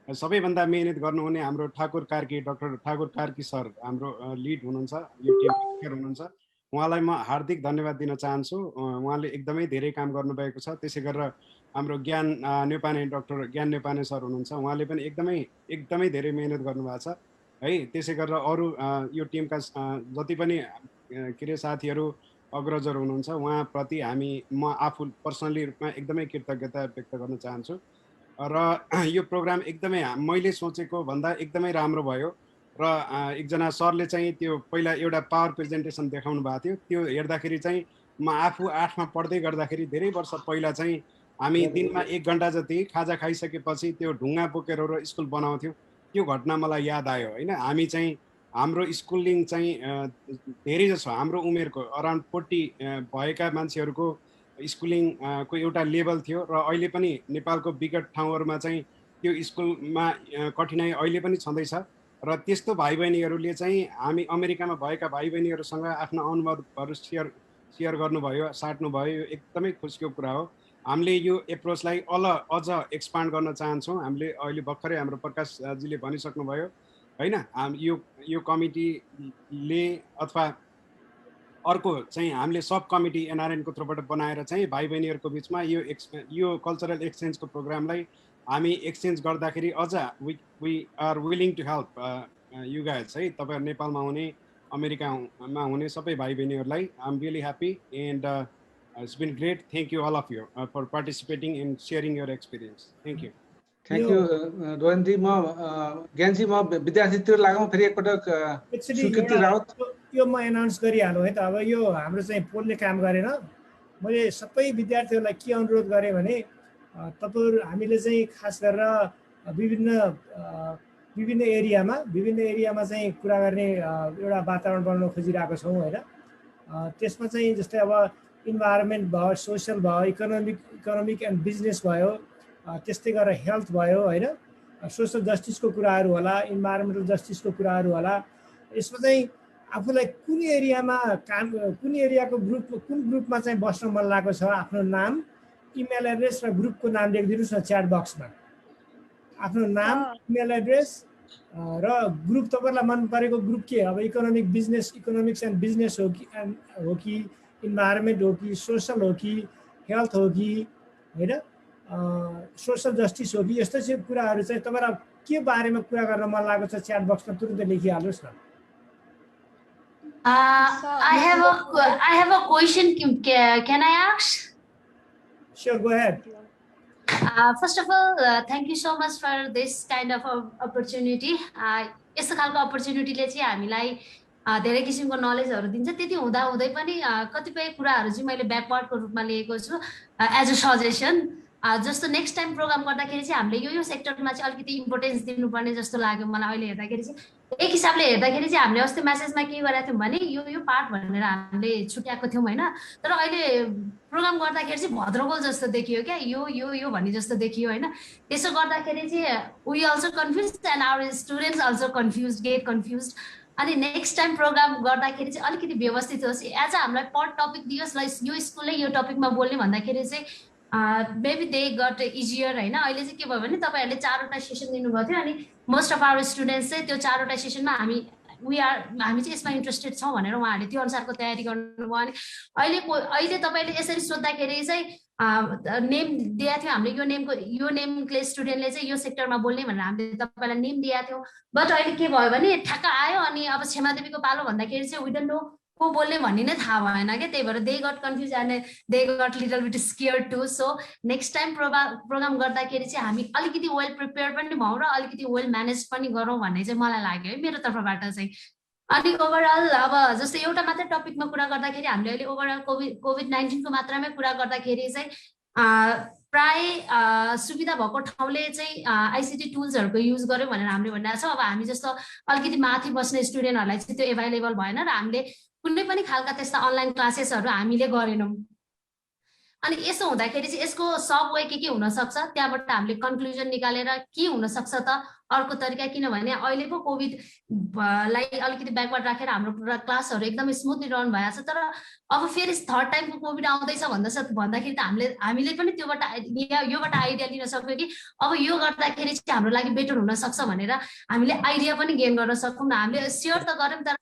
सबैभन्दा मेहनत गर्नुहुने हाम्रो डाक्टर ठाकुर कार्की सर हाम्रो लिड हुनुहुन्छ, यो टिम लिडर हुनुहुन्छ। उहाँलाई म हार्दिक धन्यवाद दिन चाहन्छु। उहाँले एकदमै धेरै काम गर्नुभएको छ। त्यसै गरेर हाम्रो डाक्टर ज्ञान नेपाने सर हुनुहुन्छ, उहाँले पनि एकदमै धेरै मेहनत गर्नुभएको छ है। त्यसै गरेर अरू यो टिमका जति पनि के अरे साथीहरू अग्रजहरू हुनुहुन्छ उहाँप्रति म आफू पर्सनली रूपमा एकदमै कृतज्ञता व्यक्त गर्न चाहन्छु र यो प्रोग्राम एकदमै मैले सोचेको भन्दा एकदमै राम्रो भयो र एकजना सरले चाहिँ त्यो पहिला एउटा पावर प्रेजेन्टेसन देखाउनु भएको थियो। त्यो हेर्दाखेरि चाहिँ म आफू 8मा पढ्दै गर्दाखेरि धेरै वर्ष पहिला चाहिँ हामी दिनमा 1 घन्टा जति खाजा खाइसकेपछि त्यो ढुङ्गा बोकेर स्कुल बनाउँथ्यौँ। त्यो घटना मलाई याद आयो होइन। हामी चाहिँ हाम्रो स्कुलिङ चाहिँ धेरै जसो हाम्रो उमेरको अराउन्ड 40 भएका मान्छेहरूको स्कुलिङको एउटा लेभल थियो र अहिले पनि नेपालको विगत ठाउँहरूमा चाहिँ त्यो स्कुलमा कठिनाइ अहिले पनि छँदैछ र त्यस्तो भाइ बहिनीहरूले चाहिँ हामी अमेरिकामा भएका भाइ बहिनीहरूसँग आफ्ना अनुभवहरू सेयर गर्नुभयो, साट्नुभयो। यो एकदमै खुसीको कुरा हो। हामीले यो एप्रोचलाई अझ एक्सपान्ड गर्न चाहन्छौँ। हामीले अहिले भर्खरै हाम्रो प्रकाशजीले भनिसक्नुभयो होइन, यो कमिटीले अथवा अर्को चाहिँ हामीले सब कमिटी एनआरएनको थ्रुबाट बनाएर चाहिँ भाइ बहिनीहरूको बिचमा यो कल्चरल एक्सचेन्जको प्रोग्रामलाई हामी एक्सचेन्ज गर्दाखेरि अझ we are willing to help you guys है। तपाईँ नेपालमा हुने अमेरिकामा हुने सबै भाइ बहिनीहरूलाई I am really happy and it's been great. Thank you all of you for participating in sharing your experience. Thank you. Thank you रोहनजी। म ज्ञानजी म विद्यार्थीतिर लागौँ फेरि एकपटक स्वीकृति राउत। यो म एनाउन्स गरिहालौँ है त। अब यो हाम्रो चाहिँ पोलले काम गरेन। मैले सबै विद्यार्थीहरूलाई के अनुरोध गरेँ भने तपाईहरु हामीले चाहिँ खास गरेर विभिन्न एरियामा चाहिँ कुरा गर्ने एउटा वातावरण बनाउन खोजिरहेको छौँ हैन। त्यसमा चाहिँ जस्तै अब इन्भाइरोमेन्ट भयो, सोशल भयो, इकोनोमिक एन्ड बिजनेस भयो, त्यस्तै गरेर हेल्थ भयो हैन, सोशल जस्टिसको कुराहरू होला, इन्भाइरोमेन्टल जस्टिसको कुराहरू होला। यसमा चाहिँ आफूलाई कुन एरियाको कुन ग्रुपमा चाहिँ बस्न मन लागेको छ, आफ्नो नाम, इमेल एड्रेस र ग्रुपको नाम लेखिदिनुस् न च्याट बक्समा। आफ्नो नाम, इमेल एड्रेस र ग्रुप तपाईलाई मन परेको ग्रुप के, अब इकोनोमिक्स एन्ड बिजनेस हो कि इन्भाइरोमेन्ट हो कि सोशल हो कि हेल्थ हो कि हैन, सोशल जस्टिस हो कि, यस्तो चाहिँ कुराहरू चाहिँ तपाईलाई के बारेमा कुरा गर्न मन लागेको छ च्याट बक्समा तुरुन्तै लेखिहाल्नुस् न। I have a question. Can I ask? Sure, go ahead. First of all, thank you so much for this kind of opportunity. यस्तो खालको अपर्च्युनिटीले चाहिँ हामीलाई धेरै किसिमको नलेजहरू दिन्छ। त्यति हुँदा हुँदै पनि कतिपय कुराहरू चाहिँ मैले ब्याकवर्डको रूपमा लिएको छु एज अ सजेसन। जस्तो नेक्स्ट टाइम प्रोग्राम गर्दाखेरि चाहिँ हामीले यो सेक्टरमा चाहिँ अलिकति इम्पोर्टेन्स दिनुपर्ने जस्तो लाग्यो मलाई अहिले हेर्दाखेरि चाहिँ। एक हिसाबले हेर्दाखेरि चाहिँ हामीले अस्ति मेसेजमा के गरेका थियौँ भने यो पार्ट भनेर हामीले छुट्याएको थियौँ हैन, तर अहिले प्रोग्राम गर्दाखेरि चाहिँ भद्रगोल जस्तो देखियो क्या, यो भन्ने जस्तो देखियो हैन। त्यसो गर्दाखेरि चाहिँ we also confused and our students also get confused. अनि नेक्स्ट टाइम प्रोग्राम गर्दाखेरि चाहिँ अलिकति व्यवस्थित होस्। एज हामीलाई पर टपिक दियोस्, यो स्कुलले यो टपिकमा बोल्ने भन्दाखेरि चाहिँ मेबी दे गट इजियर हैन। अहिले चाहिँ के भयो भने तपाईहरुले 4वटा सेसन दिनुभएको थियो अनि मोस्ट अफ आवर स्टुडेन्ट्स चाहिँ त्यो 4वटा सेसनमा हामी चाहिँ यसमा इन्ट्रेस्टेड छौँ भनेर उहाँहरूले त्यो अनुसारको तयारी गर्नुभयो। अनि अहिले तपाईले यसरी सोध्दाखेरि चाहिँ नेम दिएको थियो हामीले, यो नेमले स्टुडेन्टले चाहिँ यो सेक्टरमा बोल्ने भनेर हामीले तपाईलाई नेम दिएको थियौँ। बट अहिले के भयो भने ठ्याक्क आयो अनि अब क्षमादेवीको पालो भन्दाखेरि चाहिँ वी डोन्ट नो को बोल्ने भन्ने नै थाहा भएन क्या। त्यही भएर they got confuse and they got little bit scare to. So next time programme गर्दाखेरि चाहिँ हामी अलिकति वेल प्रिपेयर पनि भयौँ र अलिकति वेल म्यानेज पनि गरौँ भन्ने चाहिँ मलाई लाग्यो है मेरो तर्फबाट चाहिँ। अनि ओभरअल अब जस्तै एउटा मात्रै टपिकमा कुरा गर्दाखेरि हामीले अहिले ओभरअल कोभिड-19 को मात्रामै कुरा गर्दाखेरि चाहिँ प्राय सुविधा भएको ठाउँले चाहिँ आइसिटी टुल्सहरूको युज गर्यो भनेर हामीले भनिरहेको छौँ। अब हामी जस्तो अलिकति माथि बस्ने स्टुडेन्टहरूलाई चाहिँ त्यो एभाइलेबल भएन र हामीले कुनै पनि खालका त्यस्ता अनलाइन क्लासेसहरू हामीले गरेनौँ। अनि यसो हुँदाखेरि चाहिँ यसको सब वे के हुन सक्छ, त्यहाँबाट हामीले कन्क्लुजन निकालेर के हुन सक्छ त अर्को तरिका, किनभने अहिले पो कोभिडलाई अलिकति ब्याकवर्ड राखेर हाम्रो क्लासहरू एकदमै स्मुथली रन भएको छ। तर अब फेरि थर्ड टाइमको कोभिड आउँदैछ भन्दाखेरि त हामीले पनि योबाट आइडिया लिन सक्यो कि अब यो गर्दाखेरि चाहिँ हाम्रो लागि बेटर हुन सक्छ भनेर हामीले आइडिया पनि गेन गर्न सकौँ न। हामीले सेयर त गऱ्यौँ तर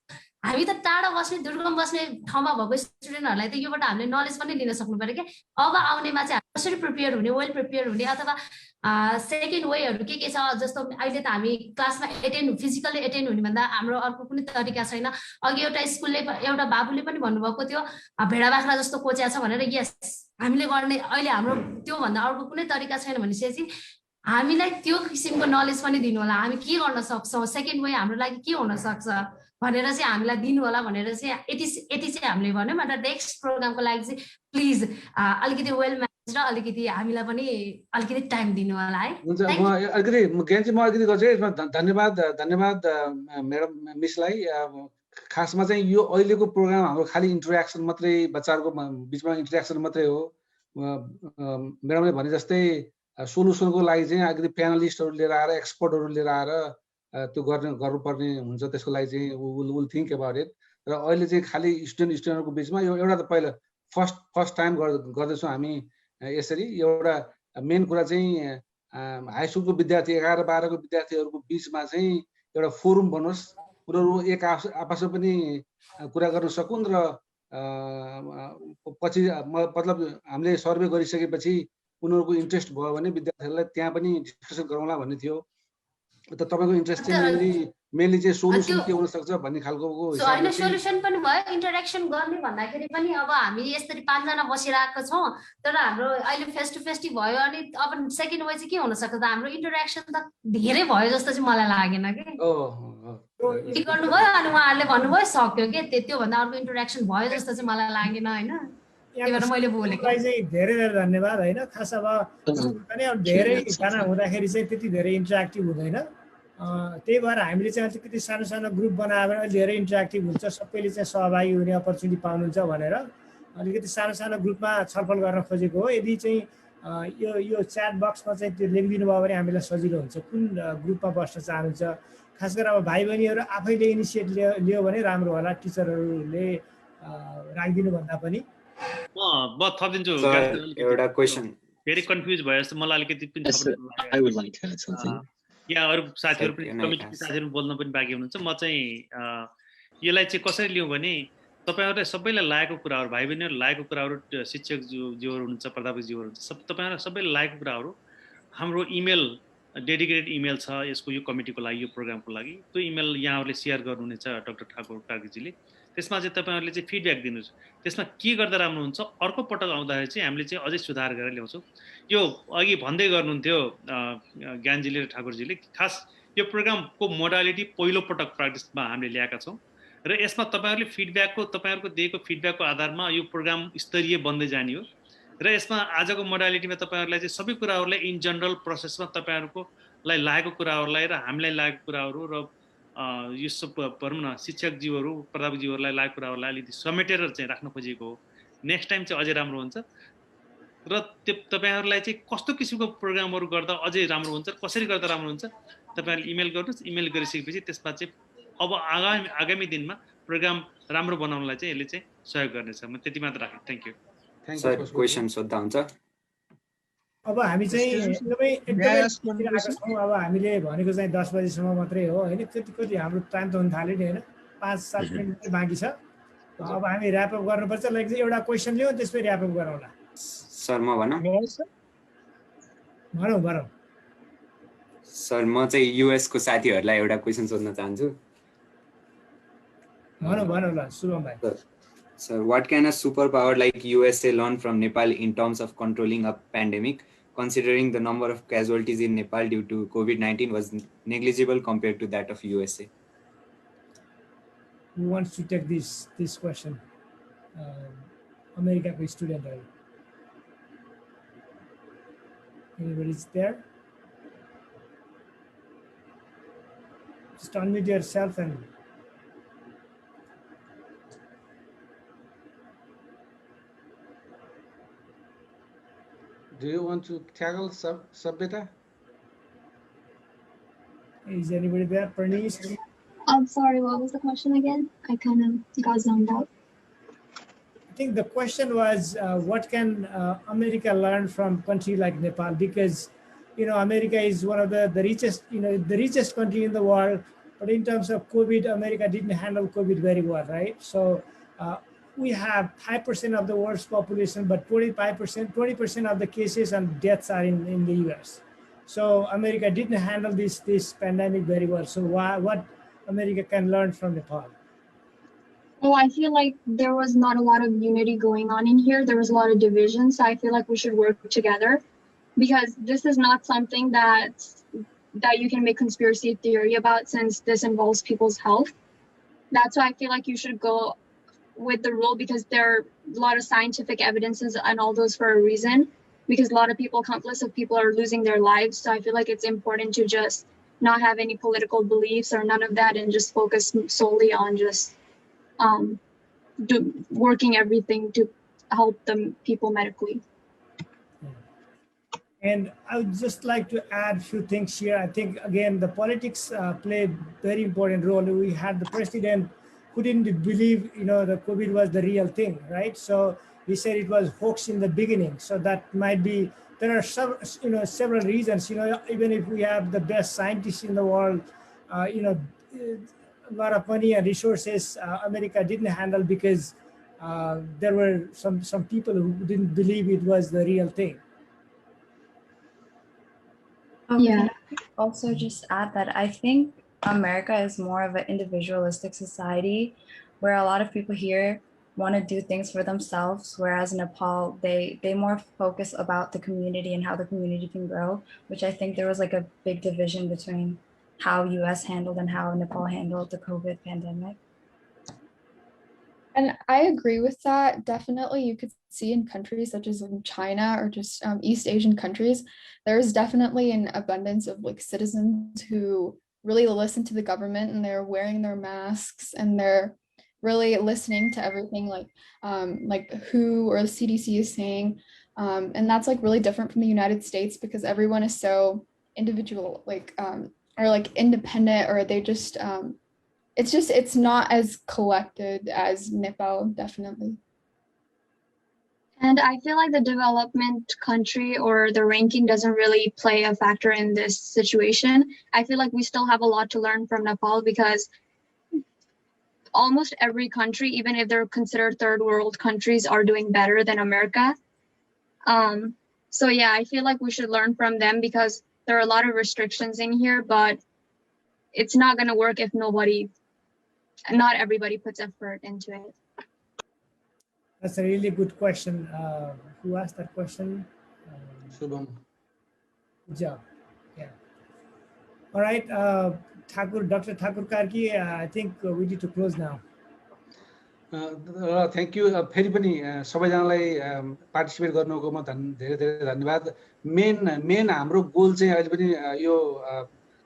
हामी त टाढा बस्ने दुर्गम बस्ने ठाउँमा भएको स्टुडेन्टहरूलाई त योबाट हामीले नलेज पनि लिन सक्नु पर्यो क्या। अब आउनेमा चाहिँ कसरी प्रिपेयर हुने, वेल प्रिपेयर हुने, अथवा सेकेन्ड वेहरू के छ। जस्तो अहिले त हामी क्लासमा फिजिकली एटेन्ड हुने भन्दा हाम्रो अर्को कुनै तरिका छैन। अघि एउटा बाबुले पनि भन्नुभएको थियो भेडा बाख्रा जस्तो कोच्या छ भनेर। यस, हामीले गर्ने अहिले हाम्रो त्योभन्दा अर्को कुनै तरिका छैन भनेपछि हामीलाई त्यो किसिमको नलेज पनि दिनु होला। हामी के गर्न सक्छौँ, सेकेन्ड वे हाम्रो लागि के हुन सक्छ भनेर चाहिँ हामीलाई दिनु होला भनेर चाहिँ यति चाहिँ हामीले भन्यौँ। अन्त नेक्स्ट प्रोग्रामको लागि चाहिँ प्लिज अलिकति वेल म्यानेज र अलिकति हामीलाई पनि अलिकति टाइम दिनु होला है। हुन्छ, म अलिकति गर्छु यसमा। धन्यवाद म्याडम मिसलाई। खासमा चाहिँ यो अहिलेको प्रोग्राम हाम्रो खालि इन्टरेक्सन मात्रै, बच्चाहरूको बिचमा इन्टरेक्सन मात्रै हो। म्याडमले भने जस्तै सोलुसनको लागि चाहिँ अलिकति प्यानलिस्टहरू लिएर आएर, एक्सपर्टहरू लिएर आएर त्यो गर्नुपर्ने हुन्छ। त्यसको लागि चाहिँ विल थिङ्क अबाउट इट। र अहिले चाहिँ खालि स्टुडेन्टहरूको बिचमा यो एउटा त पहिला फर्स्ट टाइम गर्दैछौँ हामी यसरी। एउटा मेन कुरा चाहिँ हाई स्कुलको विद्यार्थी 11-12 को विद्यार्थीहरूको बिचमा चाहिँ एउटा फोरम बनोस्, उनीहरू एक आपसमा पनि कुरा गर्न सकुन् र पछि मतलब हामीले सर्वे गरिसकेपछि उनीहरूको इन्ट्रेस्ट भयो भने विद्यार्थीहरूलाई त्यहाँ पनि डिस्कसन गरौँला भन्ने थियो। त तपाईँको इन्ट्रेस्ट चाहिँ मेनली मेनली चाहिँ सोलुसन के हुन सक्छ भन्ने खालको होइन सोलुसन पनि भयो इन्टरेक्सन गर्ने भन्दाखेरि पनि अब हामी यसरी 5 जना बसिरहेको छौँ तर हाम्रो अहिले फेस टु फेस भयो अनि अब सेकेन्ड वे चाहिँ के हुन सक्छ त हाम्रो इन्टरेक्सन त धेरै भयो जस्तो चाहिँ मलाई लागेन के के गर्नुभयो अनि उहाँहरूले भन्नुभयो सक्यो के त्यो भन्दा अर्को इन्टरेक्सन भयो जस्तो चाहिँ मलाई लागेन हैन त्यही भएर मैले बोलेको चाहिँ धेरै धेरै धन्यवाद हैन खास अब पनि अब धेरै जना हुँदाखेरि चाहिँ त्यति धेरै इन्टरेक्टिभ हुँदैन त्यही भएर हामीले चाहिँ अलिकति सानो सानो ग्रुप बनाएर धेरै इन्टरेक्टिभ हुन्छ सबैले चाहिँ सहभागी हुने अपर्च्युनिटी पाउनुहुन्छ भनेर अलिकति सानो सानो ग्रुपमा छलफल गर्न खोजेको हो यदि चाहिँ यो च्याट बक्समा चाहिँ त्यो लेखिदिनु भयो भने हामीलाई सजिलो हुन्छ कुन ग्रुपमा बस्न चाहनुहुन्छ खास गरेर अब भाइ बहिनीहरू आफैले इनिसिएट लियो भने राम्रो होला टिचरहरूले राखिदिनु भन्दा पनि म थपिदिन्छु एउटा क्वेशन भेरी कन्फ्युज भयो जस्तो मलाई अलिकति पनि या अरू साथीहरू पनि कमिटी साथीहरू बोल्न पनि बाँकी हुनुहुन्छ म चाहिँ यसलाई चाहिँ कसरी लिउँ भने तपाईहरुले सबैलाई लागेको कुराहरु भाइ बहिनीहरु लागेको कुराहरु शिक्षक ज्यूहरु हुनुहुन्छ प्राध्यापक ज्यूहरु हुन्छ तपाईहरु सबैलाई लागेको कुराहरु हाम्रो इमेल डेडिकेटेड इमेल छ यसको यो कमिटीको लागि यो प्रोग्रामको लागि त्यो इमेल यहाँहरुले शेयर गर्नुहुनेछ डाक्टर ठाकुर कार्कीजीले त्यसमा चाहिँ तपाईहरुले चाहिँ फिडब्याक दिनुस् त्यसमा के गर्दा राम्रो हुन्छ अर्को पटक आउँदाखेरि चाहिँ हामीले चाहिँ अझै सुधार गरेर ल्याउँछौं यो अघि भन्दै गर्नुहुन्थ्यो ज्ञानजीले र ठाकुरजीले खास यो प्रोग्रामको मोडालिटी पहिलो पटक प्र्याक्टिसमा हामीले ल्याएका छौं र यसमा तपाईहरुको दिएको फिडब्याकको आधारमा यो प्रोग्राम स्तरीय बन्दै जाने हो र यसमा आजको मोडालिटीमा तपाईहरुलाई चाहिँ सबै कुराहरुलाई इन जनरल प्रोसेसमा तपाईहरुकोलाई लागेको कुराहरुलाई र हामीलाई लागेको कुराहरु र यो सब भनौं न शिक्षक जीवहरु प्राध्यापक जीवहरुलाई लागेको कुराहरुलाई अलिकति समेटेर चाहिँ राख्न खोजेको हो नेक्स्ट टाइम चाहिँ अझै राम्रो हुन्छ र तपाईहरुलाई चाहिँ कस्तो किसिमको प्रोग्रामहरु गर्दा अझै राम्रो हुन्छ कसरी गर्दा राम्रो हुन्छ तपाईहरुले इमेल गर्नुस् इमेल गरिसकेपछि त्यसमा चाहिँ अब आगामी दिनमा प्रोग्राम राम्रो बनाउनलाई चाहिँ यसले चाहिँ सहयोग गर्नेछ म त्यति मात्र राखे थ्यांक यू सर क्वेशन सोध्दा हुन्छ अब हामी चाहिँ एकदमै अब हामीले भनेको चाहिँ 10 बजेसम्म मात्रै हो हैन कति हाम्रो टाइम त हुन थाल्यो नि हैन 5-7 मिनेट बाँकी छ अब हामी र्याप अप गर्नुपर्छ लाइक चाहिँ एउटा क्वेशन लियौ त्यसपछि र्याप अप गरौँला सर म भनौं भनौं सर म चाहिँ युएस को साथीहरुलाई एउटा क्वेशन सोध्न चाहन्छु भनौं ल शुभम भाइ Sir, what can a superpower like USA learn from Nepal in terms of controlling a pandemic, considering the number of casualties in Nepal due to COVID-19 was negligible compared to that of USA? Who wants to take this question? America student. Anybody's there? Just unmute yourself and do you want to tackle Sabita? Is anybody there? Pernice? I'm sorry, what was the question again? I kind of got zoned out. I think the question was, what can America learn from a country like Nepal? Because, you know, America is one of the richest, the richest country in the world. But in terms of COVID, America didn't handle COVID very well, right? So we have 5% of the world's population, but 20% of the cases and deaths are in the US. So America didn't handle this pandemic very well. So what America can learn from Nepal? Well, I feel like there was not a lot of unity going on in here. There was a lot of division. So I feel like we should work together because this is not something that you can make conspiracy theory about since this involves people's health. That's why I feel like you should go with the rule because there are a lot of scientific evidences and all those for a reason because a lot of people, countless of people are losing their lives. So I feel like it's important to just not have any political beliefs or none of that and just focus solely on just working everything to help the people medically. And I would just like to add a few things here. I think, again, the politics play a very important role. We had the president who didn't believe, the COVID was the real thing, right? So he said it was hoax in the beginning. So that might be, there are several reasons, even if we have the best scientists in the world, a lot of money and resources, America didn't handle because there were some people who didn't believe it was the real thing. Yeah. Also just add that I think America is more of an individualistic society where a lot of people here want to do things for themselves, whereas Nepal, they more focus about the community and how the community can grow, which I think there was like a big division between how US handled and how Nepal handled the COVID pandemic. And I agree with that. Definitely, you could see in countries such as in China or just East Asian countries, there's definitely an abundance of like citizens who really listen to the government and they're wearing their masks and they're really listening to everything like WHO or the CDC is saying. And that's like really different from the United States because everyone is so individual, like or like independent, or they just it's not as collected as Nepal, definitely. And I feel like the development country or the ranking doesn't really play a factor in this situation. I feel like we still have a lot to learn from Nepal because almost every country, even if they're considered third world countries, are doing better than America. So yeah, I feel like we should learn from them because there are a lot of restrictions in here, but it's not going to work if not everybody puts effort into it. That's a really good question. Who asked that question? Shubham. Good job. Yeah. All right, Dr. Thakur Karki, I think we need to close now. Thank you. फेरि पनि सबैजनालाई participate गर्नुकोमा धेरै धेरै धन्यवाद. Main हाम्रो goal चाहिँ अहिले पनि यो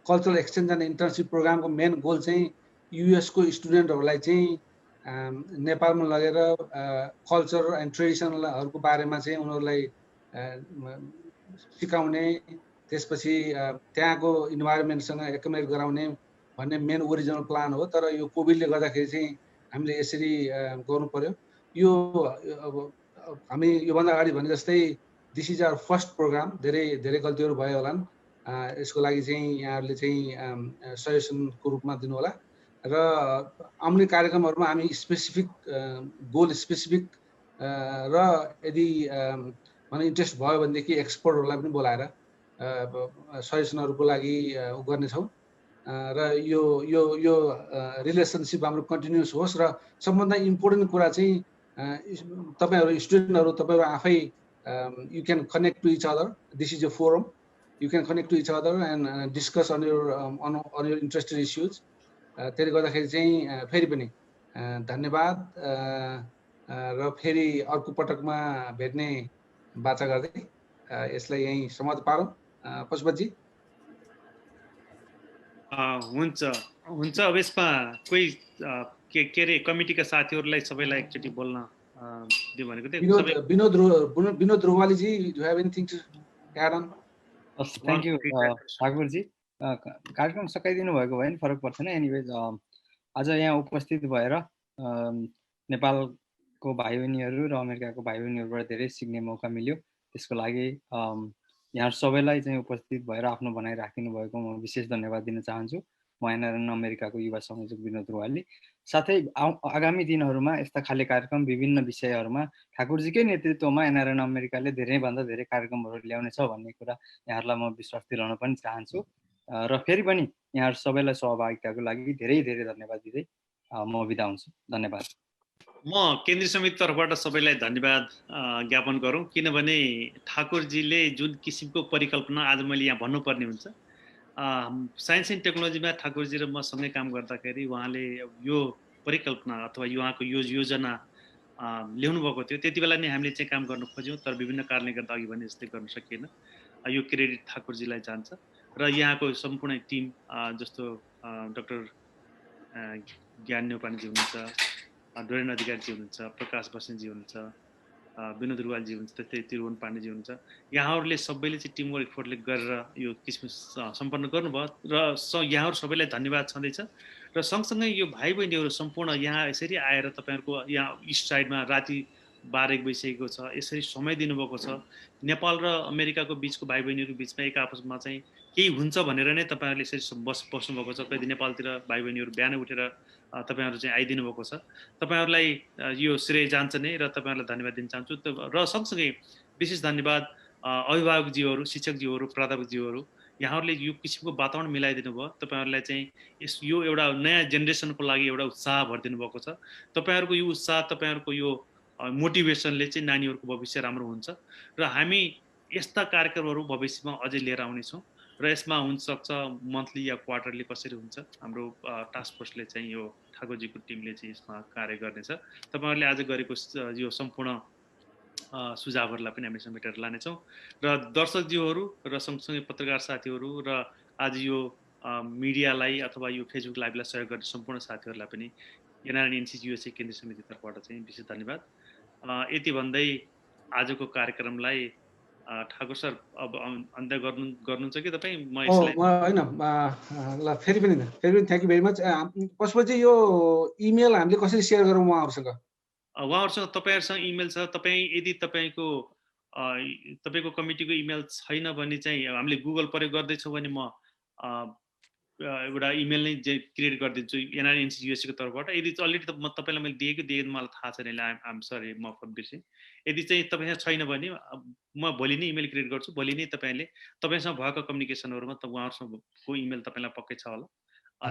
कल्चरल एक्सचेन्ज एन्ड इन्टर्नसिप प्रोग्रामको मेन गोल चाहिँ युएस को स्टुडेन्टहरूलाई चाहिँ नेपालमा लगेर कल्चर एन्ड ट्रेडिसनलहरूको बारेमा चाहिँ उनीहरूलाई सिकाउने, त्यसपछि त्यहाँको इन्भाइरोमेन्टसँग एकोमोडेट गराउने भन्ने मेन ओरिजिनल प्लान हो. तर यो कोभिडले गर्दाखेरि चाहिँ हामीले यसरी गर्नु पर्यो. यो अब हामी योभन्दा अगाडि भने जस्तै this is our first programme. धेरै धेरै गल्तीहरू भयो होलान्. यसको लागि चाहिँ यहाँहरूले चाहिँ सजेसनको रूपमा दिनु होला. र आउने कार्यक्रमहरुमा हामी स्पेसिफिक गोल स्पेसिफिक र यदि भने इन्ट्रेस्ट भयो भनेदेखि एक्सपर्टहरुलाई पनि बोलाएर सजेसनहरुको लागि गर्ने छौं. र यो यो यो रिलेसनशिप हाम्रो कन्टिन्युअस होस्. र सबभन्दा इम्पोर्टेन्ट कुरा चाहिँ तपाईहरु स्टुडेन्टहरु तपाईहरु आफै you can connect to each other. This is a forum. You can connect to each other and discuss on your interested issues. त्यसले गर्दाखेरि चाहिँ फेरि पनि धन्यवाद र फेरि अर्को पटकमा भेट्ने बाचा गर्दै यसलाई यही समाप्त पारौं. पशुपति हुन्छ हुन्छ. अब यसमा कोही के रे कमिटीका साथीहरुलाई सबैलाई एकचोटी बोल्न दियो भनेको थिए. विनोद रोवाली जी, do you have anything to add on? Thank you Thakur ji. कार्यक्रम सकाइदिनु भएको भए नि फरक पर्दैन. एनीवेज आज यहाँ उपस्थित भएर नेपालको भाइ बहिनीहरु र अमेरिकाको भाइ बहिनीहरुबाट धेरै सिक्ने मौका मिल्यो. त्यसको लागि यहाँ सबैलाई चाहिँ उपस्थित भएर आफ्नो भनाइ राखिदिनु भएको म विशेष धन्यवाद दिन चाहन्छु. म एनआरएन अमेरिकाको युवा संयोजक विनोद रोवाली. साथै आगामी दिनहरुमा यस्ता खाले कार्यक्रम विभिन्न विषयहरुमा ठाकुरजीकै नेतृत्वमा एनआरएन अमेरिकाले धेरै भन्दा धेरै कार्यक्रमहरु ल्याउने छ भन्ने कुरा यहाँहरुलाई म विश्वास दिलाउन पनि चाहन्छु. र फेरि पनि यहाँहरु सबैलाई सहभागिताको लागि धेरै धेरै धन्यवाद दिदै म बिदा हुन्छु. धन्यवाद. म केन्द्रीय समिति तर्फबाट सबैलाई धन्यवाद ज्ञापन गरौँ. किनभने ठाकुरजीले जुन किसिमको परिकल्पना आज मैले यहाँ भन्नुपर्ने हुन्छ, साइन्स एन्ड टेक्नोलोजीमा ठाकुरजी र म सँगै काम गर्दाखेरि उहाँले यो परिकल्पना अथवा उहाँको यो योजना ल्याउनु भएको थियो. त्यति बेला नै हामीले चाहिँ काम गर्न खोज्यौँ, तर विभिन्न कारणले गर्दा अघि भने जस्तै गर्न सकिएन. यो क्रेडिट ठाकुरजीलाई जान्छ. र यहाँको सम्पूर्ण टिम जस्तो डाक्टर ज्ञान नेउपानेजी हुनुहुन्छ, डोरेन अधिकारीजी हुनुहुन्छ, प्रकाश बस्नेतजी हुनुहुन्छ, विनोद रुवालजी हुनुहुन्छ, त्यस्तै त्रिभुवन पाण्डेजी हुनुहुन्छ. यहाँहरूले सबैले चाहिँ टिमवर्क एफोर्टले गरेर यो किसिम सम्पन्न गर्नुभयो र यहाँहरू सबैलाई धन्यवाद छँदैछ. र सँगसँगै यो भाइ बहिनीहरू सम्पूर्ण यहाँ यसरी आएर तपाईहरुको यहाँ इस्ट साइडमा राति 12-1 बजिसकेको छ, यसरी समय दिनुभएको छ. नेपाल र अमेरिकाको बीचको भाइ बहिनीहरू बीचमा एक आपसमा चाहिँ केही हुन्छ भनेर नै तपाईहरुले यसरी बस्नु भएको छ. कहिले नेपालतिर भाइ बहिनीहरू बिहानै उठेर तपाईहरु चाहिँ आइदिनु भएको छ. तपाईहरुलाई यो श्रेय जान्छ नै र तपाईहरुलाई धन्यवाद दिन चाहन्छु. र सँगसँगै विशेष धन्यवाद अभिभावकजीहरू, शिक्षकजीहरू, प्राध्यापकजीहरू यहाँहरूले यो किसिमको वातावरण मिलाइदिनु भयो तपाईहरुलाई चाहिँ यो एउटा नयाँ जेनेरेसनको लागि एउटा उत्साह भरिदिनु भएको छ तपाईहरुको यो उत्साह तपाईहरुको यो मोटिभेसनले चाहिँ नानीहरुको भविष्य राम्रो हुन्छ र हामी यस्ता कार्यक्रमहरु भविष्यमा अझै लिएर आउने छौं र यसमा हुन सक्छ मन्थली या क्वार्टरली कसरी हुन्छ हाम्रो टास्क फोर्सले चाहिँ यो ठाकुरजीको टिमले चाहिँ यसमा कार्य गर्नेछ तपाईहरुले आज गरेको यो सम्पूर्ण सुझावहरुलाई पनि हामी समेटेर लानेछौं र दर्शकज्यूहरु र सँगसँगै पत्रकार साथीहरु र आज यो मिडियालाई अथवा यो फेसबुक लाइभलाई सहयोग गर्ने सम्पूर्ण साथीहरुलाई पनि एनआरएन एनसीसी युएसए केन्द्रीय समिति तर्फबाट चाहिँ विशेष धन्यवाद यति भन्दै आजको कार्यक्रमलाई ठाकुर सर अब अन्त्य गर्नुहुन्छ कि तपाई म यसलाई हैन ल फेरि पनि thank you very much Pashupati यो इमेल हामीले कसरी शेयर गरौँ उहाँहरुसँग तपाईहरुसँग इमेल छ तपाई यदि तपाईको कमिटीको इमेल छैन भने चाहिँ हामीले गुगल प्रयोग गर्दै छौं भने म एउटा इमेल नै क्रिएट गरिदिन्छु एनआरएनसी युएसए को तर्फबाट यदि अलरेडी म तपाईलाई मैले दिएको मलाई थाहा छैन आइम सरी म बिर्से यदि चाहिँ तपाईसँग छैन भने म भोलि नै इमेल क्रिएट गर्छु भोलि नै तपाईसँग भएको कम्युनिकेसनहरुमा उहाँहरुसँगको इमेल तपाईलाई पक्कै छ होला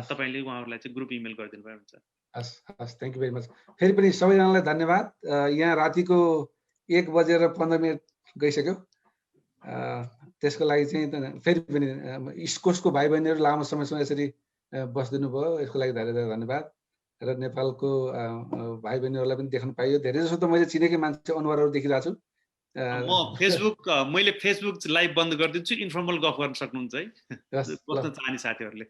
तपाईले उहाँहरुलाई चाहिँ ग्रुप इमेल गरिदिनु भयो हुन्छ हस् थ्यांक यू भेरी मच फेरि पनि सबैजनालाई धन्यवाद यहाँ रातिको 1:15 गइसक्यो त्यसको लागि चाहिँ फेरि पनि इस्ट कोस्टको भाइ बहिनीहरु लामो समयसम्म यसरी बस्दिनु भयो यसको लागि धेरै धेरै धन्यवाद र नेपालको भाइ बहिनीहरुलाई पनि देख्न पाइयो धेरै जसो त मैले चिनेकै मान्छे अनुहारहरु देखिरहेको छु म मैले फेसबुक लाइभ बन्द गरिदिन्छु इन्फर्मल गफ गर्न सक्नुहुन्छ है बस्न चाहने साथीहरुले